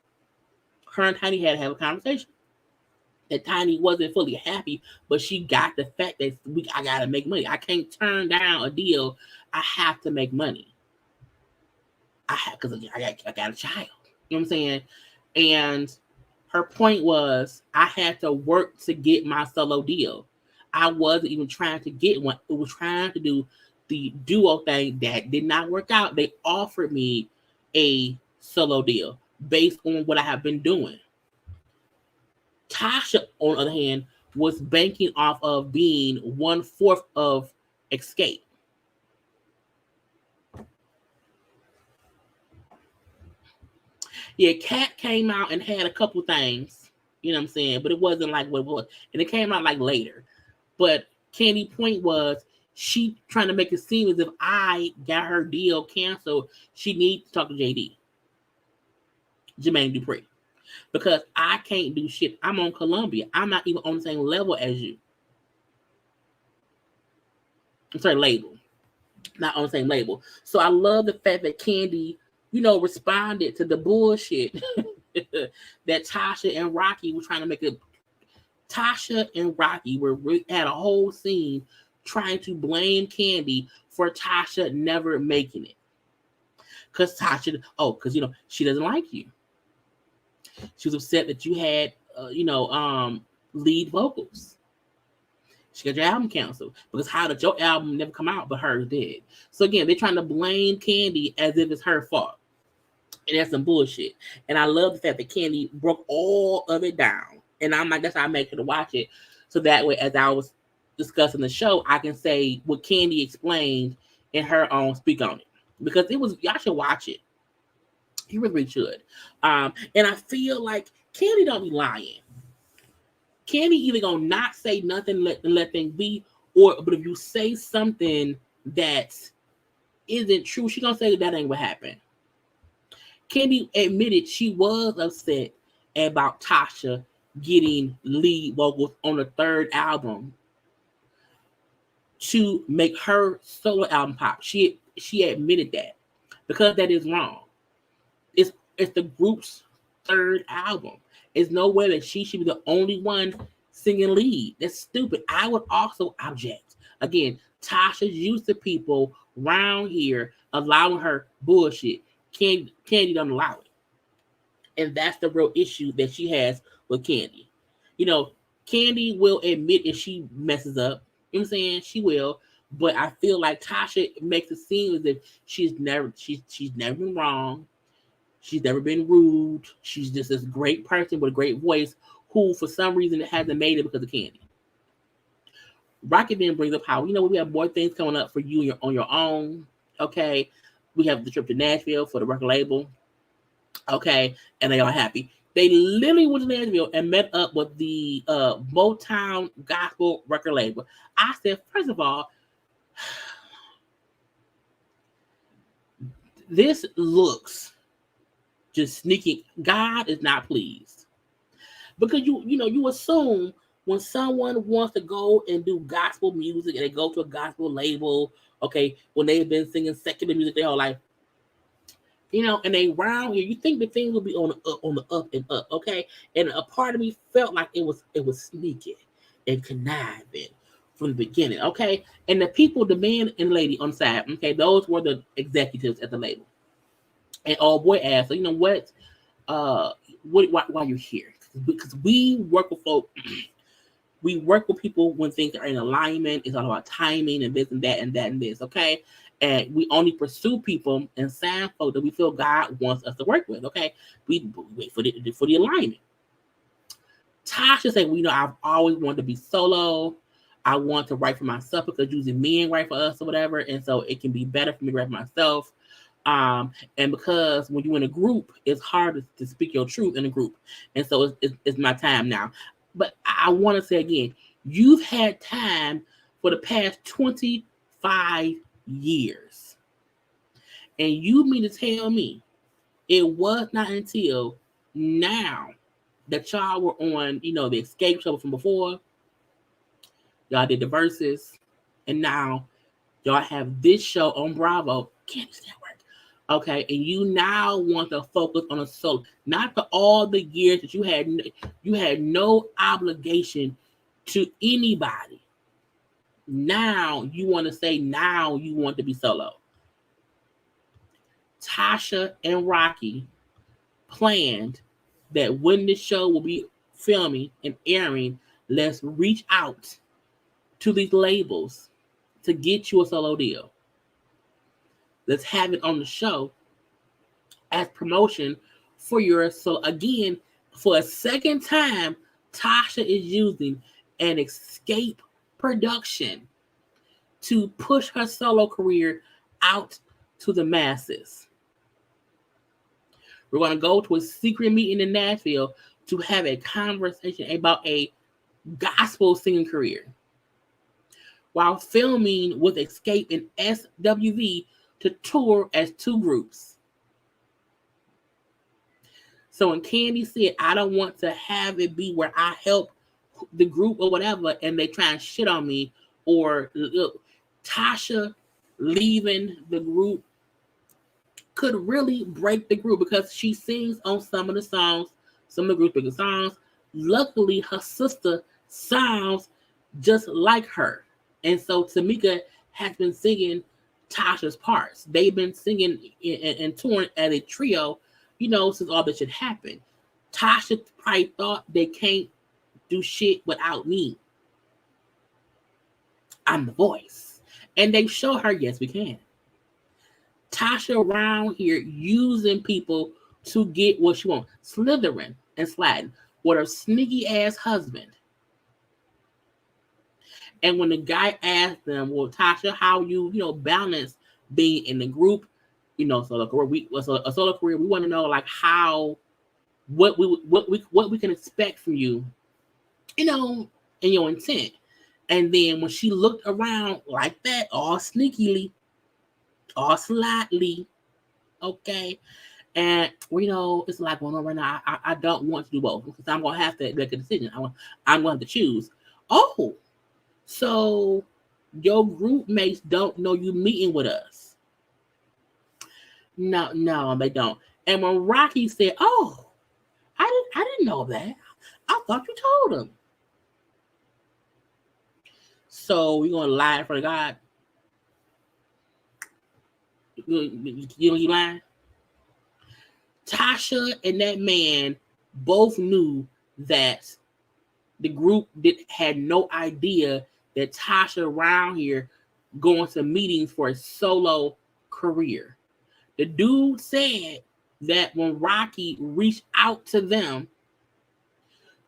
her and Tiny had to have a conversation. That Tiny wasn't fully happy, but she got the fact that I gotta make money. I can't turn down a deal. I have to make money. Because I got a child. You know what I'm saying? And her point was, I had to work to get my solo deal. I wasn't even trying to get one. It was trying to do the duo thing that did not work out. They offered me a solo deal based on what I have been doing. Tasha, on the other hand, was banking off of being 1/4 of Xscape. Yeah, Cat came out and had a couple things, you know what I'm saying? But it wasn't like what it was. And it came out like later. But Candy's point was, she trying to make it seem as if I got her deal canceled. She needs to talk to JD, Jermaine Dupri. Because I can't do shit. I'm on Columbia. I'm not even on the same level as you. I'm sorry, label. Not on the same label. So I love the fact that Candy, you know, responded to the bullshit that Tasha and Rocky were trying to make it. Tasha and Rocky had a whole scene trying to blame Candy for Tasha never making it. Because you know, she doesn't like you. She was upset that you had, lead vocals. She got your album canceled. Because how did your album never come out, but hers did? So again, they're trying to blame Candy as if it's her fault. And that's some bullshit. And I love the fact that Candy broke all of it down. And I'm like, that's how I make sure to watch it. So that way, as I was discussing the show, I can say what Candy explained in her own speak on it. Because y'all should watch it. You really should. And I feel like Candy don't be lying. Candy either gonna not say nothing and let things be, but if you say something that isn't true, she gonna say that ain't what happened. Candy admitted she was upset about Tasha getting lead vocals on the third album to make her solo album pop. She admitted that, because that is wrong. It's the group's third album. There's no way that she should be the only one singing lead. That's stupid. I would also object. Again, Tasha's used to people around here allowing her bullshit. Candy don't allow it. And that's the real issue that she has with Candy. You know, Candy will admit if she messes up. You know what I'm saying? She will. But I feel like Tasha makes it seem as if she's never been wrong. She's never been rude. She's just this great person with a great voice who, for some reason, hasn't made it because of Candy. Rocky then brings up how, you know, we have more things coming up for you on your own. Okay. We have the trip to Nashville for the record label. Okay. And they are happy. They literally went to Nashville and met up with the Motown gospel record label. I said, first of all, this looks just sneaky. God is not pleased, because you assume when someone wants to go and do gospel music and they go to a gospel label, okay, when they've been singing secular music their whole life, and they round here, you think the things will be on the up and up, okay? And a part of me felt like it was sneaky and conniving from the beginning, okay? And the people, the man and lady on the side, okay, those were the executives at the label. And old boy asked, so you know what? Why you're here? Because we work with folk We work with people when things are in alignment. It's all about timing and this and that and that and this, okay? And we only pursue people and sign folk that we feel God wants us to work with, okay? We wait for the alignment. Tasha said, well, I've always wanted to be solo. I want to write for myself because usually men write for us or whatever, and so it can be better for me to write for myself. And because when you're in a group, it's hard to speak your truth in a group, and so it's my time now. But I want to say again, you've had time for the past 25 years, and you mean to tell me it was not until now that y'all were on, the Xscape show from before. Y'all did the verses, and now y'all have this show on Bravo. Candy's Network. Okay, and you now want to focus on a solo. Not for all the years that you had no obligation to anybody. Now you want to say now you want to be solo. Tasha and Rocky planned that when this show will be filming and airing, let's reach out to these labels to get you a solo deal. Let's have it on the show as promotion for your solo. Again, for a second time, Tasha is using an Xscape production to push her solo career out to the masses. We're going to go to a secret meeting in Nashville to have a conversation about a gospel singing career, while filming with Xscape and SWV to tour as two groups. So when Candy said, I don't want to have it be where I help the group or whatever, and they try and shit on me, or look, Tasha leaving the group could really break the group because she sings on some of the songs, some of the group's biggest songs. Luckily, her sister sounds just like her. And so Tamika has been singing Tasha's parts. They've been singing and touring as a trio, since all this shit happened. Tasha probably thought they can't do shit without me. I'm the voice. And they show her, yes, we can. Tasha around here using people to get what she wants. Slithering and sliding with her sneaky ass husband. And when the guy asked them, well, Tasha, how you balance being in the group, solo career, a solo career, we want to know like what we can expect from you, and your intent. And then when she looked around like that, all sneakily, all slightly, okay, and it's like, well, no, right now I don't want to do both because I'm gonna have to make a decision. I'm going to choose. Oh, so your group mates don't know you meeting with us? No, they don't. And when Rocky said, "Oh, I didn't know that. I thought you told them." So we're gonna lie in front of God. You lying? Tasha and that man both knew that the group had no idea that Tasha around here going to meetings for a solo career. The dude said that when Rocky reached out to them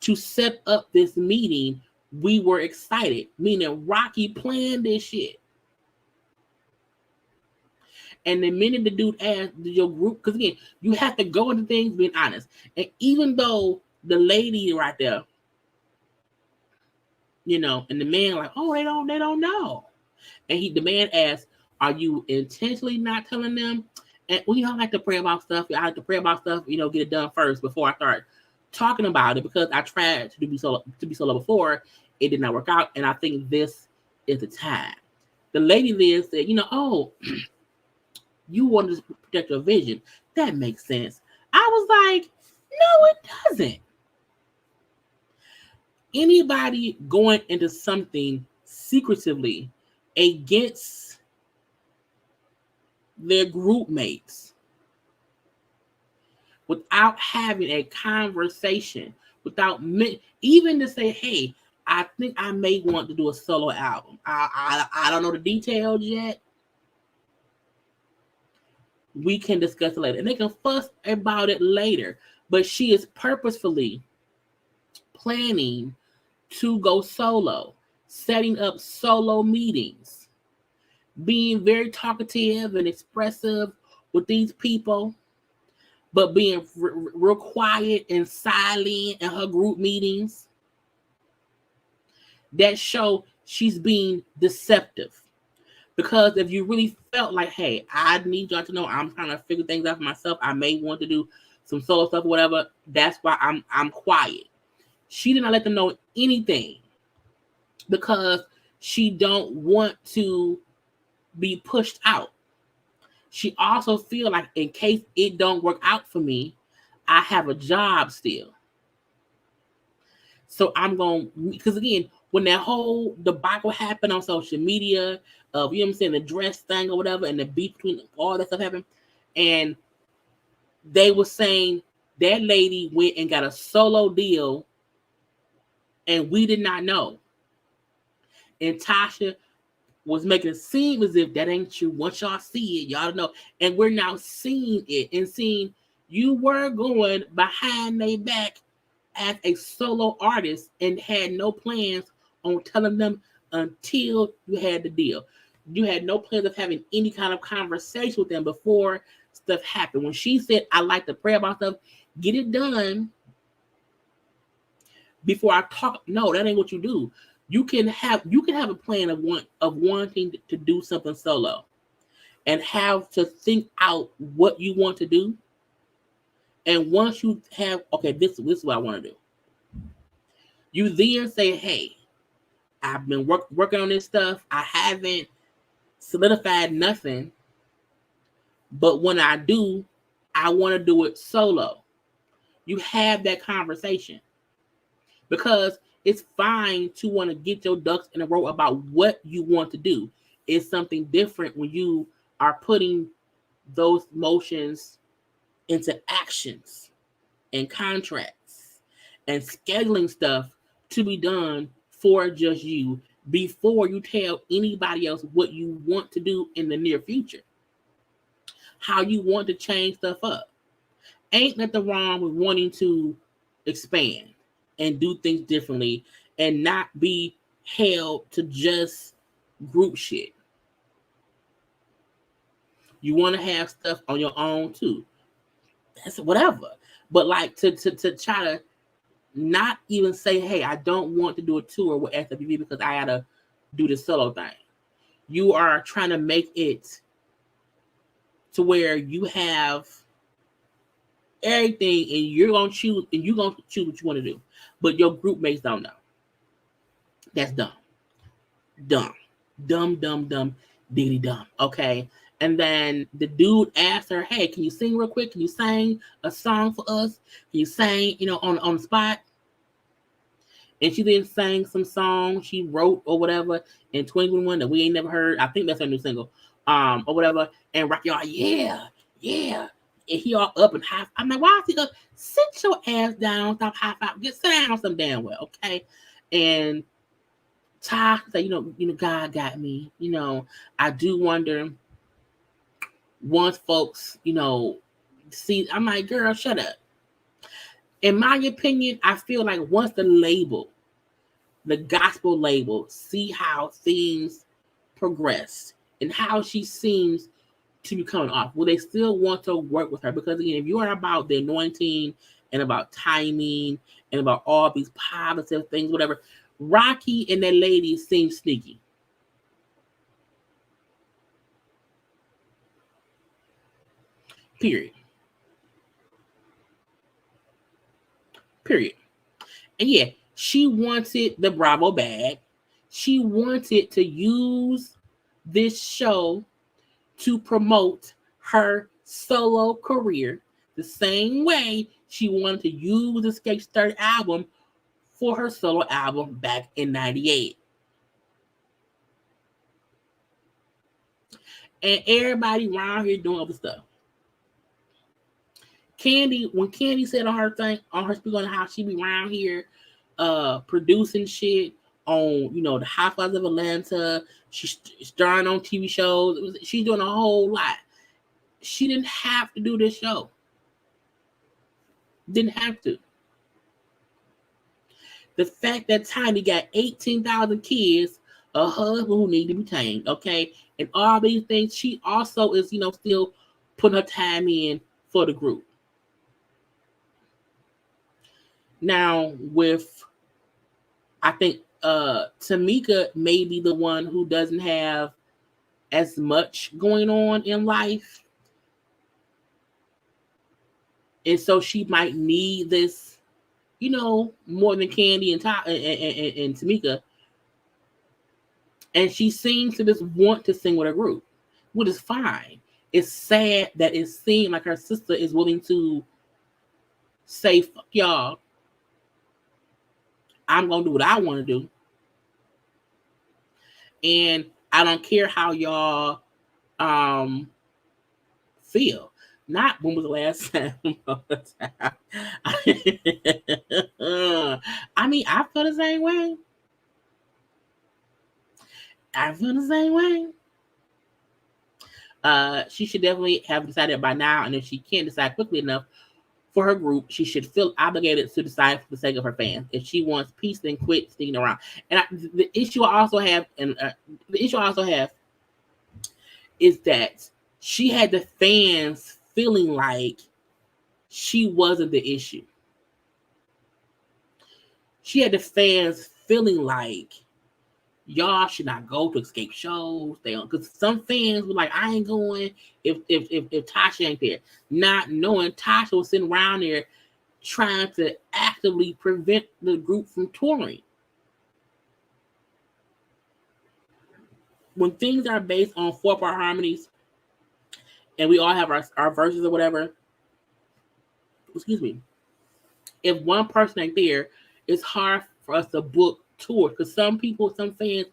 to set up this meeting, we were excited, meaning Rocky planned this shit. And the minute the dude asked your group, because again, you have to go into things being honest. And even though the lady right there, and the man like, oh, they don't know. And the man asked, are you intentionally not telling them? And I like to pray about stuff. I like to pray about stuff, get it done first before I start talking about it, because I tried to be solo before. It did not work out. And I think this is the time. The lady then said, oh, you want to protect your vision. That makes sense. I was like, no, it doesn't. Anybody going into something secretively against their group mates without having a conversation, without even to say, hey, I think I may want to do a solo album. I don't know the details yet. We can discuss it later. And they can fuss about it later. But she is purposefully planning to go solo, setting up solo meetings, being very talkative and expressive with these people, but being real quiet and silent in her group meetings. That show she's being deceptive. Because if you really felt like, hey, I need y'all to know I'm trying to figure things out for myself, I may want to do some solo stuff or whatever, that's why I'm quiet. She did not let them know anything because she don't want to be pushed out. She also feel like in case it don't work out for me, I have a job still. So I'm going, because again, when that whole debacle happened on social media, of, you know what I'm saying, the dress thing or whatever, and the beef between all that stuff happened, and they were saying that lady went and got a solo deal, and we did not know. And Tasha was making it seem as if that ain't true. Once y'all see it, y'all know. And we're now seeing it and seeing you were going behind their back as a solo artist and had no plans on telling them until you had the deal. You had no plans of having any kind of conversation with them before stuff happened. When she said, I like to pray about stuff, get it done before I talk. No, that ain't what you do. You can have a plan of wanting to do something solo and have to think out what you want to do. And once you have, okay, this is what I want to do. You then say, hey, I've been working on this stuff. I haven't solidified nothing. But when I do, I want to do it solo. You have that conversation. Because it's fine to want to get your ducks in a row about what you want to do. It's something different when you are putting those motions into actions and contracts and scheduling stuff to be done for just you before you tell anybody else what you want to do in the near future. How you want to change stuff up. Ain't nothing wrong with wanting to expand and do things differently and not be held to just group shit. You want to have stuff on your own too. That's whatever. But like to try to not even say, hey, I don't want to do a tour with SWV because I gotta do the solo thing. You are trying to make it to where you have everything and you're gonna choose what you want to do. But your group mates don't know. That's dumb. Dumb, diggity dumb. Okay. And then the dude asked her, hey, can you sing real quick? Can you sing a song for us? Can you sing, on the spot? And she then sang some song she wrote or whatever in 2021 that we ain't never heard. I think that's her new single, or whatever. And Rocky, all, yeah. And he all up and high. I'm like, why is he up? Sit your ass down, stop high five, sit down some damn well, okay? And Ty said, God got me. I do wonder once folks, see, I'm like, girl, shut up. In my opinion, I feel like once the gospel label, see how things progress and how she seems to be coming off, will they still want to work with her? Because again, if you are about the anointing and about timing and about all these positive things, whatever, Rocky and that lady seem sneaky. Period. And yeah, she wanted the Bravo bag. She wanted to use this show to promote her solo career the same way she wanted to use the Xscape's third album for her solo album back in 98. And everybody around here doing other stuff. When Candy said on her speak on how she be around here producing shit, on, the Housewives of Atlanta. She's starring on TV shows. She's doing a whole lot. She didn't have to do this show. Didn't have to. The fact that Tiny got 18,000 kids, a husband who need to be tamed, okay, and all these things, she also is, still putting her time in for the group. Now, I think Tamika may be the one who doesn't have as much going on in life. And so she might need this, more than Candy and Tamika. And she seems to just want to sing with her group, which is fine. It's sad that it seemed like her sister is willing to say, fuck y'all, I'm going to do what I want to do. And I don't care how y'all feel. Not when was the last time. I mean, I feel the same way. She should definitely have decided by now, and if she can't decide quickly enough for her group, she should feel obligated to decide for the sake of her fans. If she wants peace, then quit sticking around. And the issue I also have is that she had the fans feeling like she wasn't the issue. She had the fans feeling like y'all should not go to Xscape shows. Because some fans were like, I ain't going if Tasha ain't there. Not knowing Tasha was sitting around there trying to actively prevent the group from touring. When things are based on 4-part harmonies and we all have our verses or whatever, excuse me, if one person ain't there, it's hard for us to book tours because some fans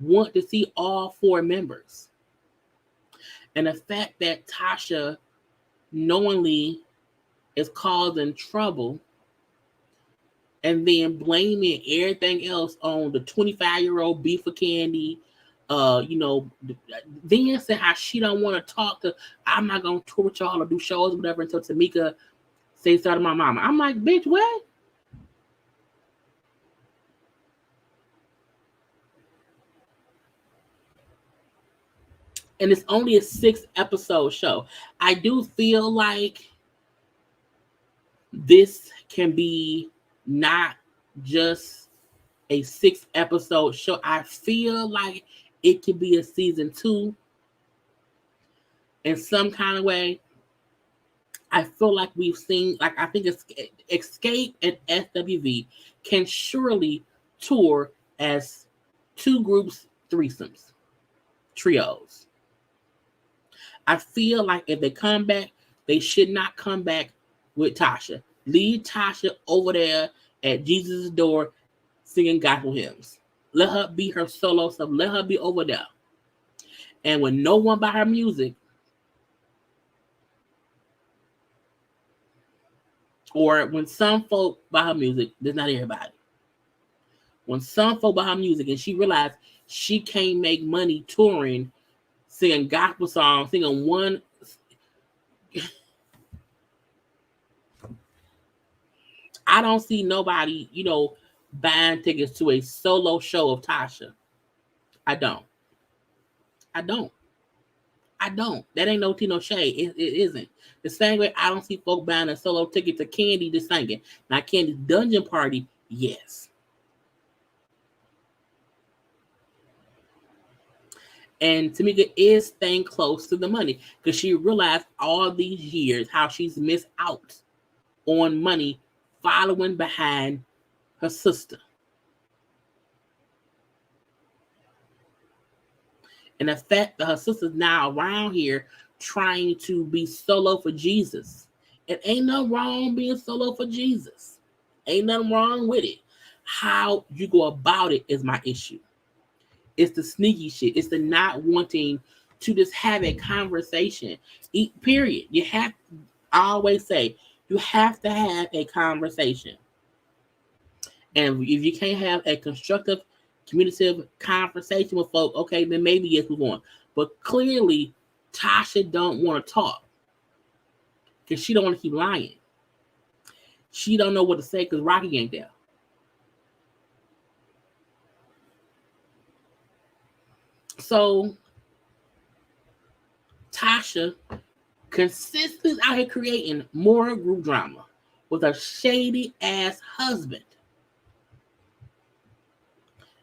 want to see all 4 members. And the fact that Tasha knowingly is causing trouble and then blaming everything else on the 25-year-old beef for Candy, then said how she don't want to talk to, I'm not going to tour with y'all or do shows or whatever until Tamika says something to my mama. I'm like, bitch, what? And it's only a 6-episode show. I do feel like this can be not just a 6-episode show. I feel like it could be a season 2 in some kind of way. I feel like we've seen, like, I think it's Xscape and SWV can surely tour as 2 groups, threesomes, trios. I feel like if they come back, they should not come back with Tasha. Leave Tasha over there at Jesus' door singing gospel hymns. Let her be her solo stuff. Let her be over there. And when no one buy her music, or when some folk buy her music, there's not everybody. When some folk buy her music and she realized she can't make money touring, singing gospel songs, singing one. I don't see nobody, buying tickets to a solo show of Tasha. I don't. That ain't no tea, no shade. It isn't. The same way I don't see folk buying a solo ticket to Candy to singing. Now, Candy's Dungeon Party, yes. And Tamika is staying close to the money because she realized all these years how she's missed out on money following behind her sister. And the fact that her sister's now around here trying to be solo for Jesus. It ain't nothing wrong being solo for Jesus. Ain't nothing wrong with it. How you go about it is my issue. It's the sneaky shit. It's the not wanting to just have a conversation. Period. I always say, you have to have a conversation. And if you can't have a constructive communicative conversation with folk, okay, then maybe yes, move on. But clearly, Tasha don't want to talk because she don't want to keep lying. She don't know what to say because Rocky ain't there. So Tasha consistently out here creating more group drama with a shady ass husband.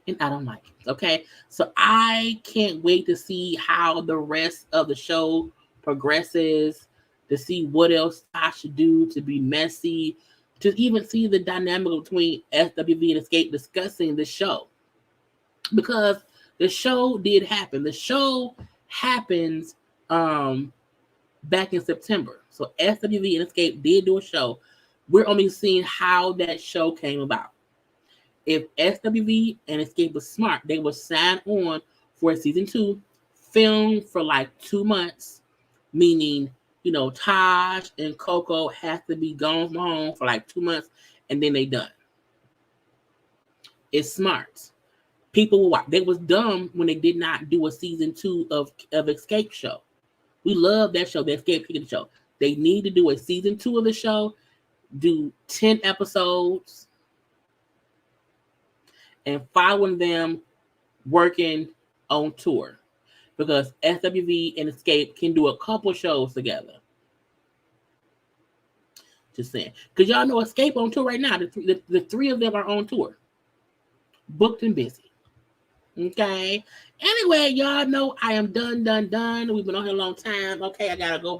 And I don't like it. Okay. So I can't wait to see how the rest of the show progresses, to see what else Tasha do to be messy, to even see the dynamic between SWV and Xscape discussing the show. Because the show did happen. The show happens back in September. So SWV and Xscape did do a show. We're only seeing how that show came about. If SWV and Xscape was smart, they would sign on for season 2, film for like 2 months, meaning, you know, Taj and Coco have to be gone from home for like 2 months, and then they done. It's smart. People will watch. They was dumb when they did not do a season 2 of Xscape show. We love that show, the Xscape show. They need to do a season 2 of the show, do 10 episodes, and following them working on tour. Because SWV and Xscape can do a couple shows together. Just saying. Because y'all know Xscape on tour right now. The three of them are on tour. Booked and busy. Okay. Anyway, y'all know I am done. We've been on here a long time. Okay, I gotta go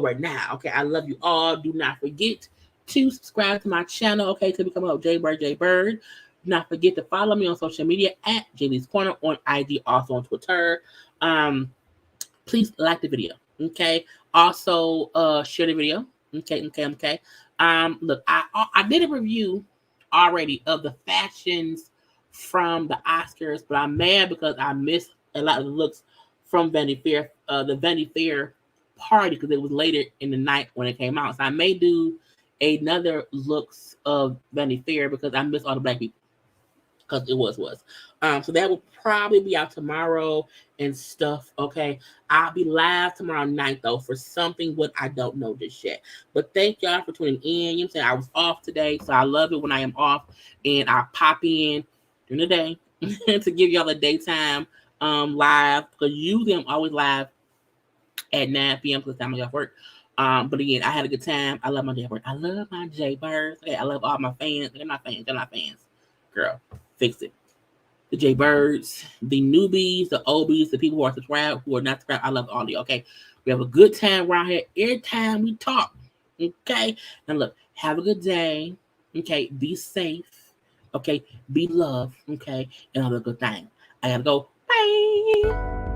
right now. Okay, I love you all. Do not forget to subscribe to my channel. Okay, to become a JayBird. Do not forget to follow me on social media at JayLeesCorner on IG, also on Twitter. Please like the video. Okay. Also, share the video. Okay. Look, I did a review already of the fashions from the Oscars, but I'm mad because I missed a lot of the looks from Vanity Fair, the Vanity Fair party, because it was later in the night when it came out. So I may do another looks of Vanity Fair because I missed all the black people. Because it was. So that will probably be out tomorrow and stuff. Okay. I'll be live tomorrow night though for something what I don't know just yet. But thank y'all for tuning in. You know what I'm saying? I was off today, so I love it when I am off and I pop in during the day to give y'all a daytime live. Because usually I'm always live at 9 p.m. because time I got work. But again, I had a good time. I love my day at work. I love my JayBirds. Okay, I love all my fans. They're not fans. Girl, fix it. The JayBirds, the newbies, the OBs, the people who are subscribed, who are not subscribed. I love all of you. Okay, we have a good time around here every time we talk. Okay, now look, have a good day. Okay, be safe. Okay, be loved. Okay, and all the good things. I gotta go. Bye.